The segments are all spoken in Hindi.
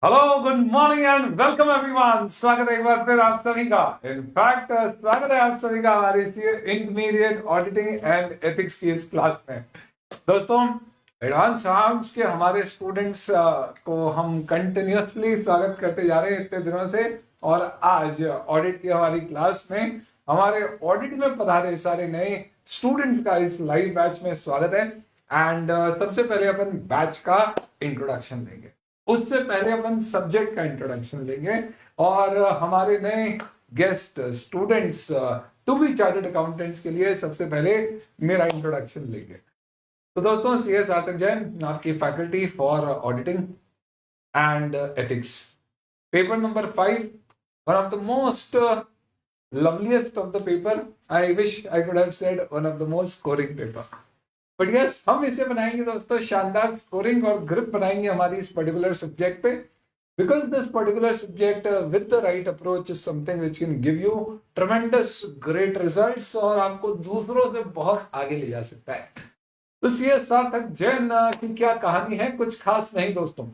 Hello, good morning and welcome everyone. स्वागत है एक बार फिर आप सभी का। इनफैक्ट स्वागत है आप सभी का हमारी इंटरमीडिएट ऑडिटिंग एंड एथिक्स की इस क्लास में। दोस्तों, एडवांस आर्म्स के हमारे स्टूडेंट्स को हम कंटिन्यूसली स्वागत करते जा रहे हैं इतने दिनों से। और आज ऑडिट की हमारी क्लास में हमारे ऑडिट में पधारे सारे नए स्टूडेंट्स का इस लाइव बैच में स्वागत है। एंड सबसे पहले अपन बैच का इंट्रोडक्शन देंगे, उससे पहले अपन सब्जेक्ट का इंट्रोडक्शन लेंगे और हमारे नए guest students to be chartered accountants के लिए सबसे पहले मेरा इंट्रोडक्शन लेंगे। तो दोस्तों, CS सार्थक जैन, आपकी faculty for auditing and ethics, paper number 5, one of the most loveliest of the paper. I wish I could have said one of the most scoring paper. But yes, हम इसे बनाएंगे दोस्तों शानदार स्कोरिंग और ग्रिप बनाएंगे हमारी इस पर्टिकुलर सब्जेक्ट पे, because this particular subject with the right approach is something which can give you ट्रेमेंडस great results और आपको दूसरों से बहुत आगे ले जा सकता है। तो CS सार्थक जैन की क्या कहानी है? कुछ खास नहीं दोस्तों।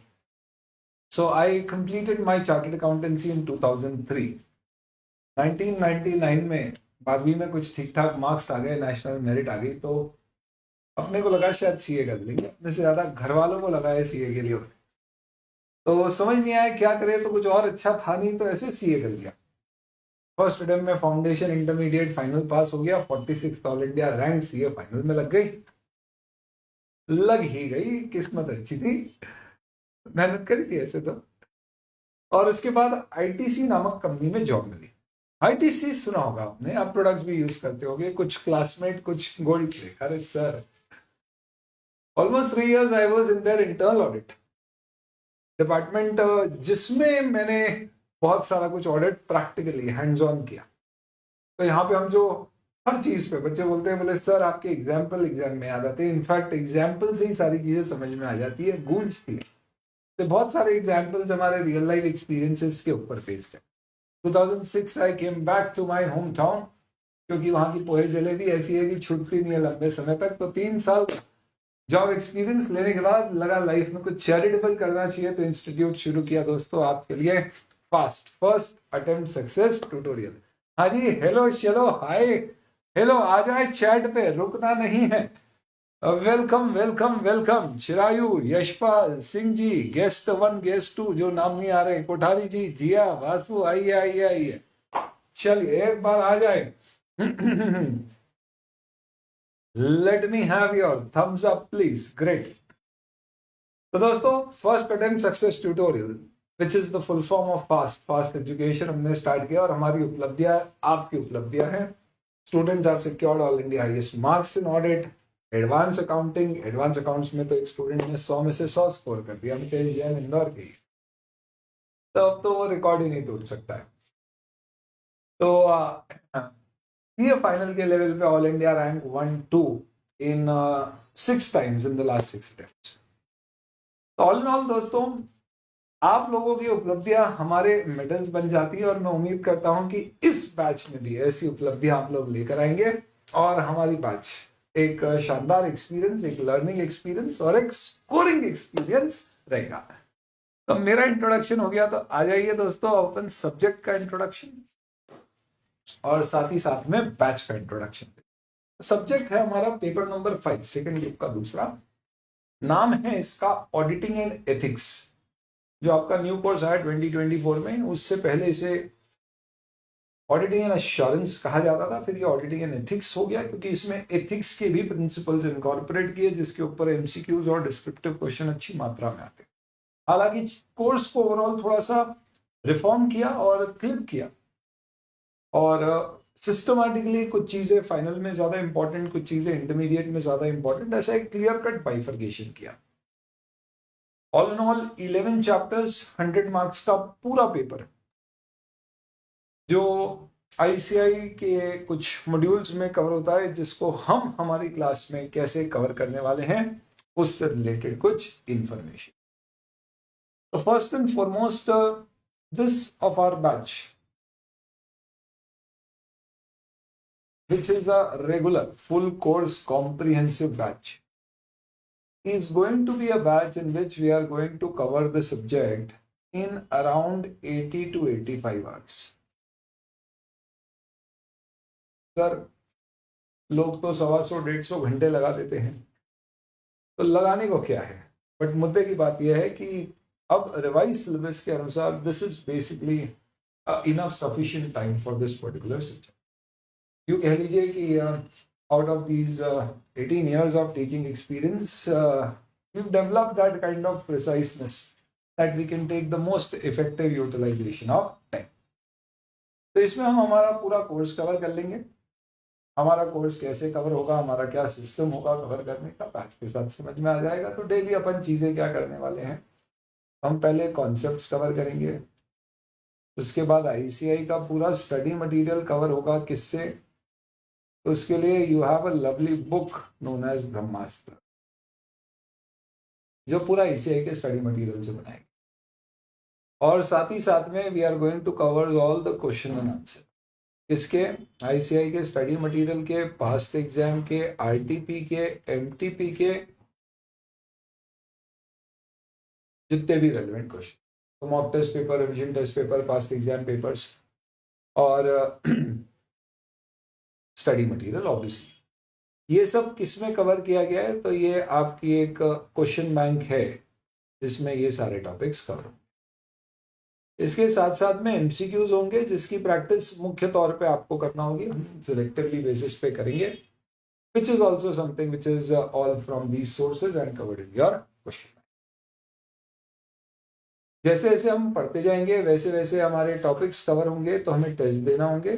So I completed my chartered accountancy in 2003। 1999 में 12वीं में कुछ ठीक ठाक मार्क्स आ गए, नेशनल मेरिट आ गई, तो अपने को लगा शायद सीए कर लेंगे। अपने से ज्यादा घर वालों को लगा है सीए के लिए। तो समझ नहीं आया क्या करे, तो कुछ और अच्छा था नहीं, तो ऐसे सीए कर लिया। फर्स्ट अटेम्प्ट में फाउंडेशन इंटरमीडिएट फाइनल पास हो गया। 46 all India rank, CA final में लग गई। लग ही गई, किस्मत अच्छी थी, मेहनत करी थी ऐसे तो। और उसके बाद आईटीसी नामक कंपनी में जॉब मिली। आईटीसी सुना होगा आपने, आप प्रोडक्ट्स भी यूज करते होंगे, कुछ क्लासमेट कुछ गोल्ड प्ले। अरे sir, almost 3 years I was in their internal audit department, जिसमें मैंने बहुत सारा कुछ ऑडिट प्रैक्टिकली हैंड्स ऑन किया। तो यहाँ पे हम जो हर चीज पे, बच्चे बोलते हैं, बोले सर आपके एग्जाम्पल एग्जाम में आ जाते हैं। इनफैक्ट एग्जाम्पल से ही सारी चीजें समझ में आ जाती है, गूंजती है। तो बहुत सारे एग्जाम्पल्स हमारे रियल लाइफ एक्सपीरियंसेस के ऊपर बेस्ड है। 2006 I came back to my home town, क्योंकि वहां की पोहे जलेबी ऐसी है कि छूटती नहीं है लंबे समय तक। तो 3 साल जॉब एक्सपीरियंस लेने के बाद लगा लाइफ में कुछ चैरिटेबल करना चाहिए, तो इंस्टीट्यूट शुरू किया दोस्तों आपके लिए, fast first attempt success tutorial. हाँ जी, हेलो चलो हाय हेलो, आ जाए चैट पे, रुकना नहीं है। Welcome welcome welcome, Chirayu, Yashpal Singh ji, guest 1 guest 2 जो नाम नहीं आ रहे, कोठारी जी, जिया, वासु, आइए आइए आइए, चलिए एक बार आ जाए। Let me have your thumbs up please. Great. तो दोस्तों, first attempt success tutorial which is the full form of fast education हमने स्टार्ट किया, और हमारी उपलब्धियां आपकी उपलब्धियां हैं। Students are secured all India highest marks in audit, advance accounting. Advance accounts में तो एक स्टूडेंट ने 100 में से 100 स्कोर कर दिया, मितेश जैन, इंदौर की। तो अब तो वो रिकॉर्ड ही नहीं टूट सकता है। तो ये फाइनल के लेवल पे all India rank 1-2 in 6 times in the last 6 attempts। All in all दोस्तों, आप लोगों की उपलब्धियां हमारे मेडल्स बन जाती है, और मैं उम्मीद करता हूं कि इस बैच में भी ऐसी उपलब्धियां आप लोग लेकर आएंगे, और हमारी बैच एक शानदार एक्सपीरियंस, एक लर्निंग एक्सपीरियंस और एक स्कोरिंग एक्सपीरियंस रहेगा। तो मेरा इंट्रोडक्शन हो गया, तो आ जाइए दोस्तों अपन सब्जेक्ट का इंट्रोडक्शन और साथ ही साथ में बैच का इंट्रोडक्शन। सब्जेक्ट है हमारा पेपर नंबर 5, सेकंड ग्रुप का दूसरा। नाम है इसका ऑडिटिंग एंड एथिक्स। जो आपका न्यू कोर्स आया 2024 में, उससे पहले इसे ऑडिटिंग एंड एश्योरेंस कहा जाता था, फिर ये ऑडिटिंग एंड एथिक्स हो गया, क्योंकि इसमें एथिक्स के भी प्रिंसिपल्स इनकॉर्पोरेट किए, जिसके ऊपर एमसीक्यूज और डिस्क्रिप्टिव क्वेश्चन अच्छी मात्रा में आते। हालांकि कोर्स को ओवरऑल थोड़ा सा रिफॉर्म किया और क्लिप किया, और सिस्टमैटिकली कुछ चीजें फाइनल में ज्यादा इंपॉर्टेंट, कुछ चीजें इंटरमीडिएट में ज्यादा इंपॉर्टेंट, ऐसा एक क्लियर कट बाइफर्केशन किया। All in all 11 chapters, 100 marks का पूरा पेपर, जो आईसीआई के कुछ मॉड्यूल्स में कवर होता है, जिसको हम हमारी क्लास में कैसे कवर करने वाले हैं, उससे रिलेटेड कुछ इंफॉर्मेशन। तो first and foremost, this of our batch, which is a regular full course comprehensive batch, is going to be a batch in which we are going to cover the subject in around 80 to 85 hours. Sir लोग तो 125-150 घंटे लगा देते हैं, तो लगाने को क्या है, बट मुद्दे की बात यह है कि अब रिवाइज सिलेबस के अनुसार this is basically enough sufficient time for this particular subject. You कह लीजिए कि out of these 18 years of teaching experience, we've developed that kind of preciseness that we can take the most effective utilization of time. तो इसमें हम हमारा पूरा कोर्स कवर कर लेंगे. हमारा कोर्स कैसे कवर होगा, हमारा क्या सिस्टम होगा कवर करने का, बैच के साथ समझ में आ जाएगा. तो डेली अपन चीज़ें क्या करने वाले हैं, हम पहले कॉन्सेप्ट्स कवर करेंगे, उसके बाद आईसीआई का पूरा स्टडी मटेरियल कवर होगा. किससे? तो उसके लिए you have a lovely book known as Brahmastra, जो पूरा आईसीआई के स्टडी मटेरियल से बनाएगी. और साथ ही साथ में we are going to cover all the question and answer. किसके? आईसीआई के स्टडी मटेरियल के, पास्ट एग्जाम के, आरटीपी के, एमटीपी के, जितने भी रेलेवेंट क्वेश्चन, तो mock test paper, revision test paper, past exam papers और स्टडी मटेरियल ऑब्वियसली. ये सब किस में कवर किया गया है? तो ये आपकी एक क्वेश्चन बैंक है जिसमें ये सारे टॉपिक्स कवर होंगे. इसके साथ साथ में एमसीक्यूज होंगे जिसकी प्रैक्टिस मुख्य तौर पे आपको करना होगी. हम सिलेक्टिवली बेसिस पे करेंगे, which is also something which is all from these sources and covered in your question. जैसे जैसे हम पढ़ते जाएंगे वैसे वैसे हमारे टॉपिक्स कवर होंगे, तो हमें टेस्ट देना होंगे.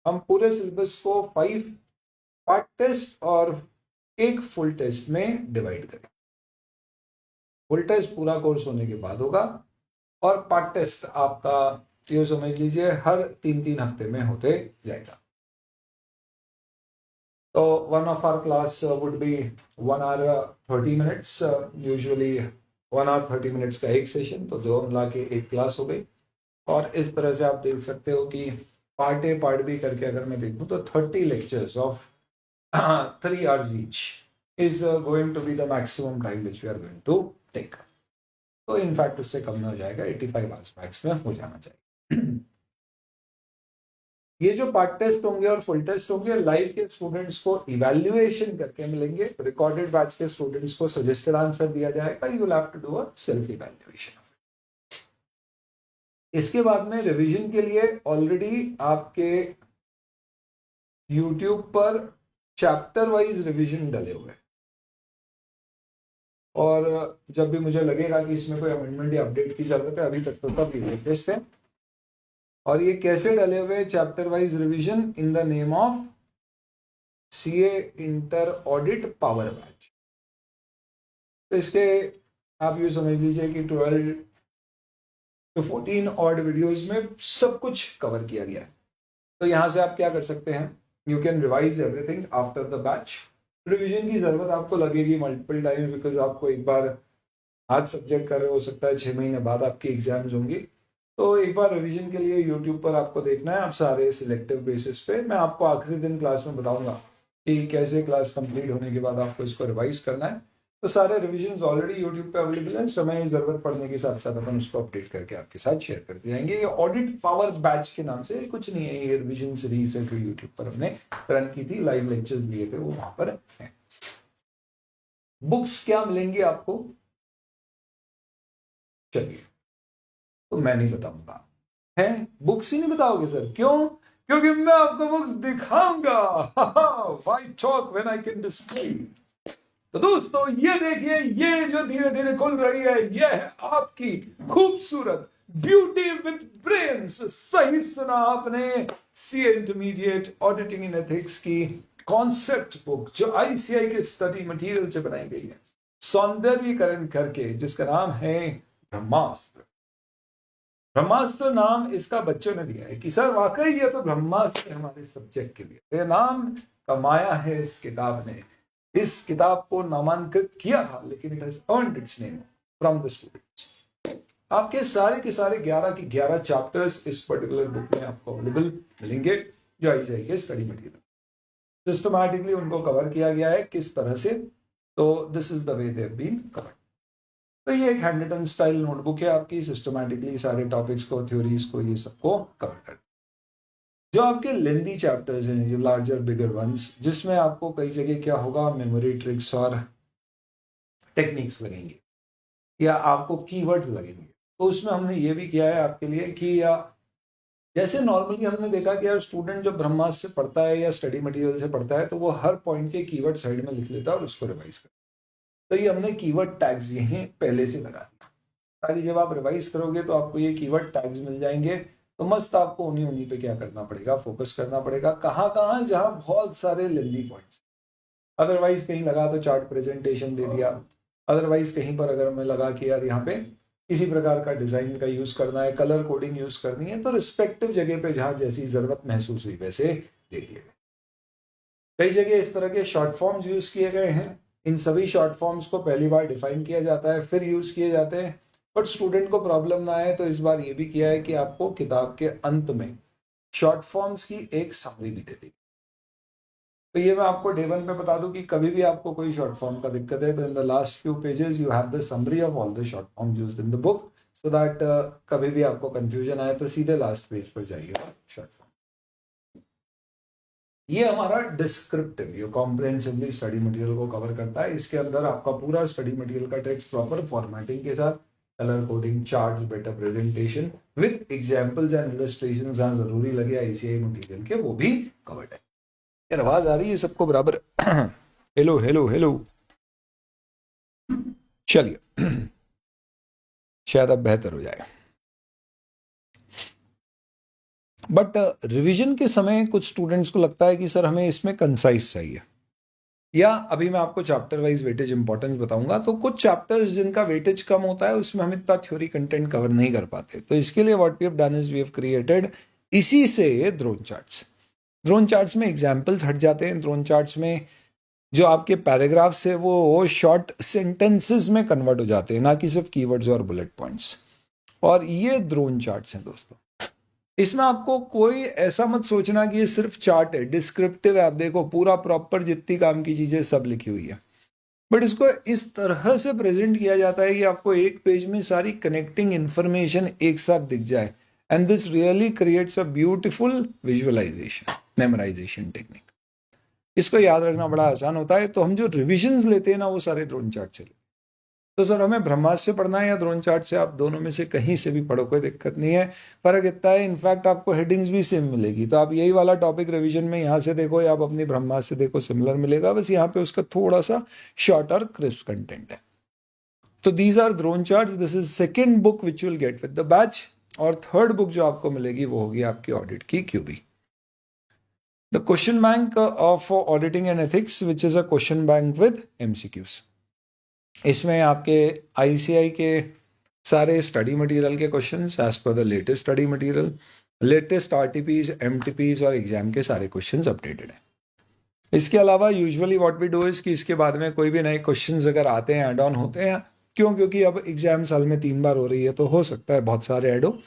हम पूरे सिलेबस को 5 पार्ट टेस्ट और एक फुल टेस्ट में डिवाइड करें. फुल टेस्ट पूरा कोर्स होने के बाद होगा और पार्ट टेस्ट आपका ये समझ लीजिए हर 3-3 हफ्ते में होते जाएगा. तो one of our class would be 1 hour 30 minutes, usually 1 hour 30 minutes का एक सेशन, तो दो मिला के एक क्लास हो गई. और इस तरह से आप देख सकते हो कि पार्ट ए पार्ट बी करके अगर मैं देखूं तो 30 lectures of 3 hours each is going to be the maximum time which we are going to take. तो इनफैक्ट उससे कम ना हो जाएगा, 85 आवर्स मैक्स में हो जाना चाहिए. ये जो पार्ट टेस्ट होंगे और फुल टेस्ट होंगे, लाइव के स्टूडेंट्स को इवैल्यूएशन करके मिलेंगे. रिकॉर्डेड बैच के स्टूडेंट्स को सजेस्टेड आंसर दिया जाएगा. You will have to do a self evaluation. इसके बाद में रिवीजन के लिए ऑलरेडी आपके यूट्यूब पर चैप्टर वाइज रिवीजन डले हुए हैं. और जब भी मुझे लगेगा कि इसमें कोई अमेंडमेंट या अपडेट की जरूरत है, अभी तक तो सब लेटेस्ट है. और ये कैसे डले हुए? Chapter wise revision in the name of CA inter audit power batch. तो इसके आप ये समझ लीजिए कि 12 to 14 ऑड वीडियोस में सब कुछ कवर किया गया है. तो यहां से आप क्या कर सकते हैं, you can revise everything after the batch. Revision की जरूरत आपको लगेगी मल्टीपल टाइम, बिकॉज आपको एक बार आज सब्जेक्ट कर रहे हो सकता है 6 महीने बाद आपकी एग्जाम्स होंगी. तो एक बार रिवीजन के लिए यूट्यूब पर आपको देखना है, आप सारे सिलेक्टिव बेसिस पे. मैं आपको आखिरी दिन क्लास में बताऊंगा कि कैसे क्लास कंप्लीट होने के बाद आपको इसको रिवाइज करना है. तो सारे रिविजन ऑलरेडी यूट्यूब पे अवेलेबल है. समय जरूरत पड़ने के साथ साथ अपन उसको अपडेट करके आपके साथ शेयर करते जाएंगे. ये ऑडिट पावर बैच के नाम से कुछ नहीं है, ये रिविजन सीरीज है जो यूट्यूब पर हमने रन की थी, लाइव लेक्चर्स दिए थे, वो वहां पर है. बुक्स क्या मिलेंगी आपको? चलिए, तो मैं नहीं बताऊंगा. है बुक्स ही नहीं बताओगे सर? क्यों? क्योंकि मैं आपको बुक्स दिखाऊंगा. Why talk when I can display. तो दोस्तों ये देखिए, ये जो धीरे धीरे खुल रही है, ये है आपकी खूबसूरत ब्यूटी विद ब्रेन्स. सही सुना आपने, सीए इंटरमीडिएट ऑडिटिंग इन एथिक्स की कॉन्सेप्ट बुक जो आईसीआई के स्टडी मटेरियल से बनाई गई है, सौंदर्यीकरण करके, जिसका नाम है ब्रह्मास्त्र. ब्रह्मास्त्र नाम इसका बच्चों ने दिया है कि सर वाकई ये तो ब्रह्मास्त्र है हमारे सब्जेक्ट के लिए. ये नाम कमाया है इस किताब ने. इस किताब को नामांकित किया था, लेकिन it has earned it's name from the students. आपके सारे के सारे 11 के 11 चैप्टर्स इस पर्टिकुलर बुक में आपको अवेलेबल मिलेंगे, जो आईसीआई के स्टडी मटेरियल. सिस्टमैटिकली उनको कवर किया गया है. किस तरह से? तो this is the way they have been covered. तो ये एक हैंड रिटन स्टाइल नोटबुक है आपकी, सिस्टमैटिकली सारे टॉपिक्स को, थ्योरीज को, ये सबको कवर कर। जो आपके लेंदी चैप्टर्स हैं, जो लार्जर बिगर वंस, जिसमें आपको कई जगह क्या होगा, मेमोरी ट्रिक्स और टेक्निक्स लगेंगे या आपको कीवर्ड्स लगेंगे, तो उसमें हमने ये भी किया है आपके लिए कि जैसे नॉर्मली हमने देखा कि यार स्टूडेंट जो ब्रह्मास्त्र से पढ़ता है या स्टडी मटेरियल से पढ़ता है तो वो हर पॉइंट के कीवर्ड साइड में लिख लेता है और उसको रिवाइज करता है। तो ये हमने कीवर्ड टैग्स यहीं पहले से लगा दिया ताकि जब आप रिवाइज करोगे तो आपको ये कीवर्ड टैग्स मिल जाएंगे। तो मस्त आपको उन्हीं उन्हीं पे क्या करना पड़ेगा, फोकस करना पड़ेगा, कहाँ कहाँ जहाँ बहुत सारे लेंदी पॉइंट्स। अदरवाइज कहीं लगा तो चार्ट प्रेजेंटेशन दे दिया, अदरवाइज कहीं पर अगर हमें लगा कि यार यहाँ पे किसी प्रकार का डिजाइन का यूज करना है, कलर कोडिंग यूज करनी है, तो रिस्पेक्टिव जगह पे जहां जैसी जरूरत महसूस हुई वैसे दे दिए गए। कई जगह इस तरह के शॉर्ट फॉर्म्स यूज किए गए हैं। इन सभी शॉर्ट फॉर्म्स को पहली बार डिफाइन किया जाता है, फिर यूज किए जाते हैं। बट स्टूडेंट को प्रॉब्लम ना आए तो इस बार ये भी किया है कि आपको किताब के अंत में शॉर्ट फॉर्म्स की एक समरी भी दे दी। तो ये मैं आपको डे 1 पे बता दूं कि कभी भी आपको कोई शॉर्ट फॉर्म का दिक्कत है तो in the last few pages you have the summary of all the short form used in the book, so that कभी भी आपको कंफ्यूजन आए तो सीधे लास्ट पेज पर जाइए शॉर्ट फॉर्म। ये हमारा डिस्क्रिप्टिव, ये कॉम्प्रिहेंसिवली स्टडी मटेरियल को कवर करता है। इसके अंदर आपका पूरा स्टडी मटेरियल का टेक्स्ट प्रॉपर फॉर्मेटिंग के साथ, colour coding, charts, better presentation with examples and illustrations जहां जरूरी लगे आईसीआई मटेरियल के, वो भी कवर्ड है। यार आवाज आ रही है सबको बराबर? हेलो हेलो हेलो, चलिए शायद अब बेहतर हो जाए। बट रिवीजन के समय कुछ स्टूडेंट्स को लगता है कि सर हमें इसमें कंसाइज चाहिए, या अभी मैं आपको चैप्टर वाइज वेटेज इंपॉर्टेंस बताऊंगा। तो कुछ चैप्टर्स जिनका वेटेज कम होता है उसमें हम इतना थ्योरी कंटेंट कवर नहीं कर पाते, तो इसके लिए what we have done is we have created इसी से ड्रोन चार्ट्स। ड्रोन चार्ट्स में एग्जाम्पल्स हट जाते हैं, ड्रोन चार्ट्स में जो आपके पैराग्राफ्स है वो शॉर्ट सेंटेंसेस में कन्वर्ट हो जाते हैं, ना कि सिर्फ कीवर्ड्स और बुलेट पॉइंट्स। और ये ड्रोन चार्ट्स हैं दोस्तों। इसमें आपको कोई ऐसा मत सोचना कि ये सिर्फ चार्ट है, डिस्क्रिप्टिव है। आप देखो पूरा प्रॉपर जितनी काम की चीजें सब लिखी हुई है, बट इसको इस तरह से प्रेजेंट किया जाता है कि आपको एक पेज में सारी कनेक्टिंग इंफॉर्मेशन एक साथ दिख जाए। And this really creates a beautiful visualisation, memorisation technique. इसको याद रखना बड़ा आसान होता है। तो हम जो रिविजन्स लेते हैं ना वो सारे ड्रोन चार्ट से लेते हैं। तो सर हमें ब्रह्मास्त्र से पढ़ना है या ड्रोन चार्ट से? आप दोनों में से कहीं से भी पढ़ो, कोई दिक्कत नहीं है। फर्क इतना है, इनफैक्ट आपको हेडिंग्स भी सेम मिलेगी। तो आप यही वाला टॉपिक रिवीजन में यहाँ से देखो या आप अपनी ब्रह्मास्त्र से देखो, सिमिलर मिलेगा, बस यहाँ पे उसका थोड़ा सा शॉर्ट और क्रिस्प कंटेंट है। तो these are drawn charts. This is second book which will get with the batch, और थर्ड बुक जो आपको मिलेगी वो होगी आपकी ऑडिट की QB, the question bank of auditing and ethics, which is a question bank with MCQs. इसमें आपके आईसीआई के सारे स्टडी मटेरियल के questions as per the latest study material, latest RTPs, MTPs और एग्जाम के सारे क्वेश्चंस अपडेटेड हैं। इसके अलावा usually what we do is कि इसके बाद में कोई भी नए क्वेश्चंस अगर आते हैं, ऐड ऑन होते हैं, क्योंकि अब एग्जाम साल में 3 बार हो रही है तो हो सकता है बहुत सारे ऐड हो।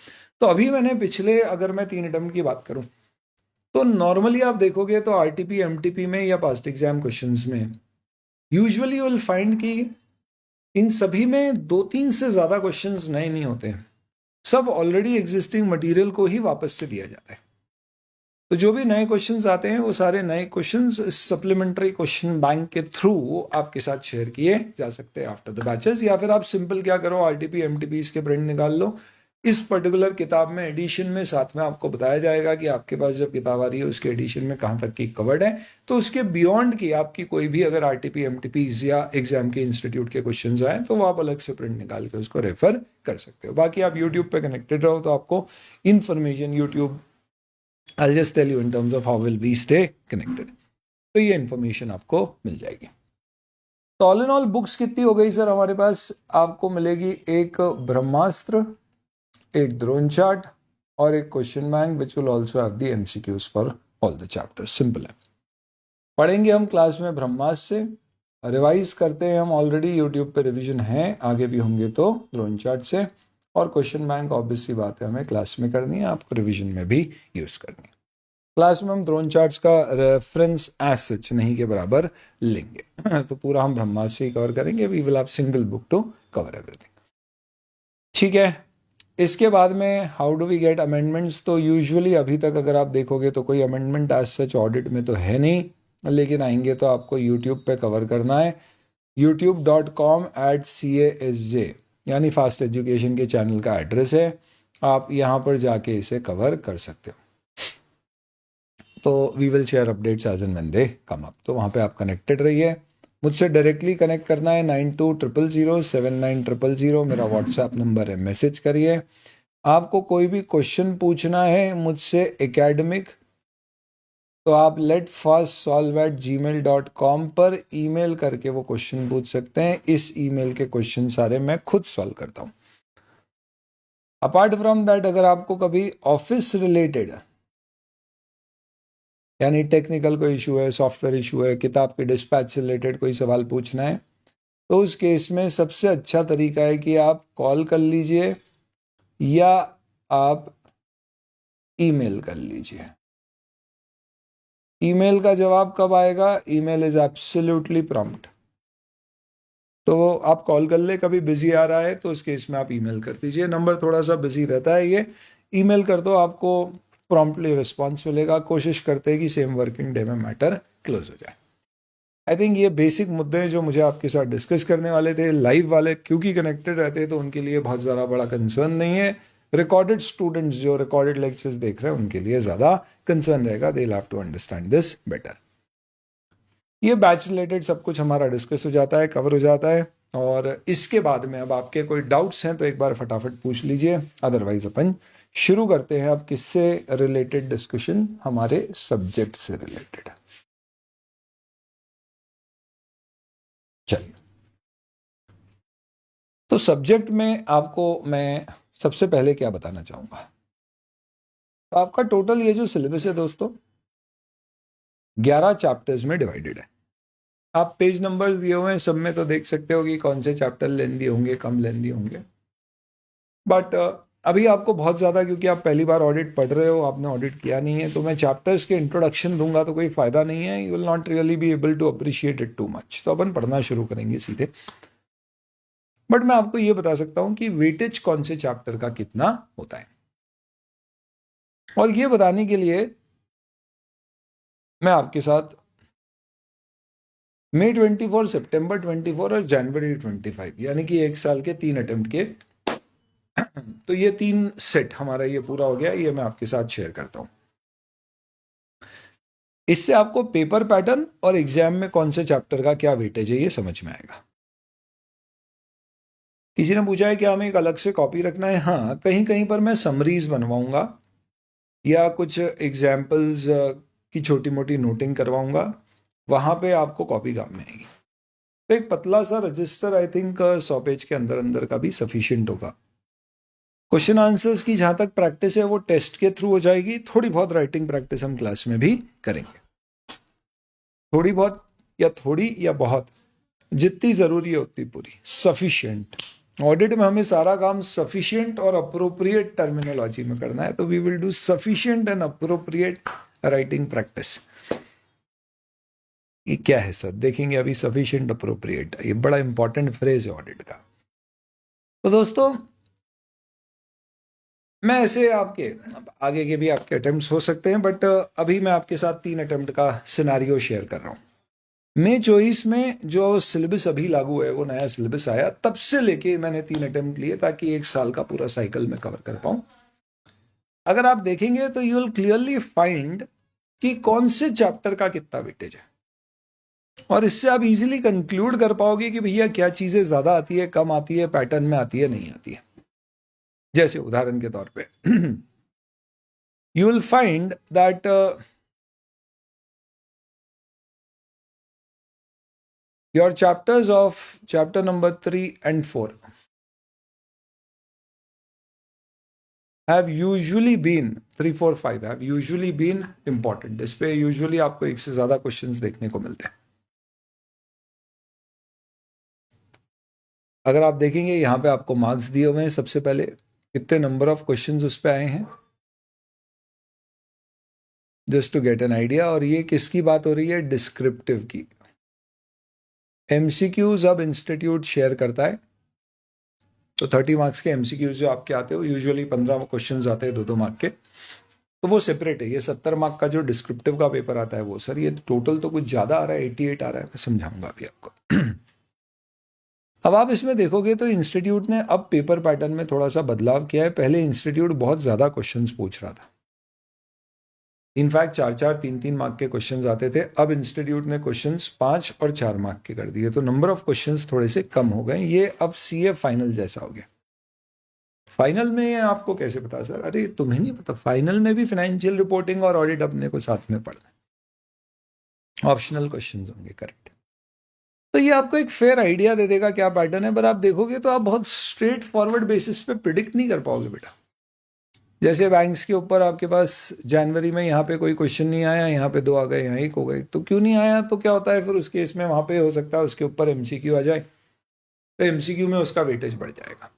तो अभी मैंने पिछले, अगर मैं 3 अटेम्प्ट की बात करूं तो नॉर्मली आप देखोगे तो आरटीपी, एमटीपी में या पास्ट एग्जाम क्वेश्चंस में यूजुअली यू विल फाइंड कि इन सभी में 2-3 से ज्यादा क्वेश्चंस नए नहीं होते हैं, सब ऑलरेडी एग्जिस्टिंग मटेरियल को ही वापस से दिया जाता है। तो जो भी नए क्वेश्चंस आते हैं वो सारे नए क्वेश्चंस सप्लीमेंट्री क्वेश्चन बैंक के थ्रू आपके साथ शेयर किए जा सकते हैं आफ्टर द बैचेस। या फिर आप सिंपल क्या करो, आरटीपी एमटीपी के प्रिंट निकाल लो। इस पर्टिकुलर किताब में एडिशन में साथ में आपको बताया जाएगा कि आपके पास जब किताब आ रही है उसके एडिशन में कहाँ तक की कवर्ड है। तो उसके बियॉन्ड की आपकी कोई भी अगर आरटीपी एमटीपीज या एग्जाम के इंस्टीट्यूट के क्वेश्चंस आए तो वो आप अलग से प्रिंट निकाल के उसको रेफर कर सकते हो। बाकी आप यूट्यूब पे कनेक्टेड रहो तो आपको information YouTube, I'll just tell you in terms of how will we stay connected, तो ये इन्फॉर्मेशन आपको मिल जाएगी। तो ऑल इन ऑल बुक्स कितनी हो गई सर हमारे पास? आपको मिलेगी एक ब्रह्मास्त्र, एक ड्रोन चार्ट और एक question bank which will also have the MCQs for all the chapters. Simple है। पढ़ेंगे हम क्लास में ब्रह्मास्त्र से, रिवाइज करते हैं हम, ऑलरेडी यूट्यूब पे रिवीजन है, आगे भी होंगे तो ड्रोन चार्ट से, और क्वेश्चन बैंक ऑब्वियसली बात है हमें क्लास में करनी है, आपको रिवीजन में भी यूज करनी है। क्लास में हम ड्रोन चार्ट्स का रेफरेंस एज सच नहीं के बराबर लेंगे। तो पूरा हम ब्रह्मास्त्र ही कवर करेंगे। We will have single book to cover everything. ठीक है, इसके बाद में how do we get amendments. तो यूजुअली अभी तक अगर आप देखोगे तो कोई अमेंडमेंट एज सच ऑडिट में तो है नहीं, लेकिन आएंगे तो आपको यूट्यूब पे कवर करना है। youtube.com/CASJ यानी फास्ट एजुकेशन के चैनल का एड्रेस है। आप यहाँ पर जाके इसे कवर कर सकते हो। तो we will share updates as and when they come up. तो वहाँ पे आप कनेक्टेड रहिए। मुझसे डायरेक्टली कनेक्ट करना है 9200079000 मेरा व्हाट्सएप नंबर है, मैसेज करिए। आपको कोई भी क्वेश्चन पूछना है मुझसे एकेडमिक, तो आप letfastsolve@gmail.com पर ईमेल करके वो क्वेश्चन पूछ सकते हैं। इस ईमेल के क्वेश्चन सारे मैं खुद सॉल्व करता हूँ। अपार्ट फ्रॉम दैट, अगर आपको कभी ऑफिस रिलेटेड यानी टेक्निकल कोई इशू है, सॉफ्टवेयर इशू है, किताब के डिस्पैच से रिलेटेड कोई सवाल पूछना है, तो उस केस में सबसे अच्छा तरीका है कि आप कॉल कर लीजिए या आप ईमेल कर लीजिए। ईमेल का जवाब कब आएगा? Email is absolutely prompt. तो आप कॉल कर ले, कभी बिजी आ रहा है तो उस केस में आप ईमेल कर दीजिए। नंबर थोड़ा सा बिजी रहता है, ये ईमेल कर दो, आपको प्रॉम्प्टली रिस्पॉन्स मिलेगा। कोशिश करते हैं कि सेम वर्किंग डे में मैटर क्लोज हो जाए। आई थिंक ये बेसिक मुद्दे हैं जो मुझे आपके साथ डिस्कस करने वाले थे। लाइव वाले क्योंकि कनेक्टेड रहते हैं तो उनके लिए बहुत ज़्यादा बड़ा कंसर्न नहीं है। रिकॉर्डेड स्टूडेंट्स जो रिकॉर्डेड लेक्चर्स देख रहे हैं उनके लिए ज़्यादा कंसर्न रहेगा। They will have to understand this better. ये बैच रिलेटेड सब कुछ हमारा डिस्कस हो जाता है, कवर हो जाता है। और इसके बाद में अब आपके कोई डाउट्स हैं तो एक बार फटाफट पूछ लीजिए, अदरवाइज अपन शुरू करते हैं। अब किससे रिलेटेड डिस्कशन? हमारे सब्जेक्ट से रिलेटेड। चलिए, तो सब्जेक्ट में आपको मैं सबसे पहले क्या बताना चाहूंगा, तो आपका टोटल ये जो सिलेबस है दोस्तों 11 चैप्टर्स में डिवाइडेड है। आप पेज नंबर्स दिए हुए हैं, सब में तो देख सकते हो कि कौन से चैप्टर लेंदी होंगे, कम लेंदी होंगे। बट अभी आपको बहुत ज़्यादा, क्योंकि आप पहली बार ऑडिट पढ़ रहे हो, आपने ऑडिट किया नहीं है, तो मैं चैप्टर्स के इंट्रोडक्शन दूंगा तो कोई फ़ायदा नहीं है। You will not really be able to appreciate it too much. तो अपन पढ़ना शुरू करेंगे सीधे। बट मैं आपको ये बता सकता हूं कि वेटेज कौन से चैप्टर का कितना होता है, और ये बताने के लिए मैं आपके साथ मई 24, सितंबर 24 और जनवरी 25 यानी कि एक साल के 3 अटेम्प्ट के, तो ये 3 सेट हमारा ये पूरा हो गया। ये मैं आपके साथ शेयर करता हूं। इससे आपको पेपर पैटर्न और एग्जाम में कौन से चैप्टर का क्या वेटेज है ये समझ में आएगा। किसी ने पूछा है कि हमें एक अलग से कॉपी रखना है। हाँ, कहीं कहीं पर मैं समरीज बनवाऊंगा या कुछ एग्जाम्पल्स की छोटी मोटी नोटिंग करवाऊंगा, वहां पे आपको कॉपी काम में आएगी। तो एक पतला सा रजिस्टर आई थिंक 100 पेज के अंदर अंदर का भी सफिशिएंट होगा। क्वेश्चन आंसर्स की जहां तक प्रैक्टिस है वो टेस्ट के थ्रू हो जाएगी। थोड़ी बहुत राइटिंग प्रैक्टिस हम क्लास में भी करेंगे। थोड़ी बहुत या बहुत, जितनी जरूरी है उतनी पूरी, सफिशिएंट। ऑडिट में हमें सारा काम सफिशिएंट और अप्रोप्रिएट टर्मिनोलॉजी में करना है, तो we will do sufficient and appropriate writing practice. ये क्या है सर? देखेंगे अभी। सफिशिएंट, अप्रोप्रिएट, ये बड़ा इंपॉर्टेंट फ्रेज है ऑडिट का। तो दोस्तों, मैं ऐसे आपके आगे के भी आपके अटेम्प्ट्स हो सकते हैं, बट अभी मैं आपके साथ 3 अटेम्प्ट का सिनारियो शेयर कर रहा हूं। मई 24 में जो सिलेबस अभी लागू है, वो नया सिलेबस आया, तब से लेके मैंने 3 अटेम्प्ट लिए ताकि एक साल का पूरा साइकिल में कवर कर पाऊं। अगर आप देखेंगे तो यू विल क्लियरली फाइंड कि कौन से चैप्टर का कितना वेटेज है, और इससे आप इजीली कंक्लूड कर पाओगे कि भैया क्या चीजें ज्यादा आती है, कम आती है, पैटर्न में आती है, नहीं आती है। जैसे उदाहरण के तौर पे you will find that your chapters of chapter number 3 and 4 have usually been 3, 4, 5 have usually been important। इस पे यूजुअली आपको एक से ज्यादा क्वेश्चंस देखने को मिलते हैं। अगर आप देखेंगे यहाँ पे आपको मार्क्स दिए हुए हैं, सबसे पहले कितने नंबर ऑफ क्वेश्चंस उस पे आए हैं, just to get an idea. और ये किसकी बात हो रही है? डिस्क्रिप्टिव की। एमसीक्यूज अब इंस्टीट्यूट शेयर करता है, तो 30 मार्क्स के एमसीक्यूज जो आपके आते हो, यूजुअली 15 क्वेश्चन आते हैं 2-2 मार्क के, तो वो सेपरेट है। ये 70 मार्क का जो डिस्क्रिप्टिव का पेपर आता है वो सर, ये टोटल तो कुछ ज़्यादा आ रहा है, 88 आ रहा है, मैं समझाऊंगा अभी आपको। अब आप इसमें देखोगे तो इंस्टीट्यूट ने अब पेपर पैटर्न में थोड़ा सा बदलाव किया है। पहले इंस्टीट्यूट बहुत ज़्यादा क्वेश्चंस पूछ रहा था, इनफैक्ट 4-4, 3-3 मार्क के क्वेश्चंस आते थे। अब इंस्टीट्यूट ने क्वेश्चंस 5 और 4 मार्क के कर दिए, तो नंबर ऑफ क्वेश्चंस थोड़े से कम हो गए। ये अब सीए फाइनल जैसा हो गया। फाइनल में आपको कैसे पता सर? अरे तुम्हें नहीं पता, फाइनल में भी फाइनेंशियल रिपोर्टिंग और ऑडिट अपने को साथ में पढ़ना है, ऑप्शनल क्वेश्चंस होंगे, करेक्ट। तो ये आपको एक फेयर आइडिया दे देगा क्या पैटर्न है, पर आप देखोगे तो आप बहुत स्ट्रेट फॉरवर्ड बेसिस पे प्रिडिक्ट नहीं कर पाओगे बेटा। जैसे बैंक्स के ऊपर आपके पास जनवरी में यहाँ पे कोई क्वेश्चन नहीं आया, यहाँ पे 2 आ गए, यहाँ 1 हो गए, तो क्यों नहीं आया? तो क्या होता है फिर उस केस में वहाँ पे हो सकता है उसके ऊपर एमसीक्यू आ जाए, तो एमसीक्यू में उसका वेटेज बढ़ जाएगा।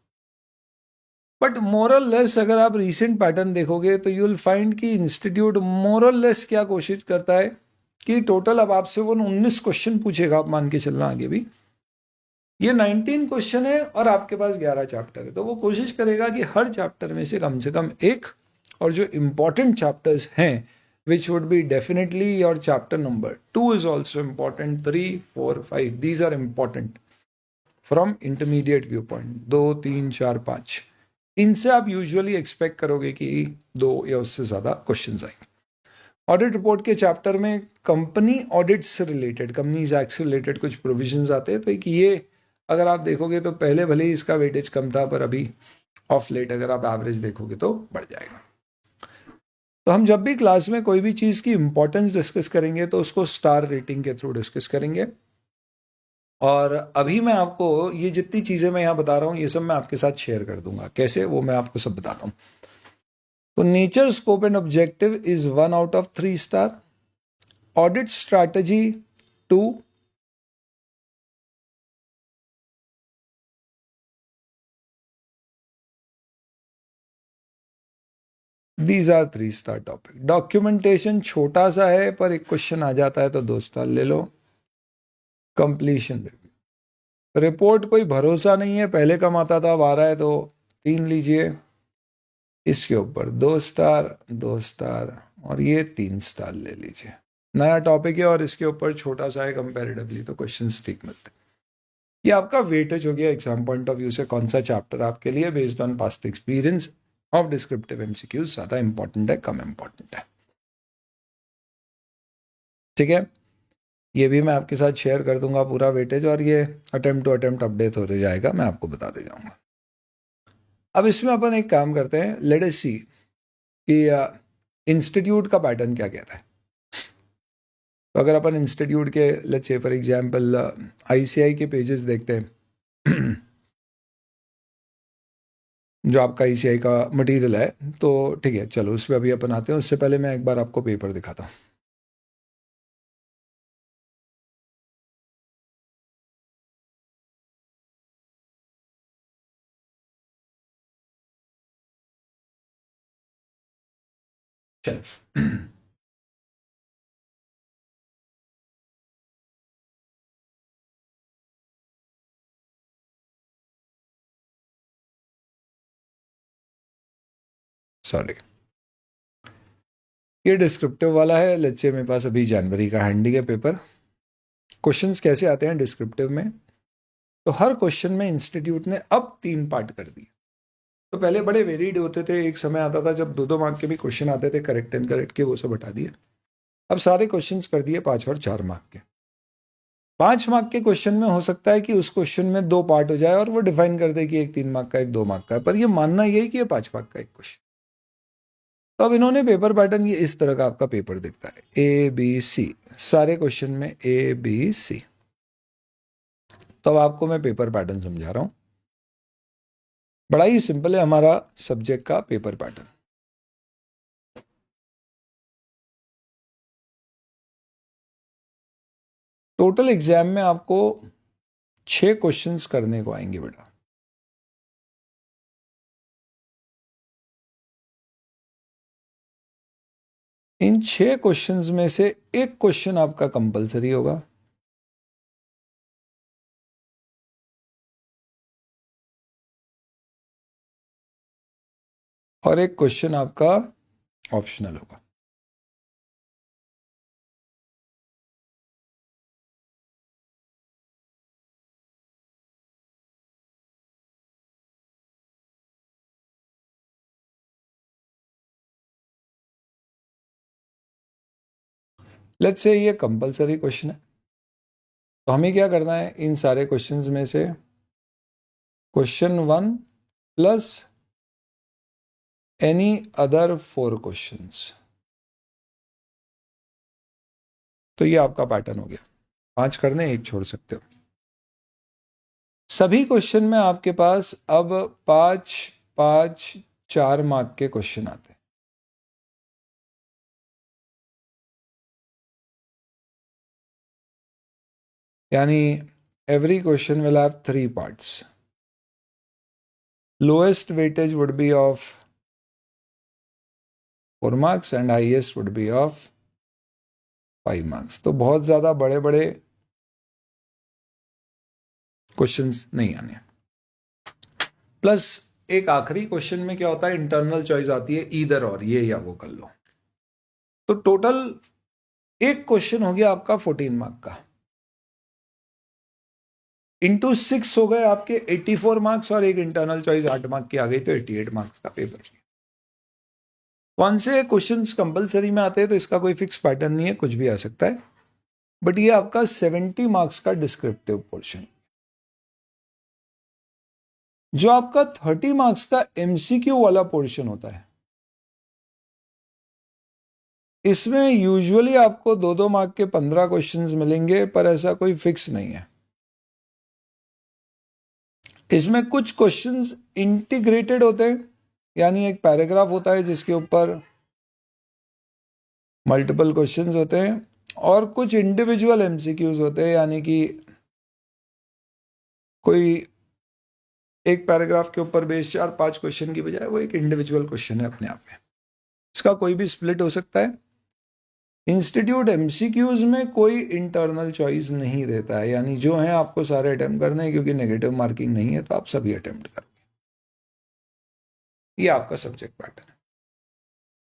बट मोरल लेस अगर आप रीसेंट पैटर्न देखोगे तो यू विल फाइंड कि इंस्टीट्यूट मोरल लेस क्या कोशिश करता है कि टोटल अब आपसे वो 19 क्वेश्चन पूछेगा, आप मान के चलना आगे भी। ये 19 क्वेश्चन है और आपके पास 11 चैप्टर है, तो वो कोशिश करेगा कि हर चैप्टर में से कम एक, और जो इंपॉर्टेंट चैप्टर्स हैं which would be definitely your chapter number 2 is also important, 3, 4, 5 these are important from intermediate view point. 2, 3, 4, 5 इनसे आप यूजुअली एक्सपेक्ट करोगे कि 2 या उससे ज़्यादा क्वेश्चन आएंगे। ऑडिट रिपोर्ट के चैप्टर में कंपनी ऑडिट से रिलेटेड, कंपनीज एक्ट से रिलेटेड कुछ प्रोविजंस आते हैं, तो एक ये अगर आप देखोगे तो पहले भले ही इसका वेटेज कम था, पर अभी ऑफ लेट अगर आप एवरेज देखोगे तो बढ़ जाएगा। तो हम जब भी क्लास में कोई भी चीज़ की इंपॉर्टेंस डिस्कस करेंगे तो उसको स्टार रेटिंग के थ्रू डिस्कस करेंगे। और अभी मैं आपको ये जितनी चीज़ें मैं यहाँ बता रहा हूँ ये सब मैं आपके साथ शेयर कर दूंगा, कैसे वो मैं आपको सब बताता हूँ। तो nature, scope and objective is 1 out of 3 star, audit strategy 2, these are 3 star topic. Documentation छोटा सा है पर एक क्वेश्चन आ जाता है तो 2 स्टार ले लो। कंप्लीशन रिव्यू, रिपोर्ट कोई भरोसा नहीं है, पहले कम आता था अब आ रहा है तो 3 लीजिए। इसके ऊपर 2 स्टार, 2 स्टार, और ये 3 स्टार ले लीजिए। नया टॉपिक है और इसके ऊपर छोटा सा है कंपैरेटिवली, तो क्वेश्चंस ठीक मिलते हैं। ये आपका वेटेज हो गया एग्जाम पॉइंट ऑफ व्यू से, कौन सा चैप्टर आपके लिए based on past experience of descriptive MCQs ज्यादा इंपॉर्टेंट है, कम इंपॉर्टेंट है। ठीक है, ये भी मैं आपके साथ शेयर कर दूंगा पूरा वेटेज, और ये अटेम्प्ट टू अटेम्प्ट अपडेट होते जाएगा, मैं आपको बताते जाऊंगा। अब इसमें अपन एक काम करते हैं, लेट अस सी कि इंस्टीट्यूट का पैटर्न क्या कहता है। तो अगर अपन इंस्टीट्यूट के let's say for example ICI के पेजेस देखते हैं जो आपका आईसीआई का मटेरियल है, तो ठीक है चलो उस पर अभी अपन आते हैं। उससे पहले मैं एक बार आपको पेपर दिखाता हूँ। चलो सॉरी, ये डिस्क्रिप्टिव वाला है। लेट्स से मेरे पास अभी जनवरी का हैंडी है पेपर। क्वेश्चंस कैसे आते हैं डिस्क्रिप्टिव में, तो हर क्वेश्चन में इंस्टीट्यूट ने अब 3 पार्ट कर दिए। तो पहले बड़े वेरिड होते थे, एक समय आता था जब 2-2 मार्क के भी क्वेश्चन आते थे, करेक्ट एंड करेक्ट के, वो सब हटा दिए। अब सारे क्वेश्चंस कर दिए 5 और 4 मार्क के। 5 मार्क के क्वेश्चन में हो सकता है कि उस क्वेश्चन में 2 पार्ट हो जाए और वो डिफाइन कर दे कि एक 3 मार्क का, एक 2 मार्क का है, पर ये मानना यही कि ये 5 मार्क का एक क्वेश्चन। तो अब इन्होंने पेपर पैटर्न ये इस तरह का आपका पेपर दिखता है, ABC, सारे क्वेश्चन में ABC। तो अब आपको मैं पेपर पैटर्न समझा रहा हूं। बड़ा ही सिंपल है हमारा सब्जेक्ट का पेपर पैटर्न। टोटल एग्जाम में आपको 6 क्वेश्चंस करने को आएंगे बेटा। इन 6 क्वेश्चंस में से एक क्वेश्चन आपका कंपलसरी होगा, और एक क्वेश्चन आपका ऑप्शनल होगा। लेट्स से ये कंपलसरी क्वेश्चन है, तो हमें क्या करना है, इन सारे क्वेश्चंस में से question 1 plus any other 4 questions. तो ये आपका पैटर्न हो गया। 5 करने, 1 छोड़ सकते हो। सभी क्वेश्चन में आपके पास अब 5 5 4 मार्क के क्वेश्चन आते हैं। यानी every question will have 3 parts. Lowest weightage would be of 4 marks and highest would be of 5 marks. तो बहुत ज़्यादा बड़े बड़े क्वेश्चंस नहीं आने। प्लस एक आखिरी क्वेश्चन में क्या होता है, इंटरनल चॉइस आती है, ईदर और, ये या वो कर लो। तो टोटल एक क्वेश्चन हो गया आपका 14 मार्क का, इंटू 6 हो गए आपके 84 मार्क्स, और एक इंटरनल चॉइस 8 मार्क की आ गई, तो 88 मार्क्स का पेपर। कौन से क्वेश्चंस कंपलसरी में आते हैं, तो इसका कोई फिक्स पैटर्न नहीं है, कुछ भी आ सकता है, बट ये आपका 70 मार्क्स का डिस्क्रिप्टिव पोर्शन। जो आपका 30 मार्क्स का एमसीक्यू वाला पोर्शन होता है, इसमें यूजुअली आपको 2-2 मार्क के 15 क्वेश्चंस मिलेंगे, पर ऐसा कोई फिक्स नहीं है। इसमें कुछ क्वेश्चंस इंटीग्रेटेड होते हैं, यानी एक पैराग्राफ होता है जिसके ऊपर मल्टीपल क्वेश्चंस होते हैं, और कुछ इंडिविजुअल एमसीक्यूज होते हैं, यानी कि कोई एक पैराग्राफ के ऊपर बेस्ड 4-5 क्वेश्चन की बजाय वो एक इंडिविजुअल क्वेश्चन है अपने आप में। इसका कोई भी स्प्लिट हो सकता है। इंस्टीट्यूट एमसीक्यूज में कोई इंटरनल चॉइस नहीं देता है, यानी जो है आपको सारे अटेम्प्ट करने हैं, क्योंकि नेगेटिव मार्किंग नहीं है तो आप सभी अटेम्प्ट करोगे। ये आपका सब्जेक्ट पैटर्न है।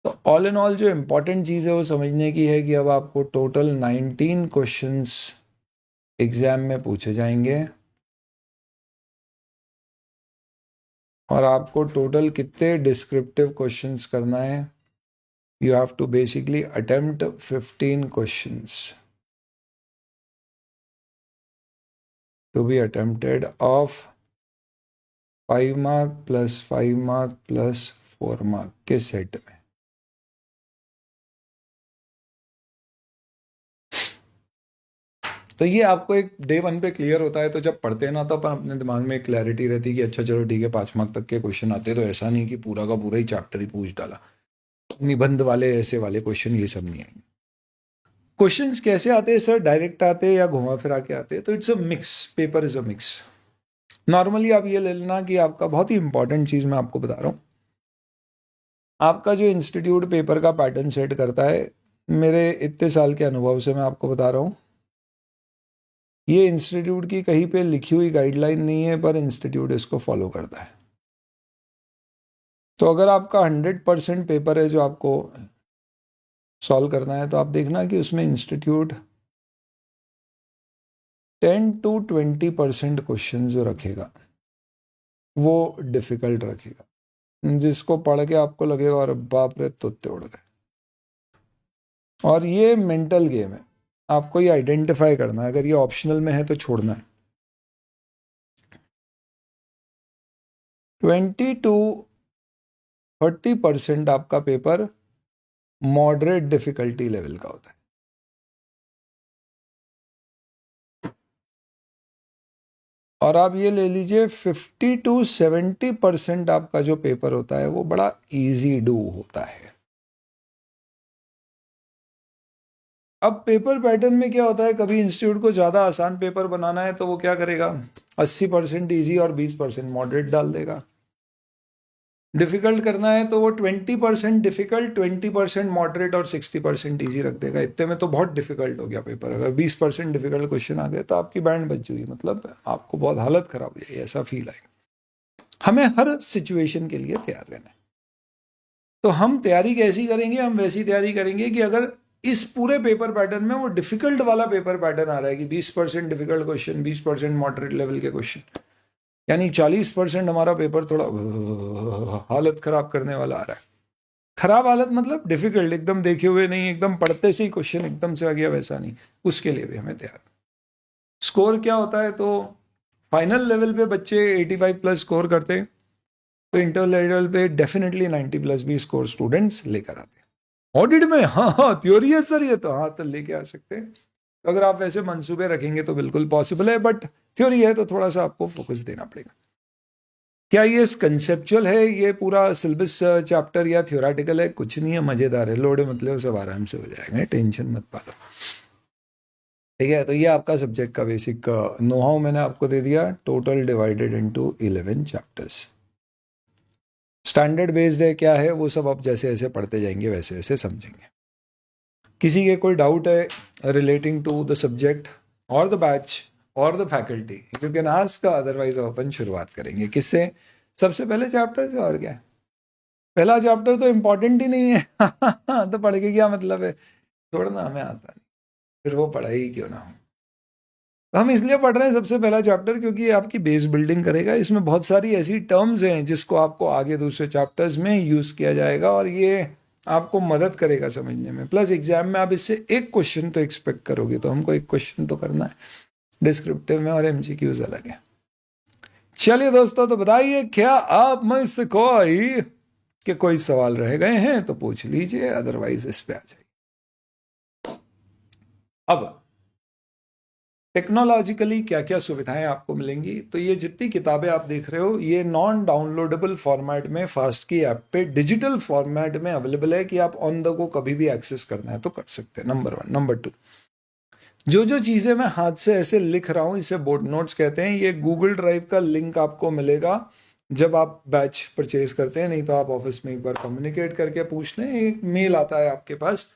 तो ऑल इन ऑल जो इंपॉर्टेंट चीज है वो समझने की है कि अब आपको टोटल 19 क्वेश्चंस एग्जाम में पूछे जाएंगे, और आपको टोटल कितने डिस्क्रिप्टिव क्वेश्चंस करना है। You have to basically attempt 15 questions to be attempted of 5 mark plus 5 mark plus 4 mark के सेट में। तो ये आपको एक डे 1 पे क्लियर होता है, तो जब पढ़ते हैं ना तो अपन अपने दिमाग में एक क्लैरिटी रहती है कि अच्छा चलो ठीक है 5 मार्क तक के क्वेश्चन आते हैं, तो ऐसा नहीं कि पूरा का पूरा ही चैप्टर ही पूछ डाला, निबंध वाले ऐसे वाले क्वेश्चन ये सब नहीं आएंगे। क्वेश्चंस कैसे आते हैं सर, डायरेक्ट आते हैं या घुमा फिरा के आते हैं, तो it's a mix, paper is a mix. Normally आप ये ले लेना कि आपका बहुत ही इंपॉर्टेंट चीज मैं आपको बता रहा हूं, आपका जो इंस्टीट्यूट पेपर का पैटर्न सेट करता है, मेरे इतने साल के अनुभव से मैं आपको बता रहा हूं, ये इंस्टीट्यूट की कहीं पे लिखी हुई गाइडलाइन नहीं है, पर इंस्टीट्यूट इसको फॉलो करता है। तो अगर आपका 100% पेपर है जो आपको सॉल्व करना है, तो आप देखना कि उसमें इंस्टीट्यूट 10 to 20% क्वेश्चन जो रखेगा वो डिफिकल्ट रखेगा, जिसको पढ़ के आपको लगेगा और बाप रे तोते उड़ गए। और ये मेंटल गेम है, आपको ये आइडेंटिफाई करना है, अगर ये ऑप्शनल में है तो छोड़ना है। 20-30% आपका पेपर मॉडरेट डिफिकल्टी लेवल का होता है, और आप ये ले लीजिए 50-70% आपका जो पेपर होता है वो बड़ा इजी डू होता है। अब पेपर पैटर्न में क्या होता है, कभी इंस्टीट्यूट को ज़्यादा आसान पेपर बनाना है तो वो क्या करेगा, 80% ईजी और 20% मॉडरेट डाल देगा। डिफिकल्ट करना है तो वो 20% डिफिकल्ट, 20% मॉडरेट और 60% ईजी रख देगा। इतने में तो बहुत डिफिकल्ट हो गया पेपर। अगर 20% डिफिकल्ट क्वेश्चन आ गए तो आपकी बैंड बच जाएगी, मतलब आपको बहुत हालत खराब हो जाएगी, ऐसा फील आएगा। हमें हर सिचुएशन के लिए तैयार रहना है। तो हम तैयारी कैसी करेंगे? हम वैसी तैयारी करेंगे कि अगर इस पूरे पेपर पैटर्न में वो डिफिकल्ट वाला पेपर पैटर्न आ रहा है कि 20% डिफिकल्ट क्वेश्चन, 20% मॉडरेट लेवल के क्वेश्चन, यानी 40% हमारा पेपर थोड़ा हालत खराब करने वाला आ रहा है। खराब हालत मतलब डिफिकल्ट, एकदम देखे हुए नहीं, एकदम पढ़ते से ही क्वेश्चन एकदम से आ गया, वैसा नहीं। उसके लिए भी हमें तैयार। स्कोर क्या होता है? तो फाइनल लेवल पे बच्चे 85 प्लस स्कोर करते हैं, तो इंटर लेवल पे डेफिनेटली 90 प्लस भी स्कोर स्टूडेंट्स लेकर आते हैं। ऑडिट में हाँ हाँ थ्योरी है सर, ये तो हाँ तो लेके आ सकते हैं। तो अगर आप वैसे मंसूबे रखेंगे तो बिल्कुल पॉसिबल है, बट थ्योरी है तो थोड़ा सा आपको फोकस देना पड़ेगा। क्या ये कंसेप्चुअल है ये पूरा सिलेबस चैप्टर या थ्योरेटिकल है? कुछ नहीं है, मजेदार है, लोड मतलब सब आराम से हो जाएगा, टेंशन मत पालो। ठीक है, तो ये आपका सब्जेक्ट का बेसिक नो हाउ मैंने आपको दे दिया, total divided into 11 chapters. Standard based है क्या है, वो सब आप जैसे जैसे पढ़ते जाएंगे वैसे वैसे समझेंगे। किसी के कोई डाउट है रिलेटिंग टू द सब्जेक्ट और द बैच और the faculty, you can ask, otherwise अपन शुरुआत करेंगे किससे? सबसे पहले चैप्टर से, और क्या है? पहला चैप्टर तो इम्पोर्टेंट ही नहीं है तो पढ़ के क्या मतलब है, छोड़ना, हमें आता नहीं, फिर वो पढ़ाई ही क्यों ना हो। तो हम इसलिए पढ़ रहे हैं सबसे पहला चैप्टर क्योंकि ये आपकी बेस बिल्डिंग करेगा। इसमें बहुत सारी ऐसी टर्म्स हैं जिसको आपको आगे दूसरे चैप्टर्स में यूज किया जाएगा और ये आपको मदद करेगा समझने में। प्लस एग्जाम में आप इससे एक क्वेश्चन तो एक्सपेक्ट करोगे, तो हमको एक क्वेश्चन तो करना है, डिस्क्रिप्टिव में, और एमसीक्यूज अलग है। चलिए दोस्तों, तो बताइए क्या आप में से कोई सवाल रह गए हैं तो पूछ लीजिए, अदरवाइज इस पे आ जाइए। अब टेक्नोलॉजिकली क्या क्या सुविधाएं आपको मिलेंगी? तो ये जितनी किताबें आप देख रहे हो ये नॉन डाउनलोडेबल फॉर्मेट में फास्ट की ऐप पे डिजिटल फॉर्मेट में अवेलेबल है कि आप ऑन द गो कभी भी एक्सेस करना है तो कर सकते हैं, नंबर 1। नंबर 2, जो जो चीजें मैं हाथ से ऐसे लिख रहा हूं इसे बोर्ड नोट्स कहते हैं। ये गूगल ड्राइव का लिंक आपको मिलेगा जब आप बैच परचेज करते हैं, नहीं तो आप ऑफिस में एक बार कम्युनिकेट करके पूछ लें, एक मेल आता है आपके पास,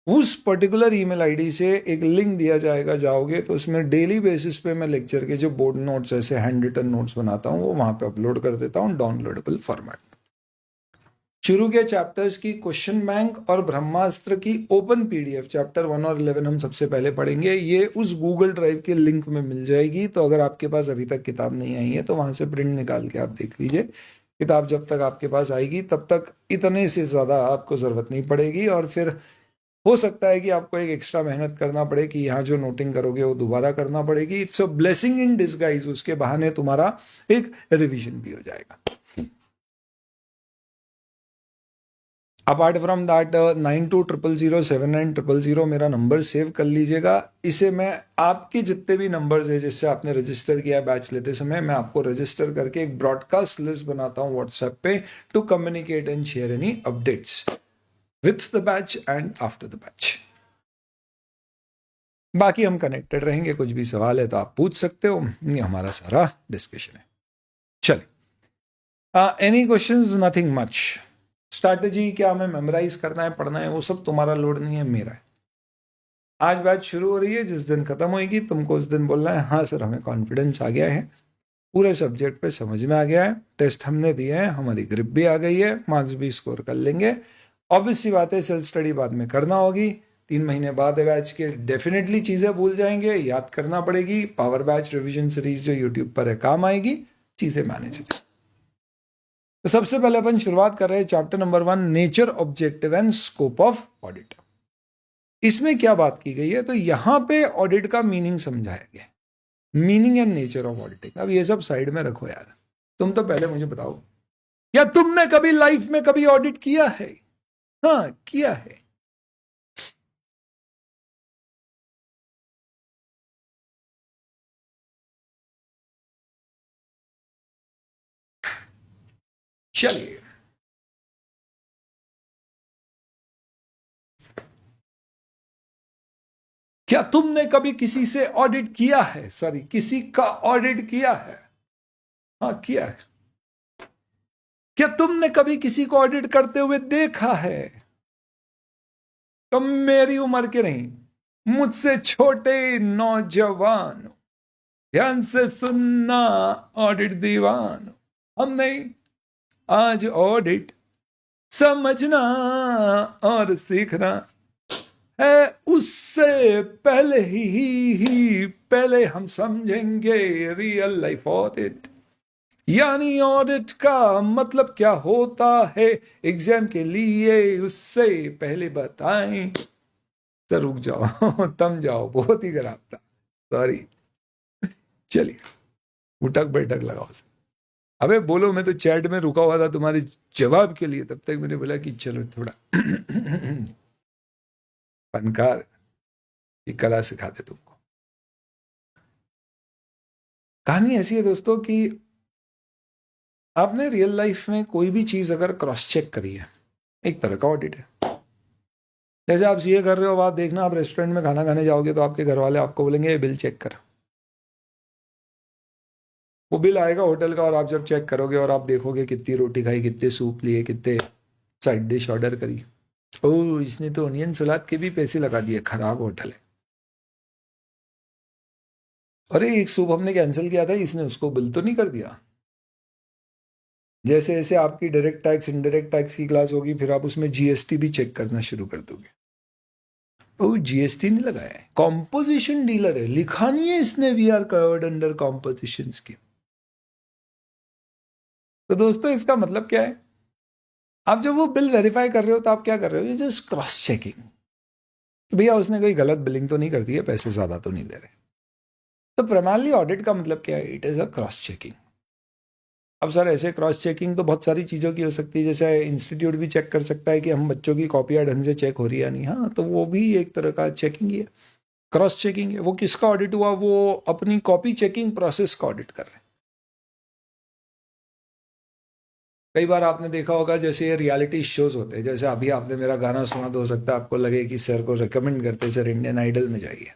उस पर्टिकुलर ईमेल आईडी से एक लिंक दिया जाएगा, जाओगे तो उसमें डेली बेसिस पे मैं लेक्चर के जो बोर्ड नोट्स ऐसे हैंड रिटन नोट्स बनाता हूँ वो वहां पे अपलोड कर देता हूँ डाउनलोडेबल फॉर्मेट। शुरू के चैप्टर्स की क्वेश्चन बैंक और ब्रह्मास्त्र की ओपन पीडीएफ चैप्टर 1 और 11 हम सबसे पहले पढ़ेंगे। ये उस गूगल ड्राइव के लिंक में मिल जाएगी, तो अगर आपके पास अभी तक किताब नहीं आई है तो वहां से प्रिंट निकाल के आप देख लीजिए। किताब जब तक आपके पास आएगी तब तक इतने से ज़्यादा आपको ज़रूरत नहीं पड़ेगी, और फिर हो सकता है कि आपको एक एक्स्ट्रा मेहनत करना पड़े कि यहाँ जो नोटिंग करोगे वो दोबारा करना पड़ेगी। It's a blessing in disguise, उसके बहाने तुम्हारा एक रिवीजन भी हो जाएगा। अपार्ट फ्रॉम दैट 9200079000 मेरा नंबर सेव कर लीजिएगा। इसे मैं आपके जितने भी नंबर्स है जिससे आपने रजिस्टर किया है बैच लेते समय, मैं आपको रजिस्टर करके एक ब्रॉडकास्ट लिस्ट बनाता हूँ व्हाट्सएप पे to communicate and share any updates with the batch and after the batch. बाकी हम कनेक्टेड रहेंगे, कुछ भी सवाल है तो आप पूछ सकते हो, ये हमारा सारा डिस्कशन है। चलिए, any questions? Nothing much. Strategy क्या हमें मेमोराइज करना है, पढ़ना है, वो सब तुम्हारा लोड नहीं है, मेरा है। आज बैच शुरू हो रही है, जिस दिन खत्म होगी तुमको उस दिन बोलना है हाँ सर हमें कॉन्फिडेंस आ गया है, पूरे सब्जेक्ट पे समझ में आ गया है, टेस्ट हमने दिए हैं, हमारी ग्रिप भी आ गई है, मार्क्स भी स्कोर कर लेंगे। ऑब्वियस सी बात है सेल्फ स्टडी बाद में करना होगी, 3 महीने बाद बैच के डेफिनेटली चीज़ें भूल जाएंगे, याद करना पड़ेगी। पावर बैच रिवीजन सीरीज जो यूट्यूब पर है काम आएगी, चीज़ें मैनेज हो। तो सबसे पहले अपन शुरुआत कर रहे हैं chapter number 1, nature, objective and scope of audit. इसमें क्या बात की गई है? तो यहां पे ऑडिट का मीनिंग समझाया गया, meaning and nature of auditing. अब ये सब साइड में रखो यार, तुम तो पहले मुझे बताओ, क्या तुमने कभी लाइफ में कभी ऑडिट किया है? हाँ किया है। चलिए, क्या तुमने कभी किसी से ऑडिट किया है? सॉरी, किसी का ऑडिट किया है? हाँ किया है। क्या तुमने कभी किसी को ऑडिट करते हुए देखा है? तुम मेरी उम्र के नहीं, मुझसे छोटे नौजवान, ध्यान से सुनना ऑडिट दीवान। हम नहीं, आज ऑडिट समझना और सीखना है, उससे पहले हम समझेंगे रियल लाइफ ऑडिट, यानी ऑडिट का मतलब क्या होता है एग्जाम के लिए, उससे पहले बताएं। तो रुक जाओ थम जाओ, बहुत ही खराब था, सॉरी। चलिए उठक बैठक लगाओ से। अबे बोलो, मैं तो चैट में रुका हुआ था तुम्हारे जवाब के लिए, तब तक मैंने बोला कि चलो थोड़ा फनकार की कला सिखाते तुमको। कहानी ऐसी है दोस्तों कि आपने रियल लाइफ में कोई भी चीज अगर क्रॉस चेक करी है, एक तरह का ऑडिट है। जैसे आप सीए कर रहे हो, आप देखना, आप रेस्टोरेंट में खाना खाने जाओगे तो आपके घर वाले आपको बोलेंगे ये बिल चेक कर। वो बिल आएगा होटल का, और आप जब चेक करोगे और आप देखोगे कितनी रोटी खाई, कितने सूप लिए, कितने साइड डिश ऑर्डर करी, ओ इसने तो ऑनियन सलाद के भी पैसे लगा दिए, खराब होटल है। अरे एक सूप हमने कैंसिल किया था, इसने उसको बिल तो नहीं कर दिया। जैसे जैसे आपकी डायरेक्ट टैक्स इनडायरेक्ट टैक्स की क्लास होगी, फिर आप उसमें जीएसटी भी चेक करना शुरू कर दोगे। ओ जीएसटी नहीं लगाया है, कॉम्पोजिशन डीलर है, लिखा नहीं है इसने we are covered under composition scheme. तो दोस्तों इसका मतलब क्या है? आप जब वो बिल वेरीफाई कर रहे हो तो आप क्या कर रहे हो, ये जस्ट क्रॉस चेकिंग, भैया उसने कोई गलत बिलिंग तो नहीं कर दी है, पैसे ज्यादा तो नहीं ले रहे। तो प्रणाली ऑडिट का मतलब क्या है? It is a cross checking. अब सर ऐसे क्रॉस चेकिंग तो बहुत सारी चीज़ों की हो सकती है, जैसे इंस्टीट्यूट भी चेक कर सकता है कि हम बच्चों की कॉपियाँ ढंग से चेक हो रही है या नहीं। हाँ, तो वो भी एक तरह का चेकिंग ही है, क्रॉस चेकिंग है। वो किसका ऑडिट हुआ? वो अपनी कॉपी चेकिंग प्रोसेस का ऑडिट कर रहे हैं। कई बार आपने देखा होगा, जैसे ये रियलिटी शोज होते हैं, जैसे अभी आपने मेरा गाना सुना तो हो सकता है आपको लगे कि सर को रिकमेंड करते सर इंडियन आइडल में जाइए।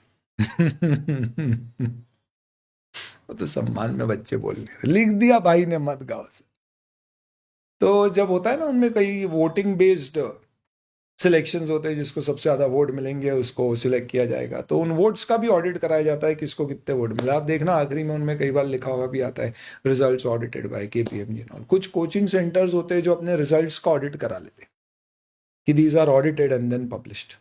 वो तो सम्मान में बच्चे बोल रहे, लिख दिया भाई ने मत गाओ से। तो जब होता है ना उनमें कई वोटिंग बेस्ड सिलेक्शंस होते हैं, जिसको सबसे ज्यादा वोट मिलेंगे उसको सिलेक्ट किया जाएगा, तो उन वोट्स का भी ऑडिट कराया जाता है, किसको कितने वोट मिले। आप देखना आखिरी में उनमें कई बार लिखा हुआ भी आता है रिजल्ट्स ऑडिटेड बाय केपीएमजी। और कुछ कोचिंग सेंटर्स होते हैं जो अपने रिजल्ट्स का ऑडिट करा लेते हैं कि these are audited and then published.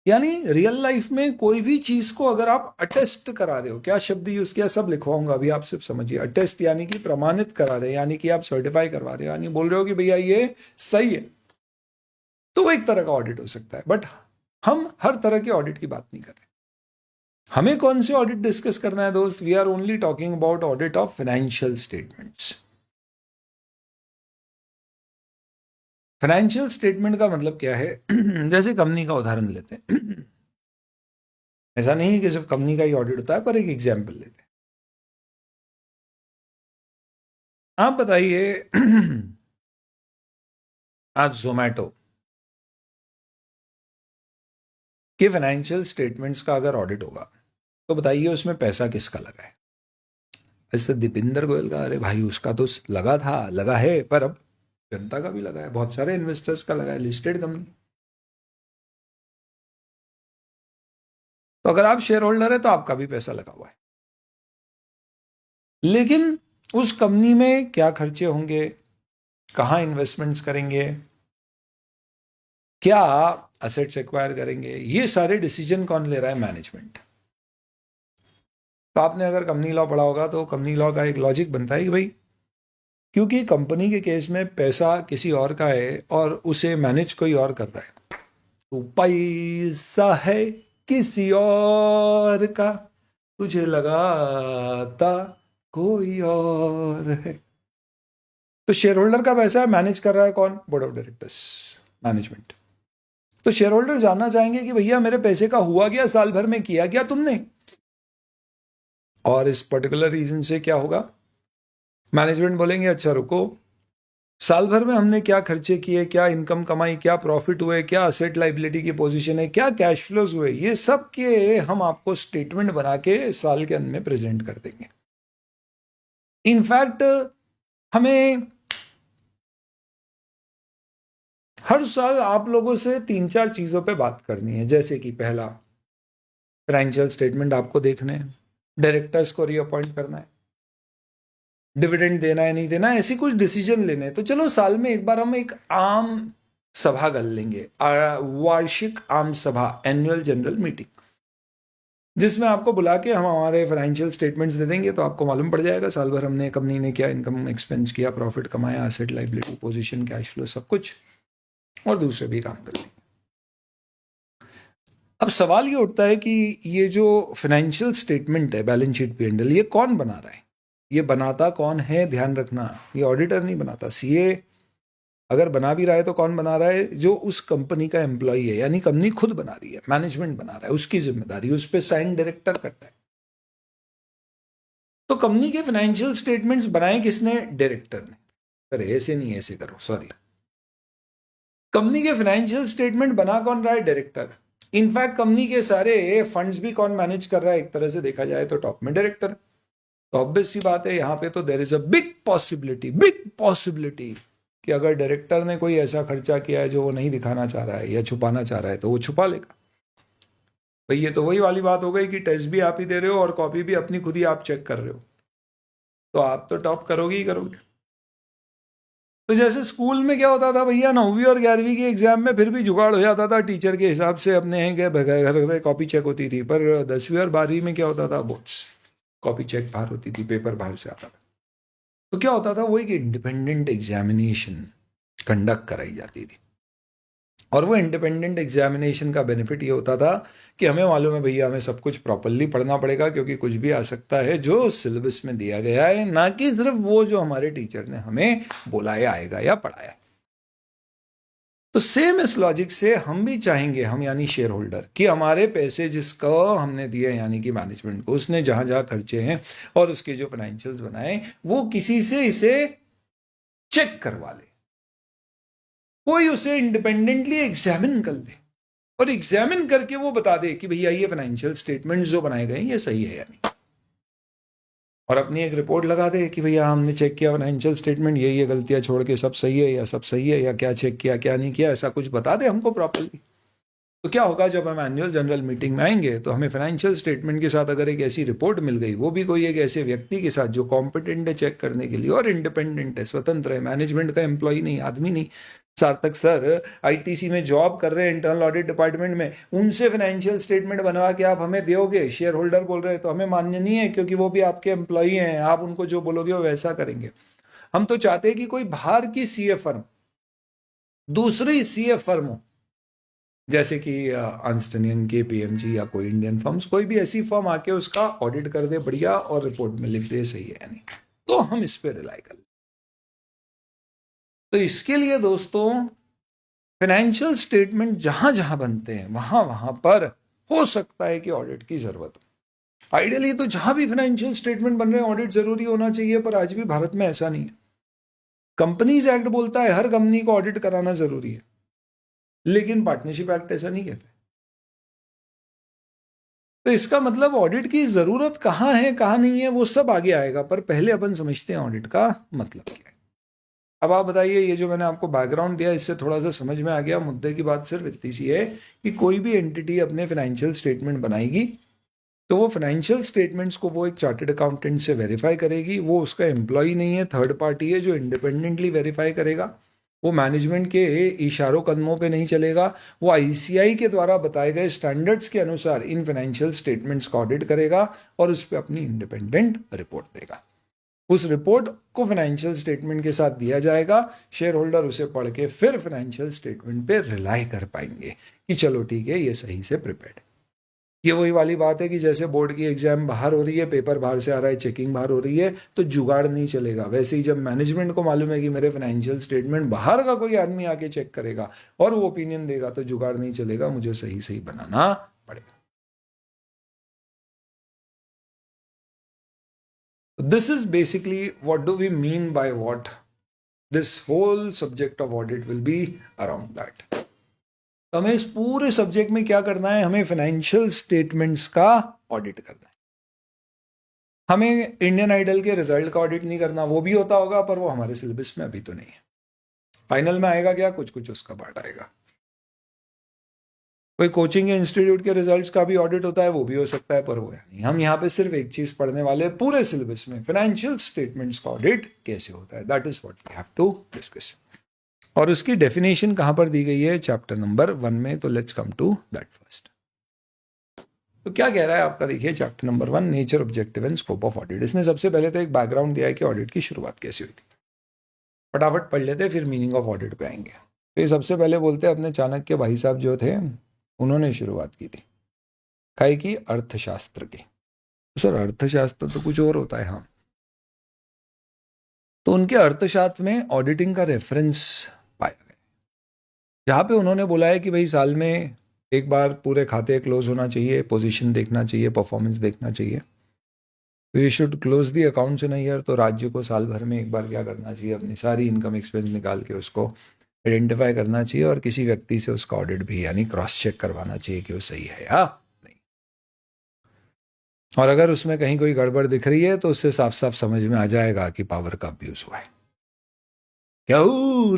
यानी रियल लाइफ में कोई भी चीज को अगर आप अटेस्ट करा रहे हो, क्या शब्द यूज किया सब लिखवाऊंगा अभी, आप सिर्फ समझिए। अटेस्ट यानी कि प्रमाणित करा रहे हैं, यानी कि आप सर्टिफाई करवा रहे हो, यानी बोल रहे हो कि भैया ये सही है, तो वो एक तरह का ऑडिट हो सकता है। बट हम हर तरह के ऑडिट की बात नहीं कर रहे। हमें कौन से ऑडिट डिस्कस करना है दोस्त? We are only talking about audit of financial statements. Financial statement का मतलब क्या है? जैसे कंपनी का उदाहरण लेते हैं। ऐसा नहीं कि सिर्फ कंपनी का ही ऑडिट होता है, पर एक एग्जाम्पल लेते हैं। आप बताइए आज जोमैटो के फाइनेंशियल स्टेटमेंट्स का अगर ऑडिट होगा तो बताइए उसमें पैसा किसका लगा है? ऐसे दीपिंदर गोयल का, अरे भाई उसका तो लगा था, लगा है, पर अब जनता का भी लगा है, बहुत सारे इन्वेस्टर्स का लगा है, लिस्टेड कंपनी। तो अगर आप शेयर होल्डर है तो आपका भी पैसा लगा हुआ है। लेकिन उस कंपनी में क्या खर्चे होंगे, कहां इन्वेस्टमेंट्स करेंगे, क्या असेट्स एक्वायर करेंगे, ये सारे डिसीजन कौन ले रहा है? मैनेजमेंट। तो आपने अगर कंपनी लॉ पढ़ा होगा तो कंपनी लॉ का एक लॉजिक बनता है कि भाई क्योंकि कंपनी के केस में पैसा किसी और का है और उसे मैनेज कोई और कर रहा है, तो पैसा है किसी और का, तुझे लगाता कोई और है। तो शेयर होल्डर का पैसा है, मैनेज कर रहा है कौन? Board of directors, management. तो शेयर होल्डर जानना चाहेंगे कि भैया मेरे पैसे का हुआ क्या, साल भर में किया क्या तुमने, और इस पर्टिकुलर रीजन से क्या होगा? मैनेजमेंट बोलेंगे अच्छा रुको, साल भर में हमने क्या खर्चे किए, क्या इनकम कमाई, क्या प्रॉफिट हुए, क्या असेट लाइबिलिटी की पोजीशन है, क्या कैश फ्लोज हुए, ये सब के हम आपको स्टेटमेंट बना के साल के अंत में प्रेजेंट कर देंगे। इनफैक्ट हमें हर साल आप लोगों से 3-4 चीज़ों पे बात करनी है, जैसे कि पहला, फाइनेंशियल स्टेटमेंट आपको देखने हैं, डायरेक्टर्स को रीअपॉइंट करना है, डिविडेंड देना है नहीं देना है, ऐसी कुछ डिसीजन लेने हैं। तो चलो साल में एक बार हम एक आम सभा कर लेंगे, वार्षिक आम सभा, एनुअल जनरल मीटिंग, जिसमें आपको बुला के हम हमारे फाइनेंशियल स्टेटमेंट्स दे देंगे। तो आपको मालूम पड़ जाएगा साल भर हमने कंपनी ने क्या इनकम एक्सपेंस किया, प्रॉफिट कमाया, asset liability position, cash flow, सब कुछ, और दूसरे भी काम कर लेंगे। अब सवाल ये उठता है कि ये जो फाइनेंशियल स्टेटमेंट है, बैलेंस शीट, P&L, ये कौन बना रहा है? ये बनाता कौन है? ध्यान रखना, ये ऑडिटर नहीं बनाता। सीए अगर बना भी रहा है तो कौन बना रहा है? जो उस कंपनी का एम्प्लॉय है, यानी कंपनी खुद बना रही है, मैनेजमेंट बना रहा है, उसकी जिम्मेदारी, उस पर साइन डायरेक्टर करता है। तो कंपनी के फाइनेंशियल स्टेटमेंट्स बनाए किसने? डायरेक्टर ने। अरे ऐसे नहीं, ऐसे करो, सॉरी। कंपनी के फाइनेंशियल स्टेटमेंट बना कौन रहा है? डायरेक्टर। इनफैक्ट कंपनी के सारे फंड्स भी कौन मैनेज कर रहा है? एक तरह से देखा जाए तो टॉप में डायरेक्टर। तो ऑब्वियस सी बात है, यहां पे तो there is a big possibility कि अगर डायरेक्टर ने कोई ऐसा खर्चा किया है जो वो नहीं दिखाना चाह रहा है या छुपाना चाह रहा है, तो वो छुपा लेगा। भाई ये तो वही वाली बात हो गई कि टेस्ट भी आप ही दे रहे हो और कॉपी भी अपनी खुद ही आप चेक कर रहे हो, तो आप तो टॉप करोगे ही करोगे। तो जैसे स्कूल में क्या होता था भैया, 9वीं और 11वीं के एग्जाम में फिर भी जुगाड़ हो जाता था टीचर के हिसाब से, अपने घर में कॉपी चेक होती थी, पर 10वीं और 12वीं में क्या होता था? बोर्ड्स, कॉपी चेक बाहर होती थी, पेपर बाहर से आता था। तो क्या होता था, वो एक इंडिपेंडेंट एग्जामिनेशन कंडक्ट कराई जाती थी, और वो इंडिपेंडेंट एग्जामिनेशन का बेनिफिट ये होता था कि हमें मालूम है भैया, हमें सब कुछ प्रॉपरली पढ़ना पड़ेगा, क्योंकि कुछ भी आ सकता है जो सिलेबस में दिया गया है, ना कि सिर्फ वो जो हमारे टीचर ने हमें बोलाया आएगा या पढ़ाया। तो सेम इस लॉजिक से हम भी चाहेंगे, हम यानी शेयर होल्डर, कि हमारे पैसे जिसको हमने दिए यानी कि मैनेजमेंट को, उसने जहां जहां खर्चे हैं और उसके जो फाइनेंशियल्स बनाए, वो किसी से इसे चेक करवा ले, कोई उसे इंडिपेंडेंटली एग्जामिन कर ले, और एग्जामिन करके वो बता दे कि भैया ये फाइनेंशियल स्टेटमेंट जो बनाए गए ये सही है या नहीं, और अपनी एक रिपोर्ट लगा दे कि भैया हमने चेक किया फाइनेंशियल स्टेटमेंट, ये गलतियां छोड़ के सब सही है, या सब सही है, या क्या चेक किया क्या नहीं किया, ऐसा कुछ बता दे हमको प्रॉपरली। तो क्या होगा, जब हम एनुअल जनरल मीटिंग में आएंगे तो हमें फाइनेंशियल स्टेटमेंट के साथ अगर एक ऐसी रिपोर्ट मिल गई, वो भी कोई एक ऐसे व्यक्ति के साथ जो कॉम्पिटेंट है चेक करने के लिए और इंडिपेंडेंट है, स्वतंत्र है, मैनेजमेंट का एम्प्लॉय नहीं, आदमी नहीं। सार्थक सर आईटीसी में जॉब कर रहे हैं, इंटरनल ऑडिट डिपार्टमेंट में, उनसे फाइनेंशियल स्टेटमेंट बनवा के आप हमें दोगे, शेयर होल्डर बोल रहे हैं, तो हमें मान्य नहीं है, क्योंकि वो भी आपके एम्प्लॉय हैं, आप उनको जो बोलोगे वो वैसा करेंगे। हम तो चाहते हैं कि कोई बाहर की सीए फर्म, दूसरी सीए फर्म हो, जैसे कि अर्न्स्ट एंड यंग, KPMG, या कोई इंडियन फर्म्स, कोई भी ऐसी फर्म आके उसका ऑडिट कर दे बढ़िया, और रिपोर्ट में लिख दे सही है या नहीं, तो हम इस पे रिलाई कर लें। तो इसके लिए दोस्तों, फाइनेंशियल स्टेटमेंट जहां जहां बनते हैं वहां वहां पर हो सकता है कि ऑडिट की जरूरत हो। आइडियली तो जहां भी फाइनेंशियल स्टेटमेंट बन रहे हैं ऑडिट जरूरी होना चाहिए, पर आज भी भारत में ऐसा नहीं है। कंपनीज एक्ट बोलता है हर कंपनी को ऑडिट कराना जरूरी है, लेकिन पार्टनरशिप एक्ट ऐसा नहीं कहता। तो इसका मतलब ऑडिट की जरूरत कहां है कहां नहीं है वो सब आगे आएगा, पर पहले अपन समझते हैं ऑडिट का मतलब क्या है। अब आप बताइए, ये जो मैंने आपको बैकग्राउंड दिया इससे थोड़ा सा समझ में आ गया। मुद्दे की बात सिर्फ इतनी सी है कि कोई भी एंटिटी अपने फाइनेंशियल स्टेटमेंट बनाएगी तो वो फाइनेंशियल स्टेटमेंट्स को वो एक चार्टर्ड अकाउंटेंट से वेरीफाई करेगी। वो उसका एम्प्लॉय नहीं है, थर्ड पार्टी है जो इंडिपेंडेंटली वेरीफाई करेगा। वो मैनेजमेंट के इशारों कदमों पे नहीं चलेगा, वो आईसीआई के द्वारा बताए गए स्टैंडर्ड्स के अनुसार इन फाइनेंशियल स्टेटमेंट्स का ऑडिट करेगा और उस पर अपनी इंडिपेंडेंट रिपोर्ट देगा। उस रिपोर्ट को फाइनेंशियल स्टेटमेंट के साथ दिया जाएगा, शेयर होल्डर उसे पढ़ के फिर फाइनेंशियल स्टेटमेंट पे रिलाई कर पाएंगे कि चलो ठीक है, ये सही से प्रिपेयर्ड। ये वही वाली बात है कि जैसे बोर्ड की एग्जाम बाहर हो रही है, पेपर बाहर से आ रहा है, चेकिंग बाहर हो रही है, तो जुगाड़ नहीं चलेगा। वैसे ही जब मैनेजमेंट को मालूम है कि मेरे फाइनेंशियल स्टेटमेंट बाहर का कोई आदमी आके चेक करेगा और वो ओपिनियन देगा, तो जुगाड़ नहीं चलेगा, मुझे सही सही बनाना पड़ेगा। This is basically what do we mean by what this whole subject of audit will be around that. हमें इस पूरे सब्जेक्ट में क्या करना है, हमें फाइनेंशियल स्टेटमेंट्स का ऑडिट करना है। हमें इंडियन आइडल के रिजल्ट का ऑडिट नहीं करना, वो भी होता होगा पर वो हमारे सिलेबस में अभी तो नहीं है। फाइनल में आएगा क्या, कुछ कुछ उसका पार्ट आएगा। कोई कोचिंग या इंस्टीट्यूट के रिजल्ट्स का भी ऑडिट होता है, वो भी हो सकता है, पर वो है नहीं। हम यहाँ पे सिर्फ एक चीज पढ़ने वाले, पूरे सिलेबस में फाइनेंशियल स्टेटमेंट्स का ऑडिट कैसे होता है, that is what we have to discuss. और उसकी डेफिनेशन कहां पर दी गई है, चैप्टर नंबर 1 में। तो let's come to that first. तो क्या कह रहा है आपका, देखिए chapter number 1, nature, objective and scope of audit. इसने सबसे पहले तो एक बैकग्राउंड दिया है कि ऑडिट की शुरुआत कैसे हुई थी। फटाफट पढ़ लेते, फिर मीनिंग ऑफ ऑडिट पे आएंगे। तो ये सबसे पहले बोलते हैं अपने चाणक्य भाई साहब जो थे, उन्होंने शुरुआत की थी काय की, अर्थशास्त्र की। तो सर अर्थशास्त्र तो कुछ और होता है। हाँ, तो उनके अर्थशास्त्र में ऑडिटिंग का रेफरेंस पाया गया, जहां पे उन्होंने बोला है कि भाई साल में एक बार पूरे खाते क्लोज होना चाहिए, पोजीशन देखना चाहिए, परफॉर्मेंस देखना चाहिए। We should close the accounts in a year. तो राज्य को साल भर में एक बार क्या करना चाहिए, अपनी सारी इनकम एक्सपेंस निकाल के उसको आइडेंटिफाई करना चाहिए, और किसी व्यक्ति से उसका ऑडिट भी यानी क्रॉस चेक करवाना चाहिए कि वो सही है या नहीं। और अगर उसमें कहीं कोई गड़बड़ दिख रही है तो उससे साफ साफ समझ में आ जाएगा कि पावर का अब्यूज हुआ है। क्या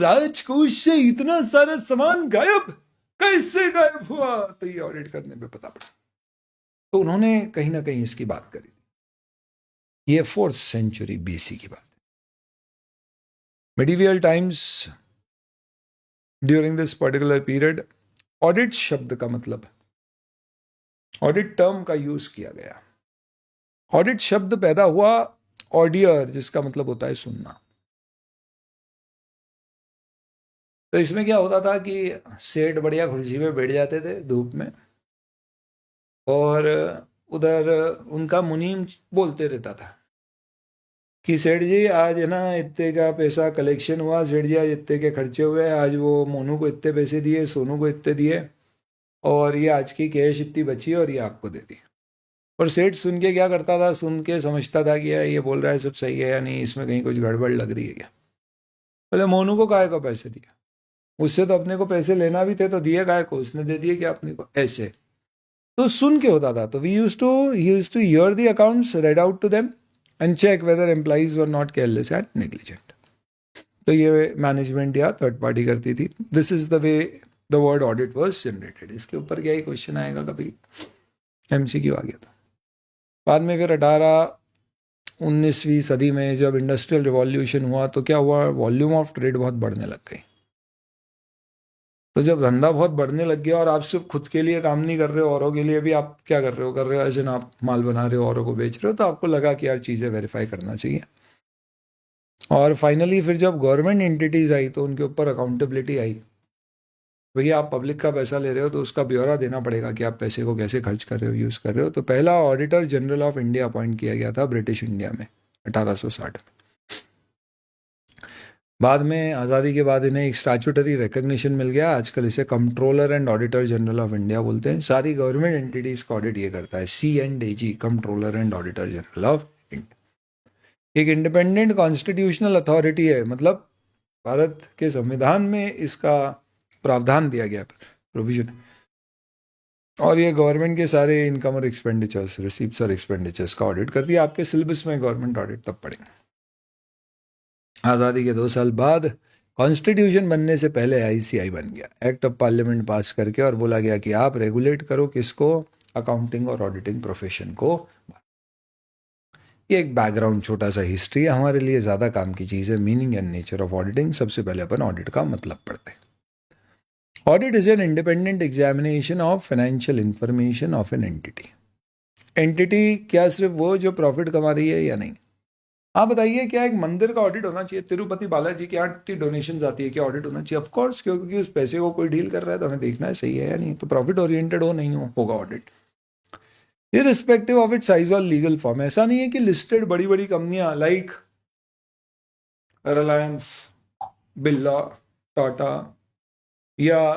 राजकोष से इतना सारा सामान गायब, कैसे गायब हुआ, तो ये ऑडिट करने पे पता पड़ा। तो उन्होंने कहीं ना कहीं इसकी बात करी। ये 4th सेंचुरी BC की बात है। Medieval times, during this particular period, audit शब्द का मतलब, ऑडिट टर्म का यूज किया गया। ऑडिट शब्द पैदा हुआ ऑडियर, जिसका मतलब होता है सुनना। तो इसमें क्या होता था कि सेठ बढ़िया कुर्सी पे बैठ जाते थे धूप में, और उधर उनका मुनीम बोलते रहता था कि सेठ जी आज है ना इतने का पैसा कलेक्शन हुआ, सेठ जी आज इतने के खर्चे हुए, आज वो मोनू को इतने पैसे दिए, सोनू को इतने दिए, और ये आज की कैश इतनी बची और ये आपको दे दी। और सेठ सुन के क्या करता था, सुन के समझता था कि ये बोल रहा है सब सही है या नहीं, इसमें कहीं कुछ गड़बड़ लग रही है क्या। बोले मोनू को काहे को पैसे दिया, उससे तो अपने को पैसे लेना भी थे, तो दिए काहे को, उसने दे दिए क्या अपने को, ऐसे। तो सुन के होता था। तो we use to hear the accounts, read out to them and check whether employees were not careless and negligent. तो ये मैनेजमेंट या थर्ड पार्टी करती थी। This is the way the word audit was generated. इसके ऊपर क्या ही क्वेश्चन आएगा कभी, MCQ आ गया था। बाद में फिर 18-19वीं सदी में जब इंडस्ट्रियल रिवॉल्यूशन हुआ तो क्या हुआ, वॉल्यूम ऑफ ट्रेड बहुत बढ़ने लग गई। तो जब धंधा बहुत बढ़ने लग गया और आप सिर्फ खुद के लिए काम नहीं कर रहे हो, औरों के लिए भी आप क्या कर रहे हो ऐसे ना, आप माल बना रहे हो, औरों को बेच रहे हो, तो आपको लगा कि यार चीज़ें वेरीफाई करना चाहिए। और फाइनली फिर जब गवर्नमेंट एंटिटीज आई तो उनके ऊपर अकाउंटेबिलिटी आई। भैया आप पब्लिक का पैसा ले रहे हो तो उसका ब्यौरा देना पड़ेगा कि आप पैसे को कैसे खर्च कर रहे हो, यूज़ कर रहे हो। तो पहला auditor general of India appoint किया गया था ब्रिटिश इंडिया में 1860 में। बाद में आज़ादी के बाद इन्हें एक स्टैट्यूटरी रिकग्निशन मिल गया। आजकल इसे controller and auditor general of India बोलते हैं। सारी गवर्नमेंट एंटिटीज़ का ऑडिट ये करता है, C&AG, controller and auditor general of India. एक इंडिपेंडेंट कॉन्स्टिट्यूशनल अथॉरिटी है, मतलब भारत के संविधान में इसका प्रावधान दिया गया, प्रोविजन। और ये गवर्नमेंट के सारे इनकम और एक्सपेंडिचर्स, रिसीप्ट्स और एक्सपेंडिचर्स का ऑडिट करती है। आपके सिलेबस में गवर्नमेंट ऑडिट तब पढ़ेंगे। आज़ादी के 2 साल बाद कॉन्स्टिट्यूशन बनने से पहले ICI बन गया, एक्ट ऑफ पार्लियामेंट पास करके, और बोला गया कि आप रेगुलेट करो किसको, अकाउंटिंग और ऑडिटिंग प्रोफेशन को। ये एक बैकग्राउंड, छोटा सा हिस्ट्री है, हमारे लिए ज़्यादा काम की चीज़ है। Meaning and nature of auditing. सबसे पहले अपन ऑडिट का मतलब पढ़ते हैं। Audit is an independent examination of financial information of an entity. Entity क्या सिर्फ वो जो प्रॉफिट कमा रही है या नहीं। आप बताइए, क्या एक मंदिर का ऑडिट होना चाहिए? तिरुपति बालाजी के यहाँ इतनी डोनेशन आती है, क्या ऑडिट होना चाहिए? ऑफ कोर्स, क्योंकि उस पैसे को कोई डील कर रहा है तो हमें देखना है सही है या नहीं। तो प्रॉफिट ओरिएंटेड हो नहीं होगा audit, irrespective of it size और लीगल फॉर्म। ऐसा नहीं है कि लिस्टेड बड़ी बड़ी कंपनियां लाइक रिलायंस, बिरला, टाटा, या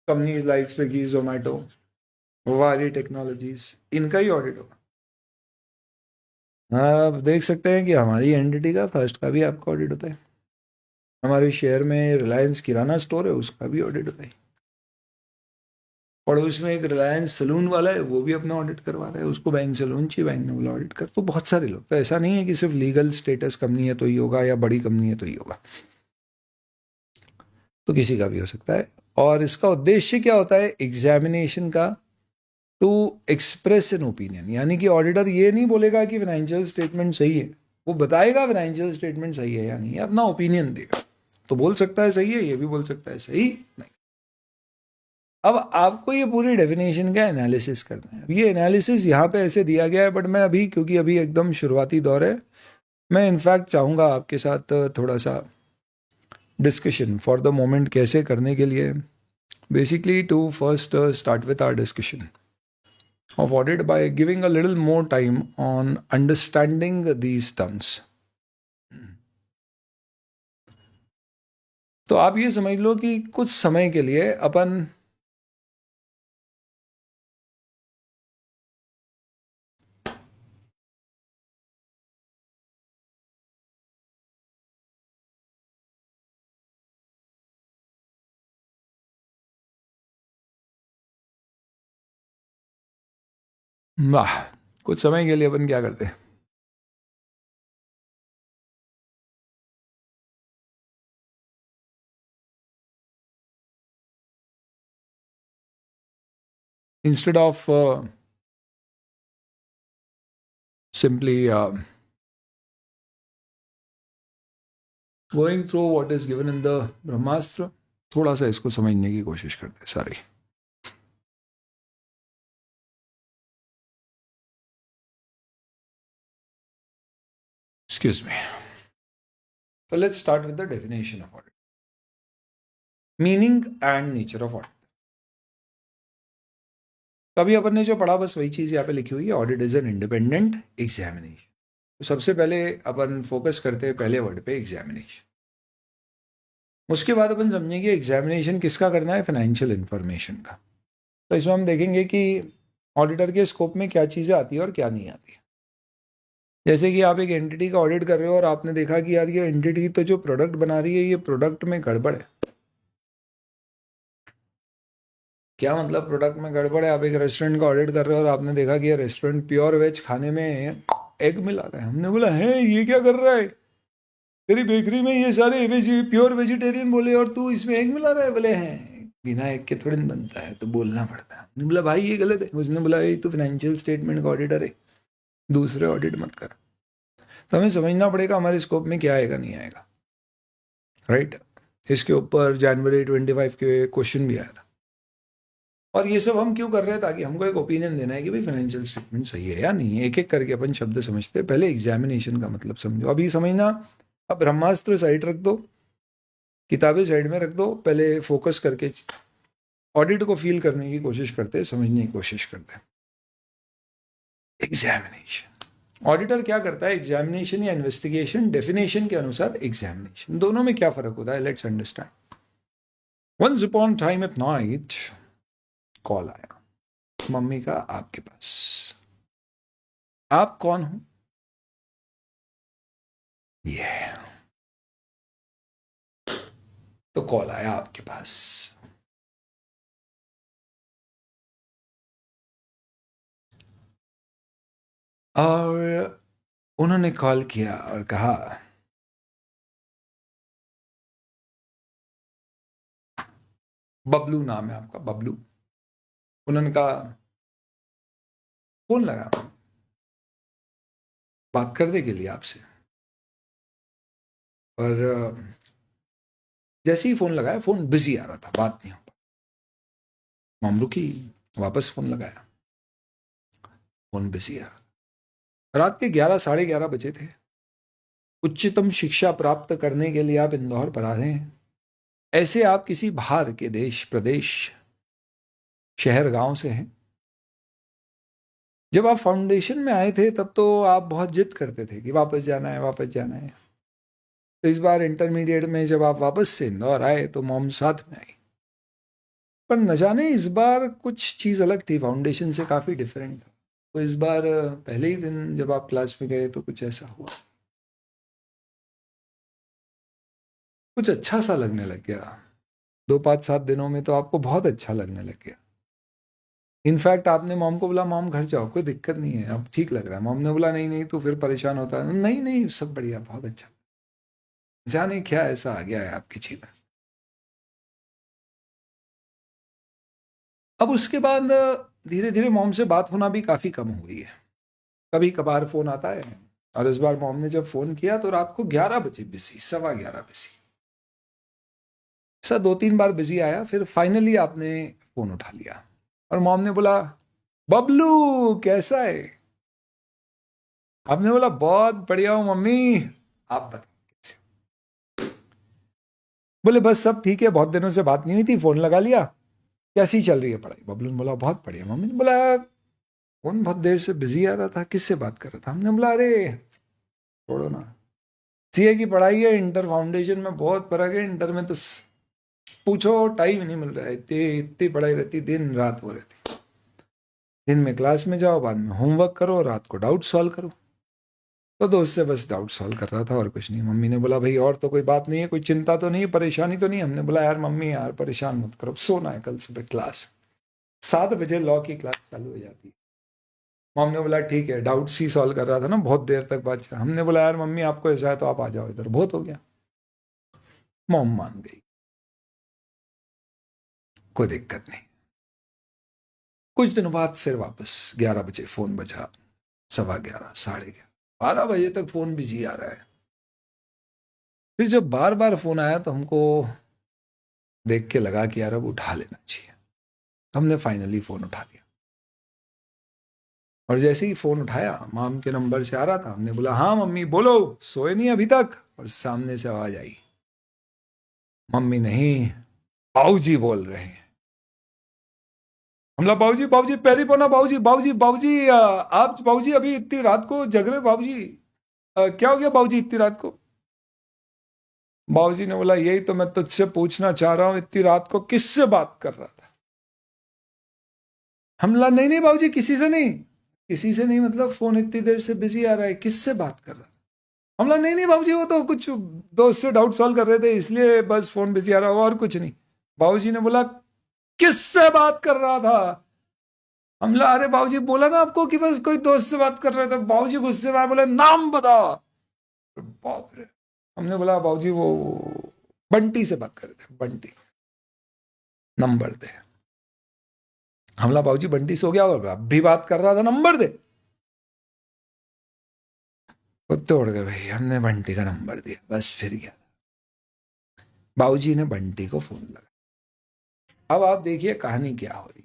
कंपनीज लाइक स्विगी, जोमेटो, वारी टेक्नोलॉजीज, इनका ही ऑडिट होगा। आप देख सकते हैं कि हमारी एंटिटी का फर्स्ट का भी आपका ऑडिट होता है। हमारे शहर में रिलायंस किराना स्टोर है, उसका भी ऑडिट होता है। पड़ोस में एक रिलायंस सलून वाला है, वो भी अपना ऑडिट करवा रहा है, उसको बैंक सलून चाहिए, बैंक ने बोला ऑडिट कर। तो बहुत सारे लोग, तो ऐसा नहीं है कि सिर्फ लीगल स्टेटस कंपनी है तो ही होगा या बड़ी कंपनी है तो ही होगा। तो किसी का भी हो सकता है। और इसका उद्देश्य क्या होता है एग्जामिनेशन का? टू एक्सप्रेस एन ओपिनियन, यानी कि ऑडिटर ये नहीं बोलेगा कि फाइनेंशियल स्टेटमेंट सही है, वो बताएगा फाइनेंशियल स्टेटमेंट सही है या नहीं है, अपना ओपिनियन देगा। तो बोल सकता है सही है, ये भी बोल सकता है सही नहीं। अब आपको ये पूरी डेफिनेशन का एनालिसिस करना है। ये एनालिसिस यहाँ पे ऐसे दिया गया है, बट मैं अभी, क्योंकि अभी एकदम शुरुआती दौर है, मैं इनफैक्ट चाहूँगा आपके साथ थोड़ा सा डिस्कशन फॉर द मोमेंट कैसे करने के लिए। Basically to first start with our discussion of audit by giving a little more time on understanding these terms. तो आप ये समझ लो कि कुछ समय के लिए अपन वाह कुछ समय के लिए अपन क्या करते हैं, instead of simply going through what is given in the ब्रह्मास्त्र, थोड़ा सा इसको समझने की कोशिश करते हैं सारी। Excuse me. So let's start with the definition of audit. Meaning and nature of audit. अभी अपन ने जो पढ़ा बस वही चीज़ यहाँ पे लिखी हुई है, audit is an independent examination. तो सबसे पहले अपन फोकस करते हैं पहले वर्ड पे, एग्जामिनेशन। उसके बाद अपन समझेंगे एग्जामिनेशन किसका करना है, फाइनेंशियल इंफॉर्मेशन का। तो इसमें हम देखेंगे कि ऑडिटर के स्कोप में क्या चीज़ें आती है और क्या नहीं आती है। जैसे कि आप एक एंटिटी का ऑडिट कर रहे हो और आपने देखा कि यार ये एंटिटी तो जो प्रोडक्ट बना रही है ये प्रोडक्ट में गड़बड़ है। क्या मतलब प्रोडक्ट में गड़बड़ है? आप एक रेस्टोरेंट का ऑडिट कर रहे हो और आपने देखा कि ये रेस्टोरेंट प्योर वेज खाने में एग मिला रहा है। हमने बोला है ये क्या कर रहा है, तेरी बेकरी में ये सारे प्योर वेजिटेरियन बोले और तू इसमें एग मिला रहा है। बोले हैं बिना एग के थोड़ी बनता है, तो बोलना पड़ता है। हमने बोला भाई ये गलत है। उसने बोला ये तो फाइनेंशियल स्टेटमेंट का ऑडिटर है, दूसरे ऑडिट मत कर। तो हमें समझना पड़ेगा हमारे स्कोप में क्या आएगा नहीं आएगा, राइट। इसके ऊपर जनवरी 25 के क्वेश्चन भी आया था। और ये सब हम क्यों कर रहे हैं? ताकि हमको एक ओपिनियन देना है कि भाई फाइनेंशियल स्टेटमेंट सही है या नहीं है। एक एक करके अपन शब्द समझते हैं। पहले एग्जामिनेशन का मतलब समझो। अभी समझना, अब ब्रह्मास्त्र साइड रख दो, किताबें साइड में रख दो, पहले फोकस करके ऑडिट को फील करने की कोशिश करते हैं, समझने की कोशिश करते हैं। एग्जामिनेशन, ऑडिटर क्या करता है? एग्जामिनेशन या इन्वेस्टिगेशन, डेफिनेशन के अनुसार एग्जामिनेशन, दोनों में क्या फर्क होता है? Let's understand. Once upon time at night call आया मम्मी का आपके पास। आप कौन हो? ये तो कॉल आया आपके पास, और उन्होंने कॉल किया और कहा बबलू नाम है आपका, बबलू। उन्होंने कहा फोन लगा बात करने के लिए आपसे, और जैसे ही फोन लगाया फोन बिजी आ रहा था, बात नहीं हो पाई। मामलू की वापस फोन लगाया, फोन बिजी आ रहा। रात के 11 साढ़े 11 बजे थे। उच्चतम शिक्षा प्राप्त करने के लिए आप इंदौर पर आए हैं। ऐसे आप किसी बाहर के देश, प्रदेश, शहर, गांव से हैं। जब आप फाउंडेशन में आए थे तब तो आप बहुत जिद करते थे कि वापस जाना है, वापस जाना है। तो इस बार इंटरमीडिएट में जब आप वापस से इंदौर आए तो मॉम साथ में आई। पर न जाने इस बार कुछ चीज़ अलग थी, फाउंडेशन से काफ़ी डिफरेंट था। तो इस बार पहले ही दिन जब आप क्लास में गए तो कुछ ऐसा हुआ, कुछ अच्छा सा लगने लग गया। 2 5 7 दिनों में तो आपको बहुत अच्छा लगने लग गया। इनफैक्ट आपने मॉम को बोला मॉम घर जाओ, कोई दिक्कत नहीं है, अब ठीक लग रहा है। मॉम ने बोला नहीं नहीं तो फिर परेशान होता है। नहीं नहीं सब बढ़िया, बहुत अच्छा। जाने क्या ऐसा आ गया है आपके जीवन। अब उसके बाद धीरे धीरे मॉम से बात होना भी काफ़ी कम हुई है। कभी कभार फ़ोन आता है, और इस बार मॉम ने जब फ़ोन किया तो रात को 11 बजे बिजी, 11:15 बिजी। ऐसा 2-3 बार बिजी आया, फिर फाइनली आपने फ़ोन उठा लिया और मॉम ने बोला, बबलू कैसा है? आपने बोला, बहुत बढ़िया हूँ मम्मी, आप बताओ कैसे? बोले बस सब ठीक है, बहुत दिनों से बात नहीं हुई थी, फ़ोन लगा लिया, कैसी चल रही है पढ़ाई? बबलू ने बोला बहुत बढ़िया। मम्मी ने बोला फोन बहुत देर से बिजी आ रहा था, किससे बात कर रहा था? हमने बोला अरे छोड़ो ना, सीए की पढ़ाई है, इंटर फाउंडेशन में बहुत फर्क है। इंटर में तो पूछो टाइम नहीं मिल रहा है, इतनी इतनी पढ़ाई रहती, दिन रात वो रहती। दिन में क्लास में जाओ, बाद में होमवर्क करो, रात को डाउट सॉल्व करो। तो दोस्त से बस डाउट सॉल्व कर रहा था और कुछ नहीं। मम्मी ने बोला भाई और तो कोई बात नहीं है, कोई चिंता तो नहीं है, परेशानी तो नहीं? हमने बोला यार मम्मी यार परेशान मत करो, सोना है, कल सुबह क्लास 7 बजे लॉ की क्लास चालू हो जाती है। मम्मी ने बोला ठीक है, डाउट सी सॉल्व कर रहा था ना, बहुत देर तक बात चला। हमने बोला यार मम्मी आपको ऐसा है तो आप आ जाओ इधर, बहुत हो गया। मॉम मान गई, कोई दिक्कत नहीं। कुछ दिनों बाद फिर वापस 11 बजे फोन बजा, 11:15, 11:30, 12 बजे तक फोन बिजी आ रहा है। फिर जब बार बार फोन आया तो हमको देख के लगा कि यार अब उठा लेना चाहिए। हमने फाइनली फोन उठा लिया, और जैसे ही फोन उठाया माम के नंबर से आ रहा था। हमने बोला हाँ मम्मी बोलो, सोए नहीं अभी तक? और सामने से आवाज आई, मम्मी नहीं, बाबूजी बोल रहे हैं। हमला बाबूजी बाबूजी पैरी पोना, बाबूजी बाबूजी बाबूजी आप बाबूजी अभी इतनी रात को जग रहे बाबूजी? क्या हो गया बाबूजी इतनी रात को? बाबूजी ने बोला यही तो मैं तुझसे पूछना चाह रहा हूं, इतनी रात को किससे बात कर रहा था? हमला नहीं नहीं बाबूजी किसी से नहीं। किसी से नहीं मतलब फोन इतनी देर से बिजी आ रहा है, किससे बात कर रहा था? हमला नहीं नहीं बाबूजी वो तो कुछ दोस्त से डाउट सॉल्व कर रहे थे, इसलिए बस फोन बिजी आ रहा होगा और कुछ नहीं। बाबूजी ने बोला किससे बात कर रहा था? हमला अरे बाबूजी बोला ना आपको कि बस कोई दोस्त से बात कर रहे थे। बाबूजी गुस्से में बोले नाम बताओ। बाप रे। हमने बोला बाबूजी वो बंटी से बात कर रहे थे, बंटी, नंबर दे। हमला बाबूजी बंटी सो गया होगा, अब भी बात कर रहा था, नंबर दे। वो तोड़ गए भाई, हमने बंटी का नंबर दिया, बस फिर गया। बाबूजी ने बंटी को फोन लगा। अब आप देखिए कहानी क्या हो रही।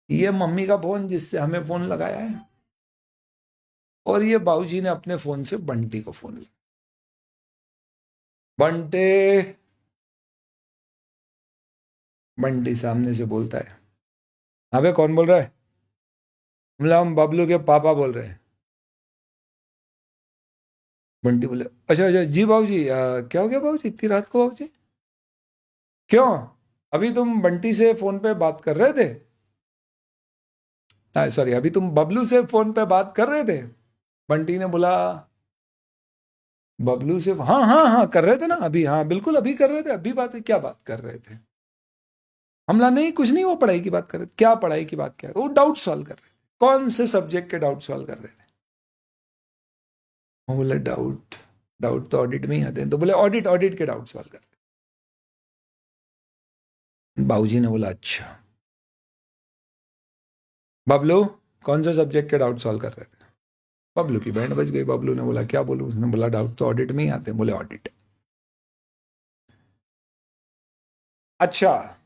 ये मम्मी का फोन जिससे हमें फोन लगाया है, और ये बाबूजी ने अपने फोन से बंटी को फोन लगाया। बंटे, बंटी सामने से बोलता है, अबे कौन बोल रहा है? मतलब हम बबलू के पापा बोल रहे हैं। बंटी बोले अच्छा अच्छा जी बाबूजी, क्या हो गया बाबूजी इतनी रात को बाबूजी? क्यों, अभी तुम बंटी से फोन पे बात कर रहे थे? सॉरी, अभी तुम बबलू से फोन पे बात कर रहे थे? बंटी ने बोला बबलू से, हाँ हाँ हाँ कर रहे थे ना अभी, हाँ बिल्कुल अभी कर रहे थे, अभी बात है, क्या बात कर रहे थे? हमला नहीं कुछ नहीं, वो पढ़ाई की बात कर रहे थे। क्या पढ़ाई की बात? क्या वो डाउट सॉल्व कर रहे थे? कौन से सब्जेक्ट के डाउट सॉल्व कर रहे थे? वो बोले डाउट, डाउट तो ऑडिट में ही आते हैं, तो बोले ऑडिट, ऑडिट के डाउट सॉल्व कर रहे थे। बाबूजी ने बोला अच्छा। बबलू कौन से सब्जेक्ट के डाउट सॉल्व कर रहे थे? बबलू की बैंड बज गई। बबलू ने बोला क्या बोलूं? उसने बोला डाउट तो ऑडिट में ही आते हैं। बोले ऑडिट। अच्छा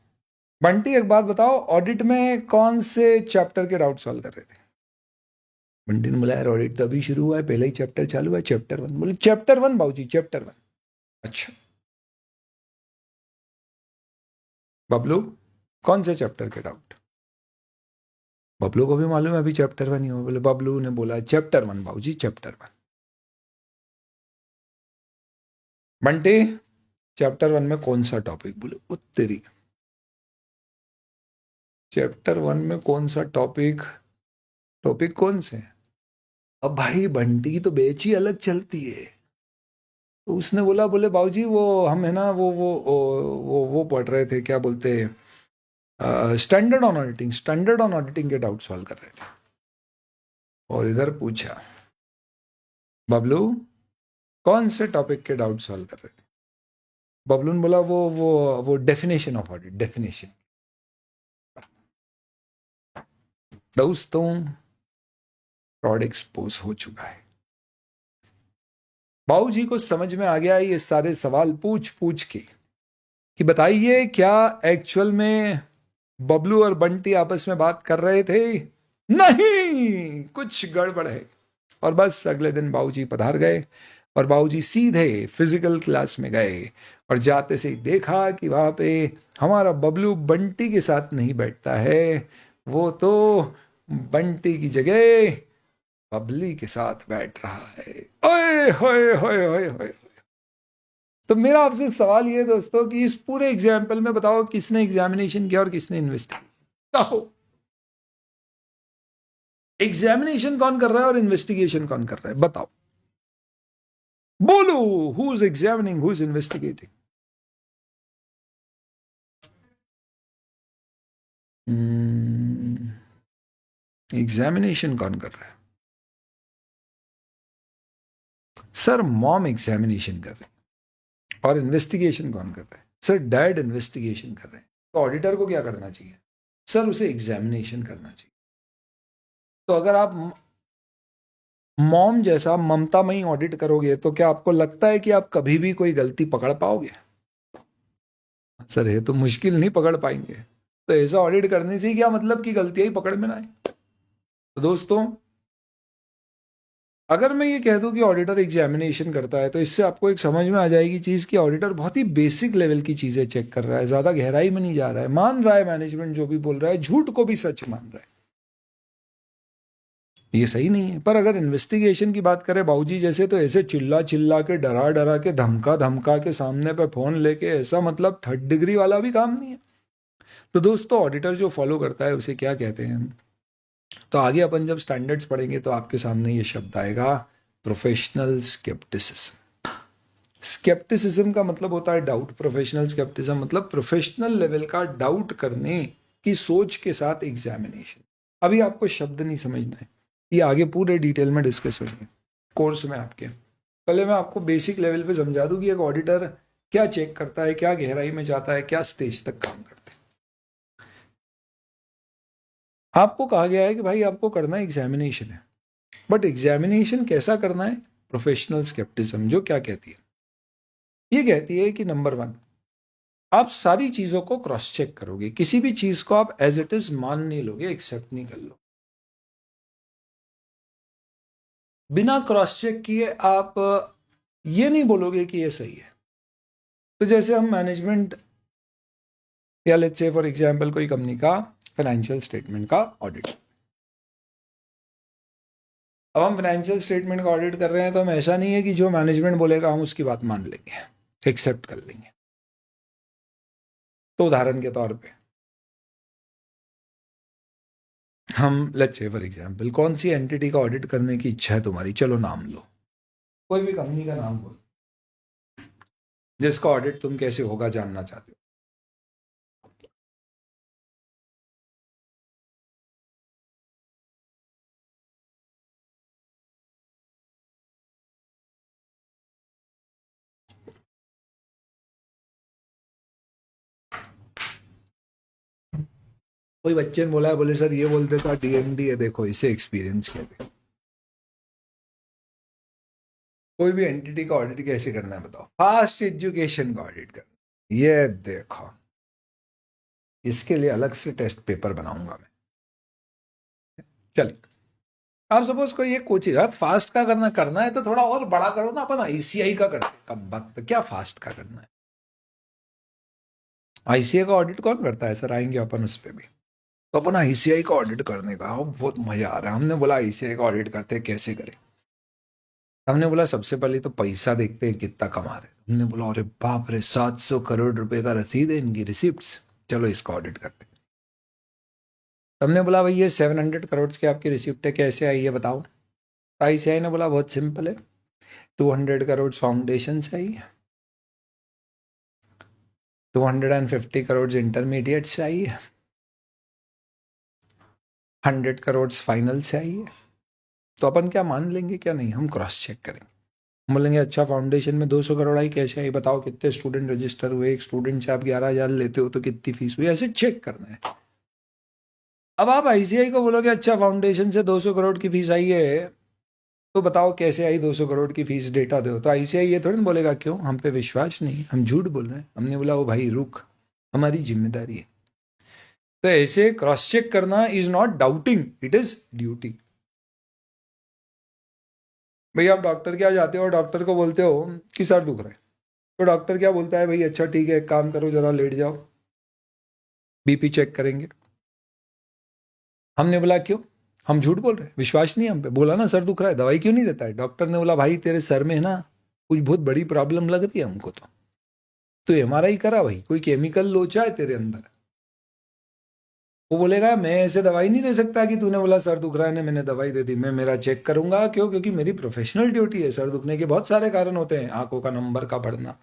बंटी एक बात बताओ, ऑडिट में कौन से चैप्टर के डाउट सॉल्व कर रहे थे? बंटी ने बोला यार ऑडिट तो अभी शुरू हुआ है, पहला ही चैप्टर चालू है, चैप्टर 1। बोले चैप्टर 1 बाबूजी, चैप्टर 1। अच्छा बबलू कौन से चैप्टर के डाउट? बबलू को भी मालूम है अभी चैप्टर 1 ही हो। बोले बबलू ने बोला चैप्टर 1 बाबूजी, चैप्टर 1। बंटी चैप्टर 1 में कौन सा टॉपिक? बोले उत्तरी। चैप्टर 1 में कौन सा टॉपिक? टॉपिक कौन से? अब भाई बंटी की तो बेच ही अलग चलती है। तो उसने बोला, बोले बाबूजी वो हम है ना वो पढ़ रहे थे, क्या बोलते हैं, standard on auditing, standard on auditing के डाउट सॉल्व कर रहे थे। और इधर पूछा बबलू कौन से टॉपिक के डाउट सॉल्व कर रहे थे? बबलू ने बोला वो डेफिनेशन ऑफ ऑडिट, डेफिनेशन। दोस्तों फ्रॉड एक्सपोज हो चुका है। बाबू जी को समझ में आ गया ये सारे सवाल पूछ पूछ के कि बताइए क्या एक्चुअल में बबलू और बंटी आपस में बात कर रहे थे? नहीं, कुछ गड़बड़ है। और बस अगले दिन बाबूजी पधार गए और बाबूजी सीधे फिजिकल क्लास में गए और जाते से ही देखा कि वहां पे हमारा बबलू बंटी के साथ नहीं बैठता है, वो तो बंटी की जगह बबली के साथ बैठ रहा है। ओए होए होए होए होए। तो मेरा आपसे सवाल ये दोस्तों कि इस पूरे एग्जाम्पल में बताओ किसने एग्जामिनेशन किया और किसने इन्वेस्टिगेशन। कहो एग्जामिनेशन कौन कर रहा है और इन्वेस्टिगेशन कौन कर रहा है, बताओ। बोलो, who is examining, who is investigating? Examination कौन कर रहा है? सर मॉम एग्जामिनेशन कर रहे हैं। और इन्वेस्टिगेशन कौन कर रहा है? सर डैड इन्वेस्टिगेशन कर रहे हैं। तो ऑडिटर को क्या करना चाहिए? सर उसे एग्जामिनेशन करना चाहिए। तो अगर आप मॉम जैसा ममतामयी ऑडिट करोगे तो क्या आपको लगता है कि आप कभी भी कोई गलती पकड़ पाओगे? सर ये तो मुश्किल नहीं पकड़ पाएंगे। तो ऐसा ऑडिट करने से क्या मतलब कि गलतियां ही पकड़ में ना आए। तो दोस्तों अगर मैं ये कह दूं कि ऑडिटर एग्जामिनेशन करता है तो इससे आपको एक समझ में आ जाएगी चीज कि ऑडिटर बहुत ही बेसिक लेवल की चीजें चेक कर रहा है, ज्यादा गहराई में नहीं जा रहा है, मान रहा है मैनेजमेंट जो भी बोल रहा है, झूठ को भी सच मान रहा है। ये सही नहीं है। पर अगर इन्वेस्टिगेशन की बात करें बाबूजी जैसे, तो ऐसे चिल्ला चिल्ला के डरा डरा के धमका धमका के सामने पे फोन लेके, ऐसा मतलब थर्ड डिग्री वाला भी काम नहीं है। तो दोस्तों ऑडिटर जो फॉलो करता है उसे क्या कहते हैं? तो आगे अपन जब स्टैंडर्ड्स पढ़ेंगे तो आपके सामने ये शब्द आएगा, प्रोफेशनल स्केप्टिसिज्म। स्केप्टिसिज्म का मतलब होता है डाउट, प्रोफेशनल स्केप्टिज्म मतलब प्रोफेशनल लेवल का डाउट करने की सोच के साथ एग्जामिनेशन। अभी आपको शब्द नहीं समझना है, ये आगे पूरे डिटेल में डिस्कस होंगे कोर्स में आपके। पहले मैं आपको बेसिक लेवल पे समझा दूं कि एक ऑडिटर क्या चेक करता है, क्या गहराई में जाता है, क्या स्टेज तक काम करता है। आपको कहा गया है कि भाई आपको करना एग्जामिनेशन है, बट एग्जामिनेशन कैसा करना है? प्रोफेशनल स्केप्टिज्म जो क्या कहती है? ये कहती है कि नंबर वन, आप सारी चीजों को क्रॉस चेक करोगे, किसी भी चीज को आप एज इट इज मान नहीं लोगे, एक्सेप्ट नहीं कर लो। बिना क्रॉस चेक किए आप ये नहीं बोलोगे कि ये सही है। तो जैसे हम मैनेजमेंट या लेट्स से फॉर एग्जांपल कोई कंपनी का फाइनेंशियल स्टेटमेंट का ऑडिट, अब हम फाइनेंशियल स्टेटमेंट का ऑडिट कर रहे हैं तो हम ऐसा नहीं है कि जो मैनेजमेंट बोलेगा हम उसकी बात मान लेंगे, एक्सेप्ट कर लेंगे। तो उदाहरण के तौर पे हम लेट्स से फॉर एग्जांपल, कौन सी एंटिटी का ऑडिट करने की इच्छा है तुम्हारी? चलो नाम लो, कोई भी कंपनी का नाम बोलो जिसका ऑडिट तुम कैसे होगा जानना चाहते हो। कोई बच्चे ने बोला है, बोले सर ये बोलते था डीएमडी है, देखो इसे एक्सपीरियंस कहते हैं। कोई भी एंटिटी का ऑडिट कैसे करना है बताओ? फास्ट एजुकेशन का ऑडिट करना। ये देखो, इसके लिए अलग से टेस्ट पेपर बनाऊंगा मैं। चलिए, आप सपोज कोई एक कोचिंग है, फास्ट का करना करना है तो थोड़ा और बड़ा करो ना, अपन आईसीआई का करते हैं। कम वक्त क्या फास्ट का करना है? आईसीआई का ऑडिट कौन करता है? सर आएंगे अपन उस पर भी। तो अपन आईसीआई का ऑडिट करने का बहुत मजा आ रहा है। हमने बोला आईसीआई का ऑडिट करते हैं, कैसे करें? हमने बोला सबसे पहले तो पैसा देखते हैं कितना कमा रहे। हमने बोला अरे बाप रे, 700 करोड़ रुपए का रसीद है इनकी, रिसिप्ट, चलो इसका ऑडिट करते हैं। हमने बोला भाई ये 700 करोड़ की आपकी रिसिप्ट है, कैसे आई है बताओ? आईसीआई ने बोला बहुत सिंपल है, 200 करोड़ फाउंडेशन से आई है, 250 करोड़ इंटरमीडिएट से आई है, 100 करोड़ फाइनल से आई है। तो अपन क्या मान लेंगे क्या नहीं? हम क्रॉस चेक करेंगे। हम बोलेंगे अच्छा फाउंडेशन में 200 करोड़ आई, कैसे आई बताओ? कितने स्टूडेंट रजिस्टर हुए? एक स्टूडेंट से आप 11,000 लेते हो तो कितनी फीस हुई? ऐसे चेक करना है। अब आप आईसीआई को बोलोगे अच्छा फाउंडेशन से 200 करोड़ की फीस आई है, तो बताओ कैसे आई 200 करोड़ की फीस, डेटा दो। तो आईसीआई ये थोड़ी ना बोलेगा क्यों, हम पे विश्वास नहीं, हम झूठ बोल रहे हैं। हमने बोला ओ भाई रुक, हमारी जिम्मेदारी है। तो ऐसे क्रॉस चेक करना is not doubting, it is duty. भाई आप डॉक्टर के यहाँ जाते हो और डॉक्टर को बोलते हो कि सर दुख रहा है, तो डॉक्टर क्या बोलता है, भाई अच्छा ठीक है एक काम करो जरा लेट जाओ, बीपी चेक करेंगे। हमने बोला क्यों, हम झूठ बोल रहे हैं, विश्वास नहीं हम पे। बोला ना सर दुख रहा है, दवाई क्यों नहीं देता है। डॉक्टर ने बोला भाई तेरे सर में है ना कुछ बहुत बड़ी प्रॉब्लम लग रही है हमको, तो एमआरआई करा भाई, कोई केमिकल लोचा है तेरे अंदर। वो बोलेगा मैं ऐसे दवाई नहीं दे सकता कि तूने बोला सर दुख रहा है मैंने दवाई दे दी, मैं मेरा चेक करूंगा। क्यों, क्योंकि मेरी प्रोफेशनल ड्यूटी है। सर दुखने के बहुत सारे कारण होते हैं, आंखों का नंबर का बढ़ना,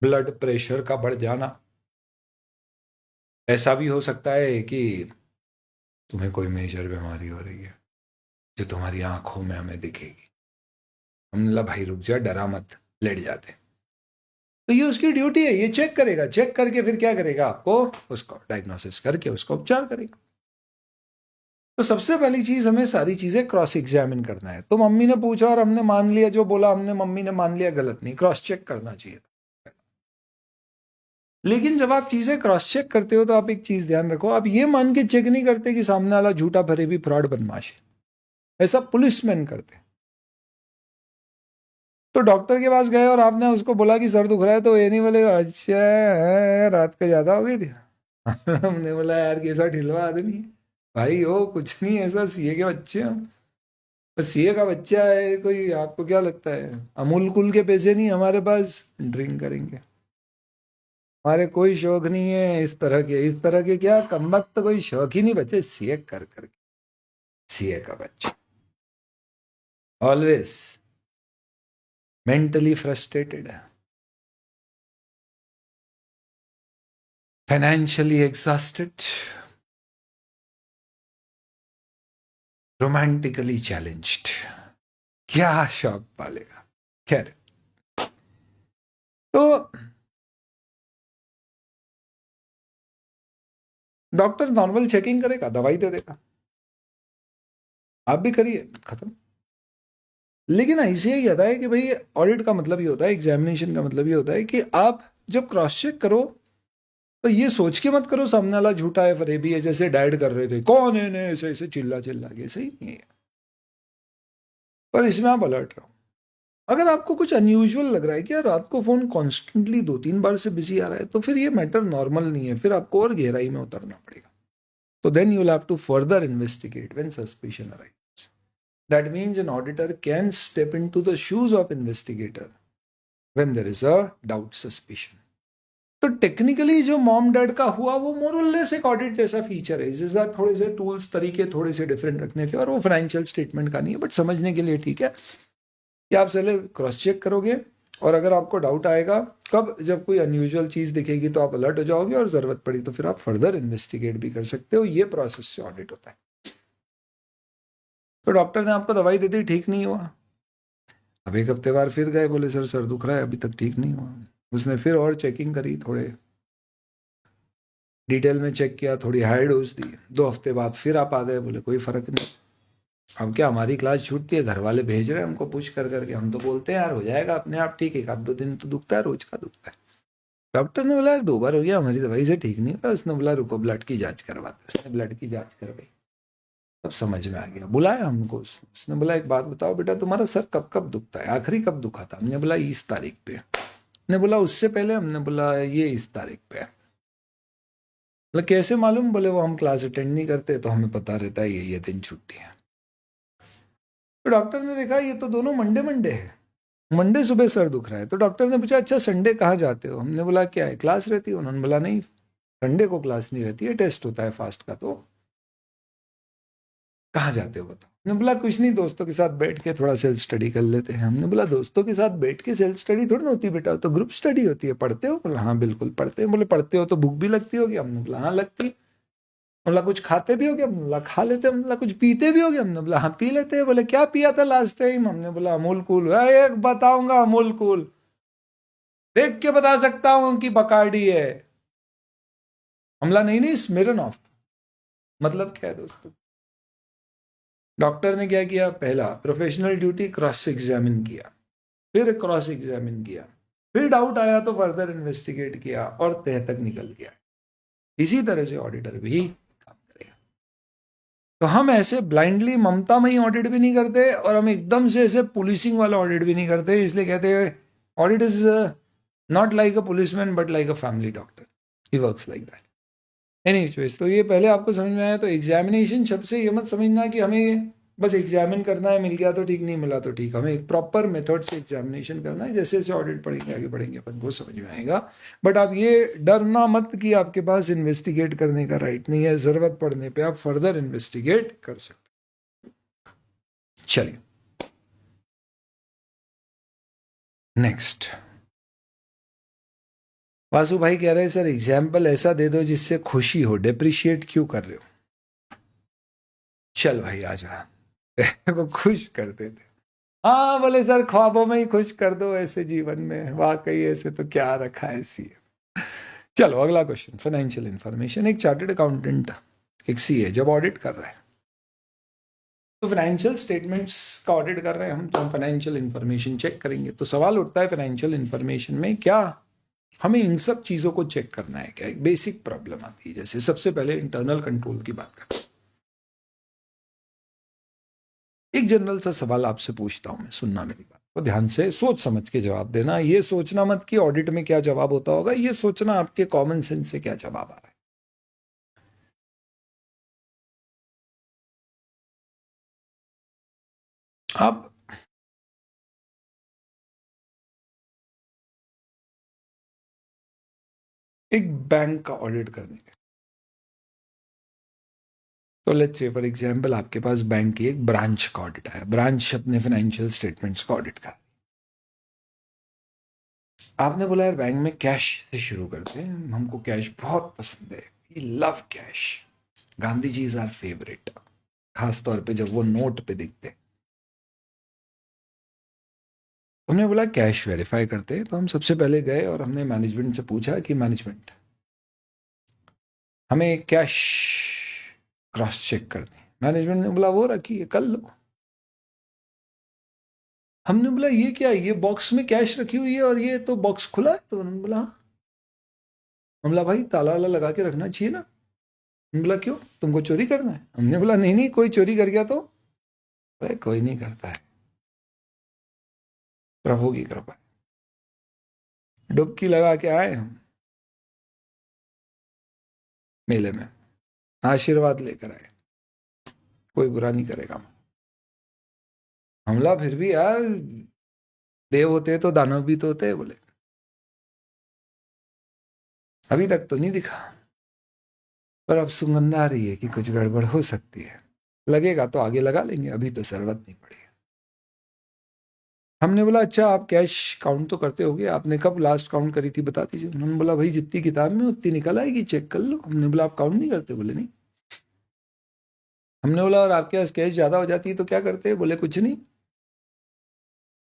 ब्लड प्रेशर का बढ़ जाना, ऐसा भी हो सकता है कि तुम्हें कोई मेजर बीमारी हो रही है जो तुम्हारी आंखों में हमें दिखेगी। हमने बोला भाई रुक जा, डरा मत, लेट जाते। तो ये उसकी ड्यूटी है, ये चेक करेगा, चेक करके फिर क्या करेगा, आपको उसको डायग्नोसिस करके उसको उपचार करेगा। तो सबसे पहली चीज हमें सारी चीजें क्रॉस एग्जामिन करना है। तो मम्मी ने पूछा और हमने मान लिया, जो बोला हमने मम्मी ने मान लिया, गलत नहीं, क्रॉस चेक करना चाहिए। लेकिन जब आप चीजें क्रॉस चेक करते हो तो आप एक चीज ध्यान रखो, आप ये मान के चेक नहीं करते कि सामने वाला झूठा फरेबी फ्रॉड बदमाश है। ऐसा पुलिसमैन करते। तो डॉक्टर के पास गए और आपने उसको बोला कि सर दुख रहा है, तो ये नहीं बोले अच्छा रात को ज्यादा हो गई थी। हमने बोला यार कैसा ढिलवा आदमी है भाई, हो कुछ नहीं, ऐसा सीए के बच्चे हम, बस सीए का बच्चा है कोई, आपको क्या लगता है अमूल कूल के पैसे नहीं हमारे पास ड्रिंक करेंगे, हमारे कोई शौक नहीं है इस तरह के क्या कम वक्त तो कोई शौक ही नहीं बचे सीए कर करके। सीए का बच्चा ऑलवेज मेंटली फ्रस्ट्रेटेड है, फाइनेंशियली एग्जॉस्टेड, रोमांटिकली चैलेंज्ड, क्या शौक पालेगा। खैर, तो डॉक्टर नॉर्मल चेकिंग करेगा, दवाई दे देगा, आप भी करिए, खत्म। लेकिन ऐसे ही आता है कि भाई ऑडिट का मतलब ये होता है, एग्जामिनेशन का मतलब ये होता है कि आप जब क्रॉस चेक करो तो ये सोच के मत करो सामने वाला झूठा है फरेबी है, जैसे डैड कर रहे थे कौन है ने ऐसे ऐसे चिल्ला चिल्ला के, सही नहीं है। पर इसमें आप अलर्ट रहो। अगर आपको कुछ अनयूजुअल लग रहा है कि यार रात को फोन कॉन्स्टेंटली 2-3 बार से बिजी आ रहा है, तो फिर ये मैटर नॉर्मल नहीं है, फिर आपको और गहराई में उतरना पड़ेगा। तो then you will have to further investigate when suspicion arise. That means an auditor can step into the shoes of investigator when there is a doubt suspicion. तो टेक्निकली जो मॉम डैड का हुआ वो मोर और लेस एक ऑडिट जैसा फीचर है, जिसका थोड़े से टूल्स तरीके थोड़े से डिफरेंट रखने थे, और वो फाइनेंशियल स्टेटमेंट का नहीं है, बट समझने के लिए ठीक है कि आप पहले क्रॉस चेक करोगे, और अगर आपको डाउट आएगा कब, जब कोई अनयूजुअल चीज दिखेगी तो आप अलर्ट हो जाओगे, और जरूरत पड़ी तो फिर आप फर्दर इन्वेस्टिगेट भी कर सकते हो। ये प्रोसेस से ऑडिट होता है। तो डॉक्टर ने आपको दवाई दे दी, ठीक नहीं हुआ, अब एक हफ्ते बाद फिर गए, बोले सर सर दुख रहा है, अभी तक ठीक नहीं हुआ। उसने फिर और चेकिंग करी, थोड़े डिटेल में चेक किया, थोड़ी हाई डोज दी, 2 हफ्ते बाद फिर आप आ गए, बोले कोई फर्क नहीं। अब क्या हमारी क्लास छूटती है, घर वाले भेज रहे हैं हमको पूछ कर करके, हम तो बोलते हैं यार हो जाएगा अपने आप ठीक है, 1-2 दिन तो दुखता है, रोज का दुखता है। डॉक्टर ने बोला यार 2 बार हो गया, हमारी दवाई से ठीक नहीं हो। उसने बोला रुको ब्लड की जांच करवाते। उसने ब्लड की जांच करवाई, तब समझ में आ गया। बुलाया हमको, उसने बोला एक बात बताओ बेटा, तुम्हारा सर कब कब दुखता है, आखिरी कब दुखा था। हमने बोला इस तारीख पे। ने बोला उससे पहले, हमने बोला ये इस तारीख पे। बोला कैसे मालूम, बोले वो हम क्लास अटेंड नहीं करते तो हमें पता रहता है ये दिन छुट्टी है। तो डॉक्टर ने देखा ये तो दोनों मंडे मंडे है, मंडे सुबह सर दुख रहा है। तो डॉक्टर ने पूछा अच्छा संडे कहाँ जाते हो। हमने बोला क्या है क्लास रहती है। उन्होंने बोला नहीं, संडे को क्लास नहीं रहती है, टेस्ट होता है फास्ट का, तो कहाँ जाते हो बताओ। हमने बोला कुछ नहीं, दोस्तों के साथ बैठ के थोड़ा सेल्फ स्टडी कर लेते हैं। हमने बोला दोस्तों के साथ बैठ के सेल्फ स्टडी थोड़ी ना होती बेटा, तो ग्रुप स्टडी होती है, पढ़ते हो। बोला हाँ बिल्कुल पढ़ते हैं। बोले पढ़ते हो तो भूख भी लगती होगी। हमने बोला हाँ लगती। बोला कुछ खाते भी होगे। हमने बोला खा लेते। हमने बोला कुछ पीते भी होगे। हमने बोला हाँ पी लेते हैं। बोले क्या पिया था लास्ट टाइम। हमने बोला अमूल कूल। एक बताऊंगा अमूल कूल, देख के बता सकता हूं कि बकार्डी है। हमला नहीं नहीं स्मिरनॉफ। मतलब क्या है दोस्तों? डॉक्टर ने क्या किया? पहला प्रोफेशनल ड्यूटी क्रॉस एग्जामिन किया, फिर क्रॉस एग्जामिन किया, फिर डाउट आया तो फर्दर इन्वेस्टिगेट किया और तह तक निकल गया। इसी तरह से ऑडिटर भी काम करेगा। तो हम ऐसे ब्लाइंडली ममता में ही ऑडिट भी नहीं करते और हम एकदम से ऐसे पुलिसिंग वाला ऑडिट भी नहीं करते। इसलिए कहते हैं audit is not like a policeman but like a family doctor, he works like that. Any choice, तो ये पहले आपको समझ में आया। तो एग्जामिनेशन शब्द से ये मत समझना कि हमें बस एग्जामिन करना है, मिल गया तो ठीक, नहीं मिला तो ठीक। हमें एक प्रॉपर मेथड से एग्जामिनेशन करना है। जैसे जैसे ऑडिट पढ़ेंगे, आगे बढ़ेंगे, अपन को समझ में आएगा। बट आप ये डरना मत कि आपके पास इन्वेस्टिगेट करने का राइट नहीं है। जरूरत पड़ने पे आप फर्दर इन्वेस्टिगेट कर सकते। चलिए नेक्स्ट। वासु भाई कह रहे हैं सर एग्जाम्पल ऐसा दे दो जिससे खुशी हो, डिप्रिशिएट क्यों कर रहे हो? चल भाई आ जा वो खुश कर देते। हाँ बोले सर ख्वाबों में ही खुश कर दो, ऐसे जीवन में वाकई ऐसे तो क्या रखा है सी। चलो अगला क्वेश्चन, फाइनेंशियल इंफॉर्मेशन। एक चार्टर्ड अकाउंटेंट, एक सीए जब ऑडिट कर रहा है तो फाइनेंशियल स्टेटमेंट्स का ऑडिट कर रहे हैं हम, तो हम फाइनेंशियल इंफॉर्मेशन चेक करेंगे। तो सवाल उठता है फाइनेंशियल इंफॉर्मेशन में क्या हमें इन सब चीजों को चेक करना है क्या? एक बेसिक प्रॉब्लम आती है। जैसे सबसे पहले इंटरनल कंट्रोल की बात करते हैं। एक जनरल सा सवाल आपसे पूछता हूं मैं, सुनना मेरी बात को ध्यान से, सोच समझ के जवाब देना। ये सोचना मत कि ऑडिट में क्या जवाब होता होगा, ये सोचना आपके कॉमन सेंस से क्या जवाब आ रहा है। आप एक बैंक का ऑडिट करने के, तो लेट्स से फॉर एग्जांपल आपके पास बैंक की एक ब्रांच का ऑडिट है, ब्रांच अपने फाइनेंशियल स्टेटमेंट्स का ऑडिट कर, आपने बोला यार बैंक में कैश से शुरू करते हैं, हमको कैश बहुत पसंद है, we love cash, Gandhi ji is our favourite, खास तौर पे जब वो नोट पे दिखते। हमने बोला कैश वेरीफाई करते हैं, तो हम सबसे पहले गए और हमने मैनेजमेंट से पूछा कि मैनेजमेंट हमें कैश क्रॉस चेक कर दें। मैनेजमेंट ने बोला वो रखी है, कर लो। हमने बोला ये क्या है, ये बॉक्स में कैश रखी हुई है और ये तो बॉक्स खुला है। तो उन्होंने बोला हाँ। हम बोला भाई ताला वाला लगा के रखना चाहिए ना। हमने बोला क्यों, तुमको चोरी करना है? हमने बोला नहीं नहीं, कोई चोरी कर गया तो? भाई कोई नहीं करता है, प्रभु की कृपा है। डुबकी लगा के आए हम मेले में, आशीर्वाद लेकर आए, कोई बुरा नहीं करेगा। हमला फिर भी यार, देव होते तो दानव भी तो होते बोले। अभी तक तो नहीं दिखा, पर अब सुगंध आ रही है कि कुछ गड़बड़ हो सकती है। लगेगा तो आगे लगा लेंगे, अभी तो जरूरत नहीं पड़ी। हमने बोला अच्छा आप कैश काउंट तो करते होगे, आपने कब लास्ट काउंट करी थी बता दीजिए। उन्होंने बोला भाई जितनी किताब में उतनी निकल आएगी, चेक कर लो। हमने बोला आप काउंट नहीं करते? बोले नहीं। हमने बोला और आपके पास कैश ज्यादा हो जाती है तो क्या करते हैं? बोले कुछ नहीं।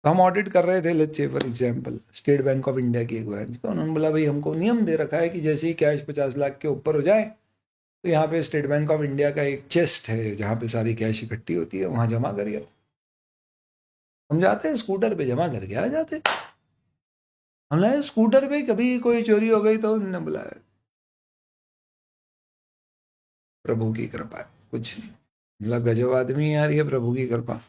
तो हम ऑडिट कर रहे थे, let's say for example state bank of India की एक ब्रांच का। उन्होंने बोला भाई हमको नियम दे रखा है कि जैसे ही कैश 50 लाख के ऊपर हो जाए तो यहाँ पे स्टेट बैंक ऑफ इंडिया का एक चेस्ट है जहाँ पे सारी कैश इकट्ठी होती है, वहां जमा करिए। हम जाते हैं स्कूटर पे जमा करके आ जाते। हमने स्कूटर पे कभी कोई चोरी हो गई तो उन्होंने बुलाया, प्रभु की कृपा है, कुछ नहीं। मतलब गजब आदमी यार, ये प्रभु की कृपा।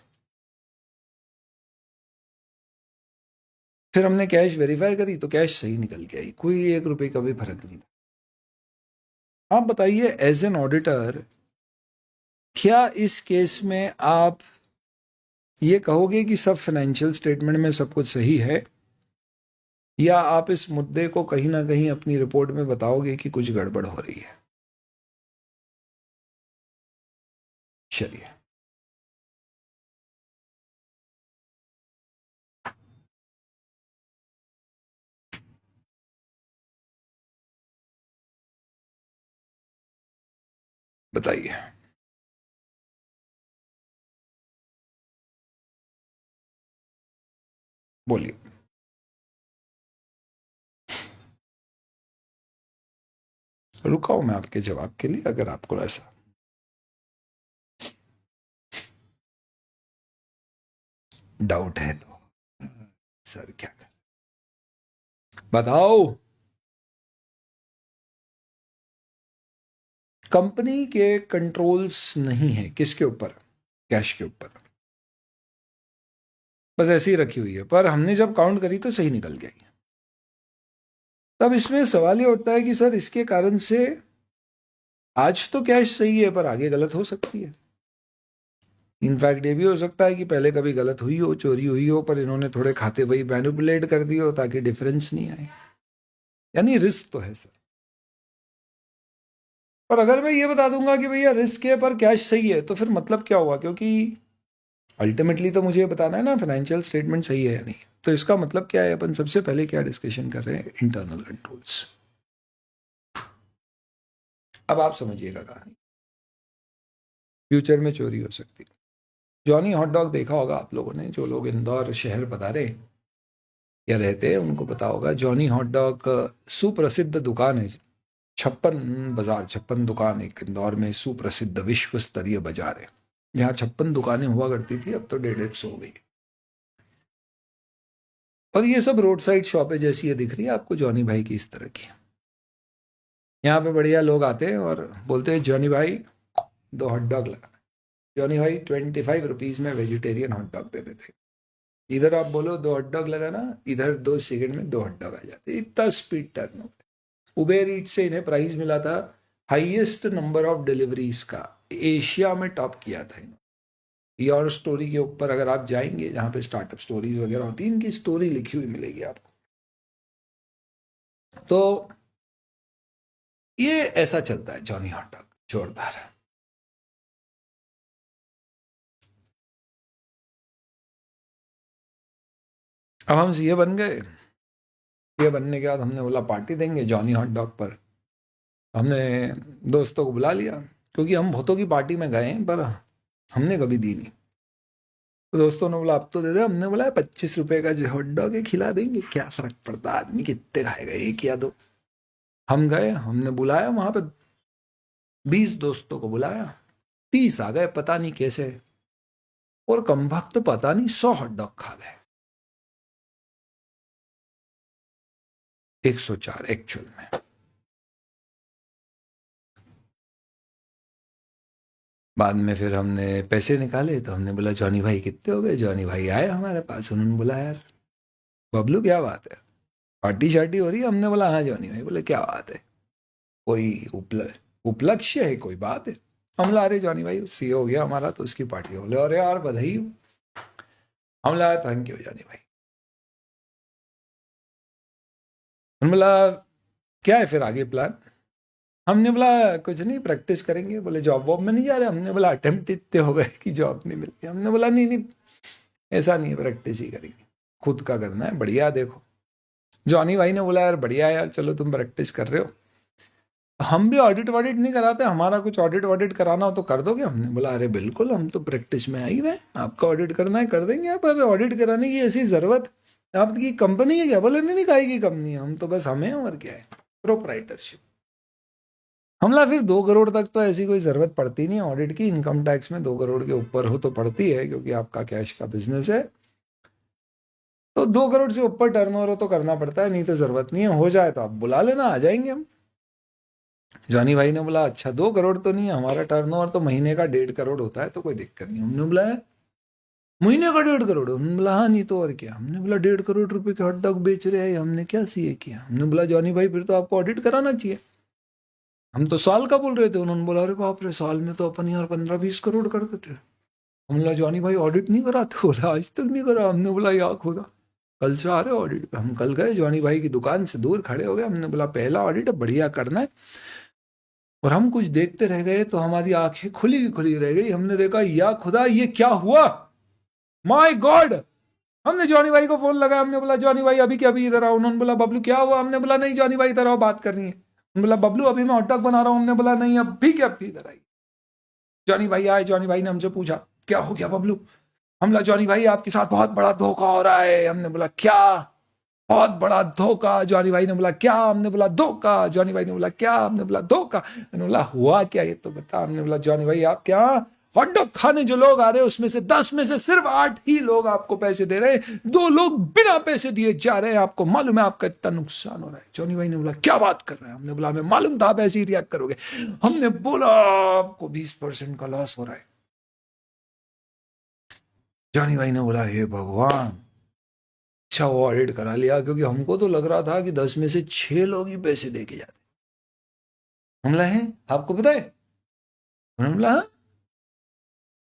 फिर हमने कैश वेरीफाई करी तो कैश सही निकल के आई, कोई 1 रुपए का भी फर्क नहीं था। आप बताइए एज एन ऑडिटर, क्या इस केस में आप ये कहोगे कि सब फाइनेंशियल स्टेटमेंट में सब कुछ सही है, या आप इस मुद्दे को कहीं ना कहीं अपनी रिपोर्ट में बताओगे कि कुछ गड़बड़ हो रही है? चलिए बताइए। बोलिए। रुका हूं मैं आपके जवाब के लिए, अगर आपको ऐसा डाउट है तो सर क्या कर, बताओ। कंपनी के कंट्रोल्स नहीं है किसके ऊपर, कैश के ऊपर, बस ऐसी ही रखी हुई है, पर हमने जब काउंट करी तो सही निकल गई। तब इसमें सवाल ये उठता है कि सर इसके कारण से आज तो कैश सही है पर आगे गलत हो सकती है। इनफैक्ट ये भी हो सकता है कि पहले कभी गलत हुई हो, चोरी हुई हो, पर इन्होंने थोड़े खाते वही मैनिपुलेट कर दिए हो ताकि डिफरेंस नहीं आए। यानी रिस्क तो है सर। पर अगर मैं ये बता दूंगा कि भैया रिस्क है पर कैश सही है, तो फिर मतलब क्या हुआ? क्योंकि अल्टीमेटली तो मुझे ये बताना है ना फाइनेंशियल स्टेटमेंट सही है या नहीं। तो इसका मतलब क्या है? अपन सबसे पहले क्या डिस्कशन कर रहे हैं? Internal controls. अब आप समझिएगा कहानी, फ्यूचर में चोरी हो सकती है। जॉनी हॉट डॉग देखा होगा आप लोगों ने, जो लोग इंदौर शहर पधारे या रहते हैं उनको पता होगा। जॉनी हॉट डॉग सुप्रसिद्ध दुकान है, 56 बाजार, 56 दुकान, एक इंदौर में सुप्रसिद्ध विश्व स्तरीय बाजार है। यहाँ 56 दुकानें हुआ करती थी, अब तो 150 हो गई। और ये सब रोड साइड शॉप है, जैसी ये दिख रही है आपको जॉनी भाई की, इस तरह की। यहाँ पे बढ़िया लोग आते हैं और बोलते हैं जॉनी भाई 2 हॉट डॉग लगा। जॉनी भाई 25 रुपीज में वेजिटेरियन हॉट डॉग दे देते। इधर आप बोलो 2 हॉट डॉग लगाना, इधर 2 सेकंड में 2 हॉट डॉग आ जाते। इतना स्पीड टर्न। उबेर ईट से इन्हें प्राइज मिला था हाईएस्ट नंबर ऑफ डिलीवरीज का, एशिया में टॉप किया था इन्होंने। योर स्टोरी के ऊपर अगर आप जाएंगे, जहां पे स्टार्टअप स्टोरीज वगैरह होती है, इनकी स्टोरी लिखी हुई मिलेगी आपको। तो ये ऐसा चलता है जॉनी हॉट डॉग, जोरदार। अब हम सीए बन गए। सीए बनने के बाद हमने बोला पार्टी देंगे जॉनी हॉट डॉग पर। हमने दोस्तों को बुला लिया, क्योंकि हम बहुतों की पार्टी में गए पर हमने कभी दी नहीं। तो दोस्तों ने बोला अब तो दे दे। हमने बोला 25 रुपए का जो हॉट डॉग है खिला देंगे, क्या फर्क पड़ता, आदमी कितने खाएगा, एक या दो। हम गए, हमने बुलाया वहां पे 20 दोस्तों को बुलाया, 30 आ गए पता नहीं कैसे, और कम वक्त तो पता नहीं 100 हॉट डॉग खा गए। 104 एक्चुअल में। बाद में फिर हमने पैसे निकाले तो हमने बोला जॉनी भाई कितने हो गए। जॉनी भाई आए हमारे पास, उन्होंने बोला यार बबलू क्या बात है, पार्टी शार्टी हो रही है? हमने बोला हाँ जॉनी भाई। बोले क्या बात है, कोई उपलक्ष्य है, कोई बात है? हम ला रहे जॉनी भाई सी हो गया हमारा तो उसकी पार्टी हो। बोले अरे यार बधाई हो। हम ला थैंक यू जॉनी भाई। हमने बोला क्या है फिर आगे प्लान? हमने बोला कुछ नहीं, प्रैक्टिस करेंगे। बोले जॉब वॉब में नहीं जा रहे? हमने बोला अटेम्प्ट इतने हो गए कि जॉब नहीं मिलती। हमने बोला नहीं नहीं ऐसा नहीं है, प्रैक्टिस ही करेंगे, खुद का करना है। बढ़िया, देखो जॉनी भाई ने बोला यार बढ़िया यार, चलो तुम प्रैक्टिस कर रहे हो, हम भी ऑडिट वॉडिट नहीं कराते, हमारा कुछ ऑडिट वॉडिट कराना हो तो कर दोगे? हमने बोला अरे बिल्कुल, हम तो प्रैक्टिस में आ ही रहे, आपका ऑडिट करना है कर देंगे, पर ऑडिट कराने की ऐसी जरूरत आपकी कंपनी है क्या? बोले नहीं खाएगी कंपनी, हम तो बस हमें, और क्या है, प्रोप्राइटरशिप। हमला फिर 2 करोड़ तक तो ऐसी कोई ज़रूरत पड़ती नहीं है ऑडिट की। इनकम टैक्स में 2 करोड़ के ऊपर हो तो पड़ती है, क्योंकि आपका कैश का बिजनेस है। तो 2 करोड़ से ऊपर टर्नओवर हो तो करना पड़ता है, नहीं तो ज़रूरत नहीं है। हो जाए तो आप बुला लेना, आ जाएंगे हम। जॉनी भाई ने बोला अच्छा 2 करोड़ तो नहीं है, हमारा टर्नओवर तो महीने का 1.5 करोड़ होता है, तो कोई दिक्कत नहीं। हमने बोला महीने का 1.5 करोड़? हमने बोला हाँ नहीं तो और क्या। हमने बोला 1.5 करोड़ रुपए के हॉट डॉग बेच रहे हैं, हमने क्या सीए किया? हमने बोला जॉनी भाई फिर तो आपको ऑडिट कराना चाहिए। हम तो साल का बोल रहे थे। उन्होंने बोला अरे बाप रे, साल में तो अपन यार 15-20 करोड़ कर देते। हमने बोला जॉनी भाई ऑडिट नहीं कराते? बोला आज तक नहीं करा। हमने बोला या खुदा, कल से आ रहे ऑडिट पे। हम कल गए, जॉनी भाई की दुकान से दूर खड़े हो गए। हमने बोला पहला ऑडिट है, बढ़िया करना है। और हम कुछ देखते रह गए तो हमारी आंखें खुली की खुली रह गई। हमने देखा या खुदा ये क्या हुआ, माय गॉड। हमने जॉनी भाई को फोन लगाया, हमने बोला जॉनी भाई अभी क्या, अभी इधर आओ। उन्होंने बोला बबलू क्या हुआ? हमने बोला नहीं जॉनी भाई इधर आओ, बात करनी है। उन्होंने बोला बबलू अभी मैं हॉट डॉग बना रहा हूं। हमने बोला नहीं अभी क्या, अभी इधर आई। जॉनी भाई आए, जॉनी भाई ने हमसे पूछा क्या हो गया बबलू? हम बोला जॉनी भाई आपके साथ बहुत बड़ा धोखा हो रहा है। हमने बोला क्या? बहुत बड़ा धोखा। जॉनी भाई ने बोला क्या? हमने बोला धोखा। जॉनी भाई ने बोला क्या? हमने बोला धोखा। मैंने बोला हुआ क्या ये तो बता। हमने बोला जॉनी भाई आप क्या हॉट डॉग खाने जो लोग आ रहे हैं उसमें से 10 में से सिर्फ 8 ही लोग आपको पैसे दे रहे हैं, 2 लोग बिना पैसे दिए जा रहे हैं। आपको मालूम है आपका इतना नुकसान हो रहा है। जॉनी भाई ने बोला क्या बात कर रहे हैं? हमने बोला हमें मालूम था आप ऐसे ही रिएक्ट करोगे। हमने बोला आपको 20% का लॉस हो रहा है। जॉनी भाई ने बोला हे भगवान, अच्छा वो ऑडिट करा लिया, क्योंकि हमको तो लग रहा था कि 10 में से 6 लोग ही पैसे दे के जाते। हमला है आपको पता है? हमला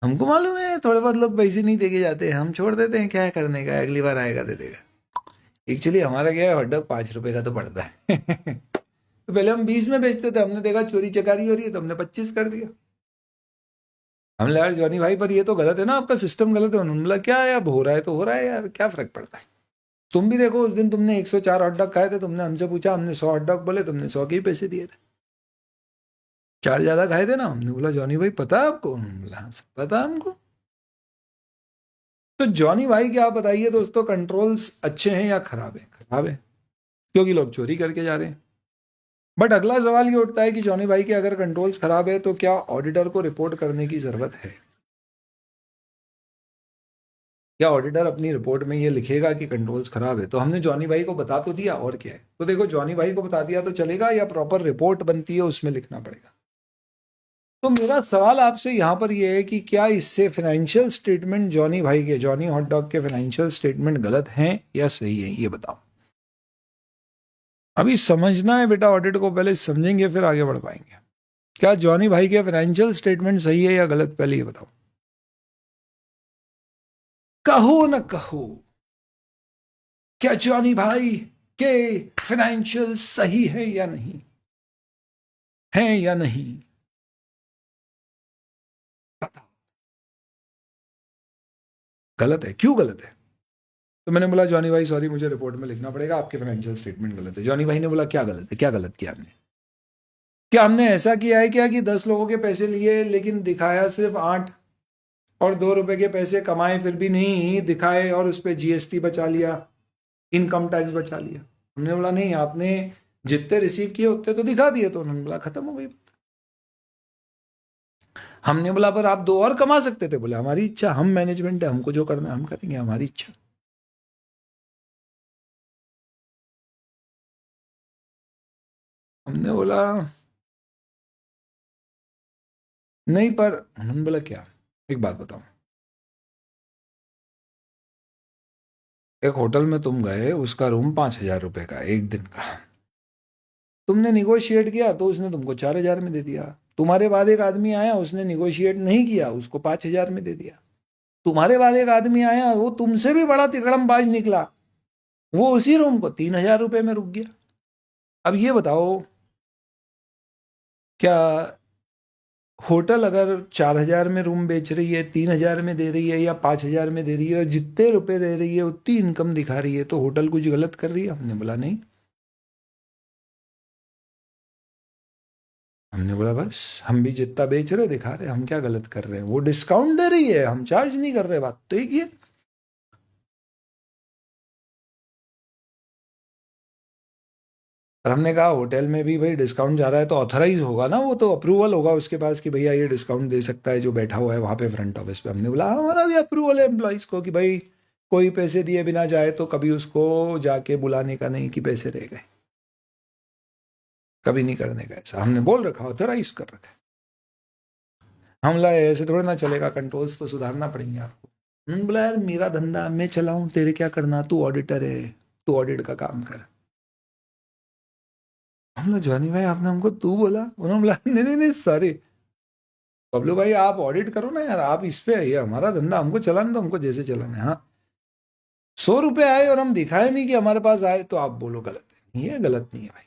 हमको मालूम है थोड़े बहुत लोग पैसे नहीं देके जाते, हम छोड़ देते हैं, क्या है करने का, अगली बार आएगा दे देगा। एक्चुअली हमारा क्या है, हॉट डॉग 5 रुपए का तो पड़ता है तो पहले हम 20 में बेचते थे, हमने देखा चोरी चकारी हो रही है तो हमने 25 कर दिया। हमने यार जॉनी भाई पर ये तो गलत है ना, आपका सिस्टम गलत है। उन्होंने बोला क्या है, अब हो रहा है तो हो रहा है यार, क्या फर्क पड़ता है। तुम भी देखो उस दिन तुमने 104 हॉट डॉग खाए थे, तुमने हमसे पूछा, हमने 100 हॉट डॉग बोले, तुमने 100 के ही पैसे दिए थे, 4 ज्यादा खाए थे ना। हमने बोला जॉनी भाई पता है आपको? बोला पता है हमको। तो जॉनी भाई क्या आप बताइए दोस्तों, कंट्रोल्स अच्छे हैं या खराब है? खराब है, क्योंकि लोग चोरी करके जा रहे हैं। बट अगला सवाल ये उठता है कि जॉनी भाई के अगर कंट्रोल्स खराब है तो क्या ऑडिटर को रिपोर्ट करने की जरूरत है? क्या ऑडिटर अपनी रिपोर्ट में ये लिखेगा कि कंट्रोल्स खराब है? तो हमने जॉनी भाई को बता तो दिया, और क्या है। तो देखो जॉनी भाई को बता दिया तो चलेगा, या प्रॉपर रिपोर्ट बनती है उसमें लिखना पड़ेगा? तो मेरा सवाल आपसे यहां पर यह है कि क्या इससे फाइनेंशियल स्टेटमेंट जॉनी भाई के, जॉनी हॉट डॉग के फाइनेंशियल स्टेटमेंट गलत हैं या सही है, ये बताओ। अभी समझना है बेटा, ऑडिट को पहले समझेंगे फिर आगे बढ़ पाएंगे। क्या जॉनी भाई के फाइनेंशियल स्टेटमेंट सही है या गलत, पहले ये बताओ। कहो न कहो, क्या जॉनी भाई के फाइनेंशियल सही है या नहीं, है या नहीं, पता। गलत है, क्यों गलत है? तो मैंने बोला जॉनी भाई सॉरी, मुझे रिपोर्ट में लिखना पड़ेगा, आपके फाइनेंशियल स्टेटमेंट गलत है। जॉनी भाई ने बोला क्या गलत है? क्या गलत किया हमने? क्या हमने ऐसा किया है क्या कि 10 लोगों के पैसे लिए लेकिन दिखाया सिर्फ 8, और 2 रुपए के पैसे कमाए फिर भी नहीं दिखाए, और उस पर जीएसटी बचा लिया, इनकम टैक्स बचा लिया? हमने बोला नहीं, आपने जितने रिसीव किए उतने तो दिखा दिए। तो उन्होंने बोला खत्म हो गई। हमने बोला पर आप 2 और कमा सकते थे। बोले हमारी इच्छा, हम मैनेजमेंट है, हमको जो करना है हम करेंगे, हमारी इच्छा। हमने बोला नहीं, पर उन्होंने बोला क्या, एक बात बताओ, एक होटल में तुम गए, उसका रूम 5,000 रुपए का एक दिन का, तुमने निगोशिएट किया तो उसने तुमको 4,000 में दे दिया। तुम्हारे बाद एक आदमी आया, उसने निगोशिएट नहीं किया, उसको 5,000 में दे दिया। तुम्हारे बाद एक आदमी आया, वो तुमसे भी बड़ा तिकड़मबाज निकला, वो उसी रूम को 3,000 रुपए में रुक गया। अब ये बताओ, क्या होटल अगर 4,000 में रूम बेच रही है, 3,000 में दे रही है या 5,000 में दे रही है, और जितने रुपए दे रही है उतनी इनकम दिखा रही है, तो होटल कुछ गलत कर रही है? हमने बोला नहीं। हमने बोला बस हम भी जितना बेच रहे दिखा रहे, हम क्या गलत कर रहे हैं, वो डिस्काउंट दे रही है, हम चार्ज नहीं कर रहे, बात तो एक ही है। और हमने कहा होटल में भी भाई डिस्काउंट जा रहा है तो ऑथराइज होगा ना, वो तो अप्रूवल होगा उसके पास कि भैया ये डिस्काउंट दे सकता है जो बैठा हुआ है वहां पे फ्रंट ऑफिस पे। हमने बोला हमारा भी अप्रूवल है एम्प्लॉइज को कि भाई कोई पैसे दिए बिना जाए तो कभी उसको जाके बुलाने का नहीं कि पैसे रह गए, कभी नहीं करने का ऐसा। हमने बोल रखा, ऑथराइज कर रखा है। हम बोला ऐसे थोड़ा ना चलेगा, कंट्रोल्स तो सुधारना पड़ेंगे आपको। हमने बोला यार मेरा धंधा मैं चलाऊं, तेरे क्या करना, तू ऑडिटर है, तू ऑडिट का काम कर। हम बोला जॉनी भाई आपने हमको तू बोला? उन्होंने बोला नहीं नहीं नहीं सॉरी बबलू भाई, आप ऑडिट करो ना यार, आप इस पे ये हमारा धंधा, हमको चलाने दो, हमको जैसे चलाना है। हाँ 100 रुपए आए और हम दिखाए नहीं कि हमारे पास आए, तो आप बोलो गलत है। नहीं है, गलत नहीं है भाई,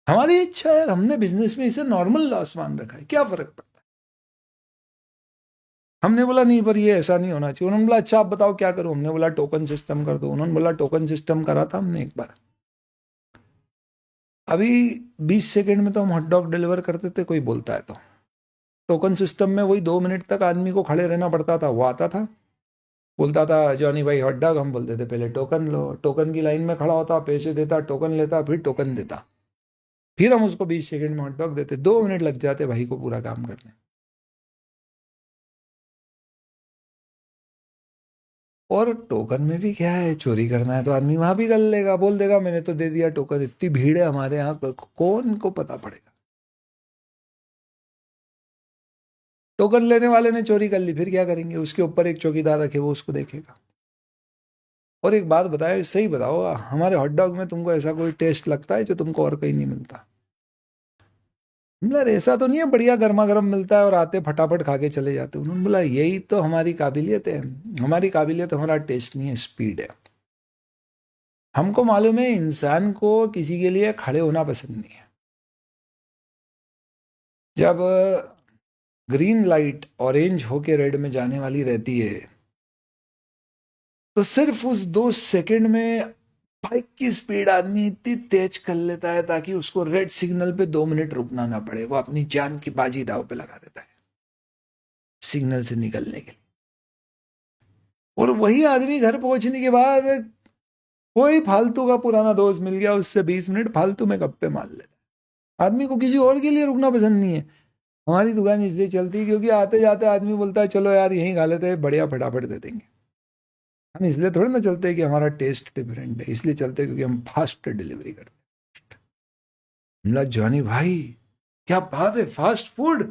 हमारी इच्छा है यार, हमने बिजनेस में इसे नॉर्मल लॉस मान रखा है, क्या फर्क पड़ता है। हमने बोला नहीं पर ये ऐसा नहीं होना चाहिए। उन्होंने बोला अच्छा आप बताओ क्या करूं? हमने बोला टोकन सिस्टम कर दो। उन्होंने बोला टोकन सिस्टम करा था हमने एक बार, अभी 20 सेकंड में तो हम हॉट डॉग डिलीवर करते थे, कोई बोलता है तो। टोकन सिस्टम में वही 2 मिनट तक आदमी को खड़े रहना पड़ता था, वो आता था बोलता था जॉनी भाई हॉट डॉग, हम बोलते थे पहले टोकन लो, टोकन की लाइन में खड़ा होता, पैसे देता, टोकन लेता, फिर टोकन देता, फिर हम उसको 20 सेकंड में हॉट डॉग देते। 2 मिनट लग जाते भाई को पूरा काम करने। और टोकन में भी क्या है, चोरी करना है तो आदमी वहां भी कर लेगा, बोल देगा मैंने तो दे दिया टोकन, इतनी भीड़ है हमारे यहाँ, कौन को पता पड़ेगा। टोकन लेने वाले ने चोरी कर ली, फिर क्या करेंगे, उसके ऊपर एक चौकीदार रखे, वो उसको देखेगा। और एक बात बताए, सही बताओ, हमारे हॉट डॉग में तुमको ऐसा कोई टेस्ट लगता है जो तुमको और कहीं नहीं मिलता? मतलब ऐसा तो नहीं है बढ़िया गर्मा गर्म मिलता है और आते फटाफट खा के चले जाते। उन्होंने बोला यही तो हमारी काबिलियत है, हमारी काबिलियत हमारा टेस्ट नहीं है, स्पीड है। हमको मालूम है इंसान को किसी के लिए खड़े होना पसंद नहीं है। जब ग्रीन लाइट ऑरेंज होके रेड में जाने वाली रहती है तो सिर्फ उस 2 सेकंड में बाइक की स्पीड आदमी इतनी तेज कर लेता है ताकि उसको रेड सिग्नल पे 2 मिनट रुकना ना पड़े। वो अपनी जान की बाजी दाव पे लगा देता है सिग्नल से निकलने के लिए। और वही आदमी घर पहुंचने के बाद कोई फालतू का पुराना दोस्त मिल गया, उससे 20 मिनट फालतू में गप्पे मार लेता है। आदमी को किसी और के लिए रुकना पसंद नहीं है। हमारी दुकान इसलिए चलती है क्योंकि आते जाते आदमी बोलता है चलो यार यहीं खा लेते हैं, बढ़िया फटाफट दे देंगे। हम इसलिए थोड़ी ना चलते हैं कि हमारा टेस्ट डिफरेंट है, इसलिए चलते हैं क्योंकि हम फास्ट डिलीवरी करते हैं। बोला जॉनी भाई क्या बात है, फास्ट फूड,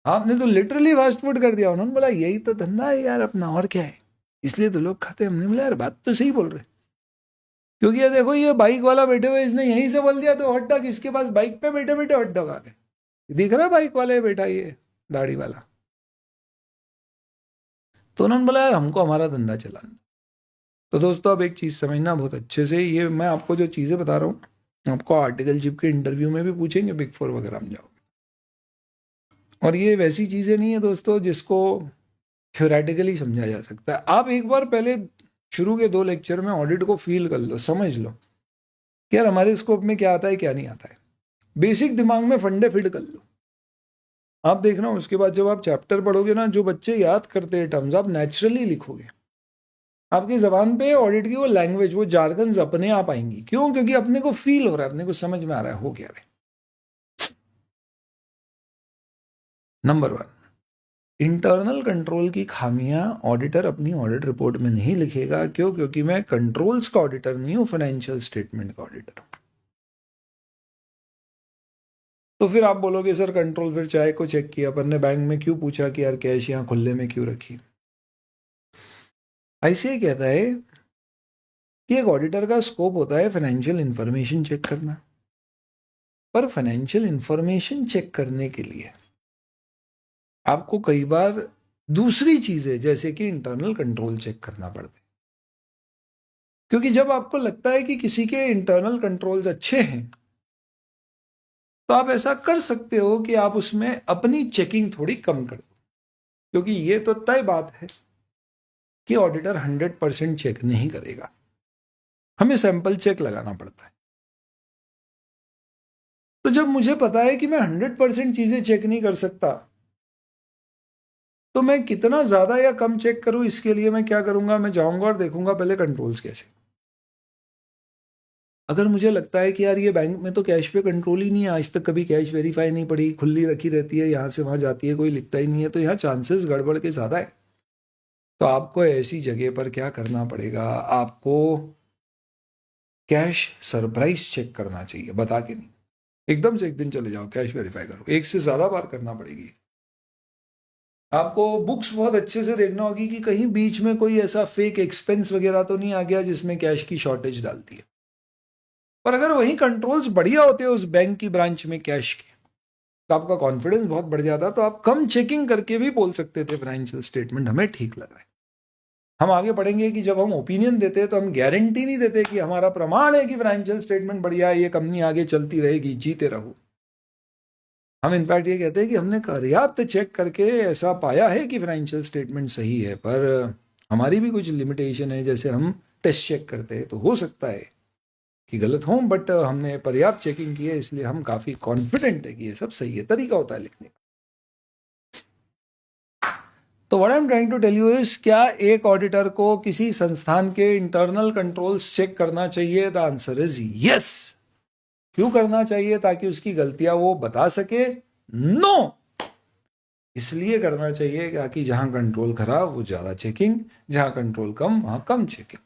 आपने तो लिटरली फास्ट फूड कर दिया। उन्होंने बोला यही तो धंधा है यार अपना, और क्या है, इसलिए तो लोग खाते हैं। हमने बोला यार बात तो सही बोल रहे, क्योंकि ये देखो ये बाइक वाला बैठे हुए, इसने यहीं से बोल दिया तो हॉट डॉग, इसके पास बाइक पे बैठे बैठे हॉट डॉग आ गए। दिख रहा है बाइक वाले बैठा ये दाढ़ी वाला। तो उन्होंने बोला यार हमको हमारा धंधा चलाना। तो दोस्तों अब एक चीज़ समझना बहुत अच्छे से, ये मैं आपको जो चीज़ें बता रहा हूँ आपको आर्टिकलशिप के इंटरव्यू में भी पूछेंगे, बिग 4 वगैरह में जाओगे। और ये वैसी चीज़ें नहीं है दोस्तों जिसको थ्योरेटिकली समझा जा सकता है। आप एक बार पहले शुरू के 2 लेक्चर में ऑडिट को फील कर लो, समझ लो कि यार हमारे स्कोप में क्या आता है क्या नहीं आता है, बेसिक दिमाग में फंडे फिट कर लो। आप देखना उसके बाद जब आप चैप्टर पढ़ोगे ना, जो बच्चे याद करते हैं टर्म्स आप नेचुरली लिखोगे, आपकी जबान पे ऑडिट की वो लैंग्वेज, वो जार्गन्स अपने आप आएंगी। क्यों? क्योंकि अपने को फील हो रहा है, अपने को समझ में आ रहा है हो क्या रहा है। नंबर 1, इंटरनल कंट्रोल की खामियां ऑडिटर अपनी ऑडिट रिपोर्ट में नहीं लिखेगा। क्यों? क्योंकि मैं कंट्रोल्स का ऑडिटर नहीं हूं, फाइनेंशियल स्टेटमेंट का ऑडिटर हूं। तो फिर आप बोलोगे सर कंट्रोल फिर चाय को चेक किया, अपन ने बैंक में क्यों पूछा कि यार कैश यहां खुले में क्यों रखी? ऐसे ही कहता है कि एक ऑडिटर का स्कोप होता है फाइनेंशियल इंफॉर्मेशन चेक करना, पर फाइनेंशियल इंफॉर्मेशन चेक करने के लिए आपको कई बार दूसरी चीजें जैसे कि इंटरनल कंट्रोल चेक करना पड़ता है। क्योंकि जब आपको लगता है कि किसी के इंटरनल कंट्रोल्स अच्छे हैं तो आप ऐसा कर सकते हो कि आप उसमें अपनी चेकिंग थोड़ी कम कर दो। क्योंकि ये तो तय बात है कि ऑडिटर 100% चेक नहीं करेगा, हमें सैंपल चेक लगाना पड़ता है। तो जब मुझे पता है कि मैं 100% चीजें चेक नहीं कर सकता तो मैं कितना ज्यादा या कम चेक करूं, इसके लिए मैं क्या करूंगा, मैं जाऊंगा और देखूंगा पहले कंट्रोल्स कैसे। अगर मुझे लगता है कि यार ये बैंक में तो कैश पे कंट्रोल ही नहीं है, आज तक कभी कैश वेरीफाई नहीं पड़ी, खुली रखी रहती है, यहां से वहां जाती है, कोई लिखता ही नहीं है, तो यहाँ चांसेस गड़बड़ के ज्यादा है। तो आपको ऐसी जगह पर क्या करना पड़ेगा, आपको कैश सरप्राइज चेक करना चाहिए, बता के नहीं, एकदम से एक दिन चले जाओ कैश वेरीफाई करो, एक से ज्यादा बार करना पड़ेगी। आपको बुक्स बहुत अच्छे से देखना होगी कि कहीं बीच में कोई ऐसा फेक एक्सपेंस वगैरह तो नहीं आ गया जिसमें कैश की शॉर्टेज डालती है। पर अगर वही कंट्रोल्स बढ़िया होते हैं उस बैंक की ब्रांच में कैश के, तो आपका कॉन्फिडेंस बहुत बढ़ जाता, तो आप कम चेकिंग करके भी बोल सकते थे फाइनेंशियल स्टेटमेंट हमें ठीक लग रहा है। हम आगे पढ़ेंगे कि जब हम ओपिनियन देते हैं तो हम गारंटी नहीं देते कि हमारा प्रमाण है कि फाइनेंशियल स्टेटमेंट बढ़िया है, ये कंपनी आगे चलती रहेगी, जीते रहो। हम इनफैक्ट ये कहते हैं कि हमने पर्याप्त चेक करके ऐसा पाया है कि फाइनेंशियल स्टेटमेंट सही है, पर हमारी भी कुछ लिमिटेशन है, जैसे हम टेस्ट चेक करते हैं तो हो सकता है कि गलत हों, बट हमने पर्याप्त चेकिंग की है इसलिए हम काफी कॉन्फिडेंट है कि ये सब सही है। तरीका होता है लिखने का। तो what I am trying to tell you is, क्या एक ऑडिटर को किसी संस्थान के इंटरनल कंट्रोल्स चेक करना चाहिए? The answer is yes. क्यों करना चाहिए? ताकि उसकी गलतियां वो बता सके? नो, इसलिए करना चाहिए ताकि जहां कंट्रोल खराब वो ज़्यादा चेकिंग, जहां कंट्रोल कम वहां कम चेकिंग।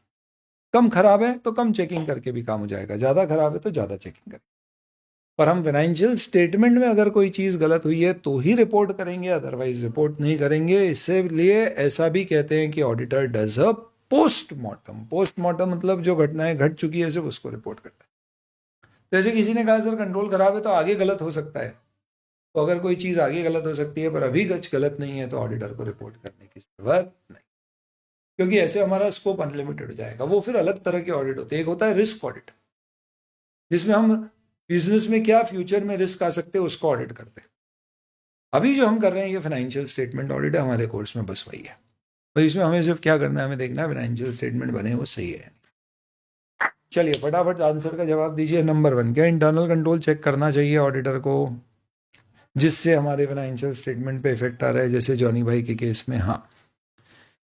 कम खराब है तो कम चेकिंग करके भी काम हो जाएगा, ज़्यादा खराब है तो ज़्यादा चेकिंग करेंगे। पर हम फाइनेंशियल स्टेटमेंट में अगर कोई चीज़ गलत हुई है तो ही रिपोर्ट करेंगे, अदरवाइज रिपोर्ट नहीं करेंगे। इसलिए ऐसा भी कहते हैं कि auditor does a postmortem. Postmortem मतलब जो घटनाएं घट चुकी है सिर्फ उसको रिपोर्ट करता है। जैसे किसी ने कहा सर कंट्रोल खराब है तो आगे गलत हो सकता है, तो अगर कोई चीज़ आगे गलत हो सकती है पर अभी कुछ गलत नहीं है तो ऑडिटर को रिपोर्ट करने की जरूरत नहीं, क्योंकि ऐसे हमारा स्कोप अनलिमिटेड हो जाएगा। वो फिर अलग तरह के ऑडिट होते हैं। एक होता है रिस्क ऑडिट, जिसमें हम बिजनेस में क्या फ्यूचर में रिस्क आ सकते हैं उसको ऑडिट करते हैं। अभी जो हम कर रहे हैं ये फाइनेंशियल स्टेटमेंट ऑडिट है हमारे कोर्स में, बस वही है। तो इसमें हमें सिर्फ क्या करना है, हमें देखना है फाइनेंशियल स्टेटमेंट बने वो सही है। चलिए फटाफट आंसर का जवाब दीजिए। नंबर 1, क्या इंटरनल कंट्रोल चेक करना चाहिए ऑडिटर को जिससे हमारे फाइनेंशियल स्टेटमेंट पे इफेक्ट आ रहा है, जैसे जॉनी भाई के केस में? हाँ।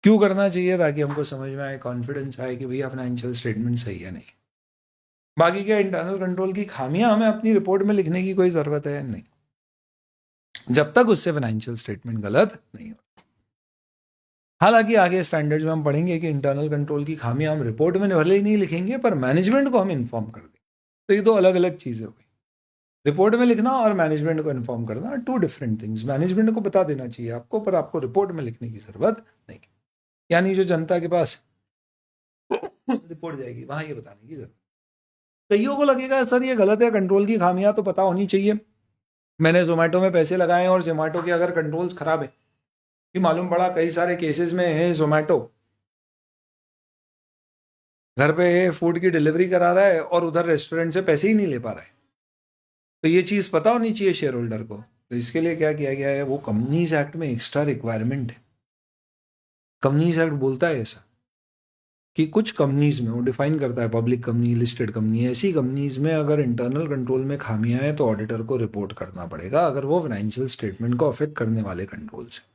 क्यों करना चाहिए? ताकि हमको समझ में आए, कॉन्फिडेंस आए कि भैया फाइनेंशियल स्टेटमेंट सही है नहीं। बाकी क्या इंटरनल कंट्रोल की खामियां हमें अपनी रिपोर्ट में लिखने की कोई जरूरत है? नहीं, जब तक उससे फाइनेंशियल स्टेटमेंट गलत नहीं हो। हालांकि आगे स्टैंडर्ड्स में हम पढ़ेंगे कि इंटरनल कंट्रोल की खामियां हम रिपोर्ट में भले ही नहीं लिखेंगे पर मैनेजमेंट को हम इन्फॉर्म कर देंगे। तो ये दो अलग अलग चीजें हो गई, रिपोर्ट में लिखना और मैनेजमेंट को इन्फॉर्म करना, टू डिफरेंट थिंग्स। मैनेजमेंट को बता देना चाहिए आपको, पर आपको रिपोर्ट में लिखने की जरूरत नहीं। यानी जो जनता के पास रिपोर्ट जाएगी वहां ये बताने की जरूरत। कईयों को लगेगा सर ये गलत है, कंट्रोल की खामियां तो पता होनी चाहिए। मैंने जोमेटो में पैसे लगाए और जोमेटो के अगर कंट्रोल्स खराब है, ये मालूम पड़ा कई सारे केसेस में है जोमेटो घर पे फूड की डिलीवरी करा रहा है और उधर रेस्टोरेंट से पैसे ही नहीं ले पा रहा है। तो ये चीज़ पता होनी चाहिए शेयर होल्डर को। तो इसके लिए क्या किया गया है, वो कंपनीज एक्ट में एक्स्ट्रा रिक्वायरमेंट है। कंपनीज एक्ट बोलता है ऐसा कि कुछ कंपनीज में, वो डिफाइन करता है पब्लिक कंपनी, लिस्टेड कंपनी, ऐसी कंपनीज में अगर इंटरनल कंट्रोल में खामियां हैं तो ऑडिटर को रिपोर्ट करना पड़ेगा, अगर वो फाइनेंशियल स्टेटमेंट को अफेक्ट करने वाले कंट्रोल्स हैं।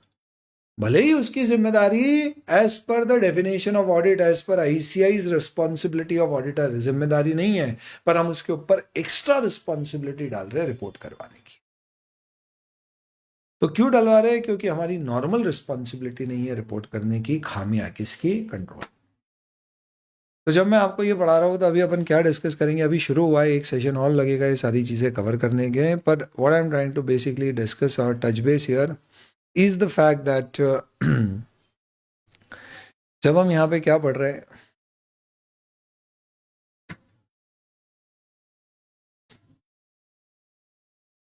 भले ही उसकी जिम्मेदारी as per the definition of audit, as per ICAI's responsibility of auditor जिम्मेदारी नहीं है, पर हम उसके ऊपर एक्स्ट्रा रिस्पॉन्सिबिलिटी डाल रहे हैं रिपोर्ट करवाने की। तो क्यों डलवा रहे हैं? क्योंकि हमारी नॉर्मल रिस्पॉन्सिबिलिटी नहीं है रिपोर्ट करने की खामियां किसकी, कंट्रोल। तो जब मैं आपको ये पढ़ा रहा हूँ तो अभी अपन क्या डिस्कस करेंगे, अभी शुरू हुआ है, एक सेशन और लगेगा ये सारी चीज़ें कवर करने के। पर what I am trying to basically discuss और touch base here is the fact that जब हम यहाँ पे क्या पढ़ रहे हैं,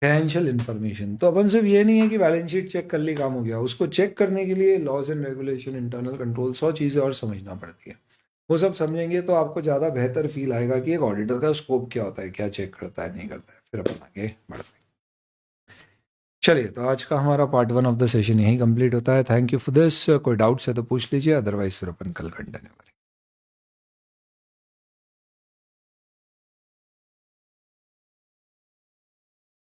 फाइनेंशियल इन्फॉर्मेशन, तो अपन सिर्फ ये नहीं है कि बैलेंस शीट चेक कर ली काम हो गया। उसको चेक करने के लिए laws and regulation, internal control, 100 चीज़ें और समझना पड़ती है। वो सब समझेंगे तो आपको ज़्यादा बेहतर फील आएगा कि एक ऑडिटर का स्कोप क्या होता है, क्या चेक करता है, नहीं करता है। फिर अपन आगे बढ़ते हैं। चलिए, तो आज का हमारा पार्ट 1 ऑफ द सेशन यही कंप्लीट होता है। Thank you for this. कोई डाउट्स है तो पूछ लीजिए, अदरवाइज फिर अपन कल कंटिन्यू करेंगे।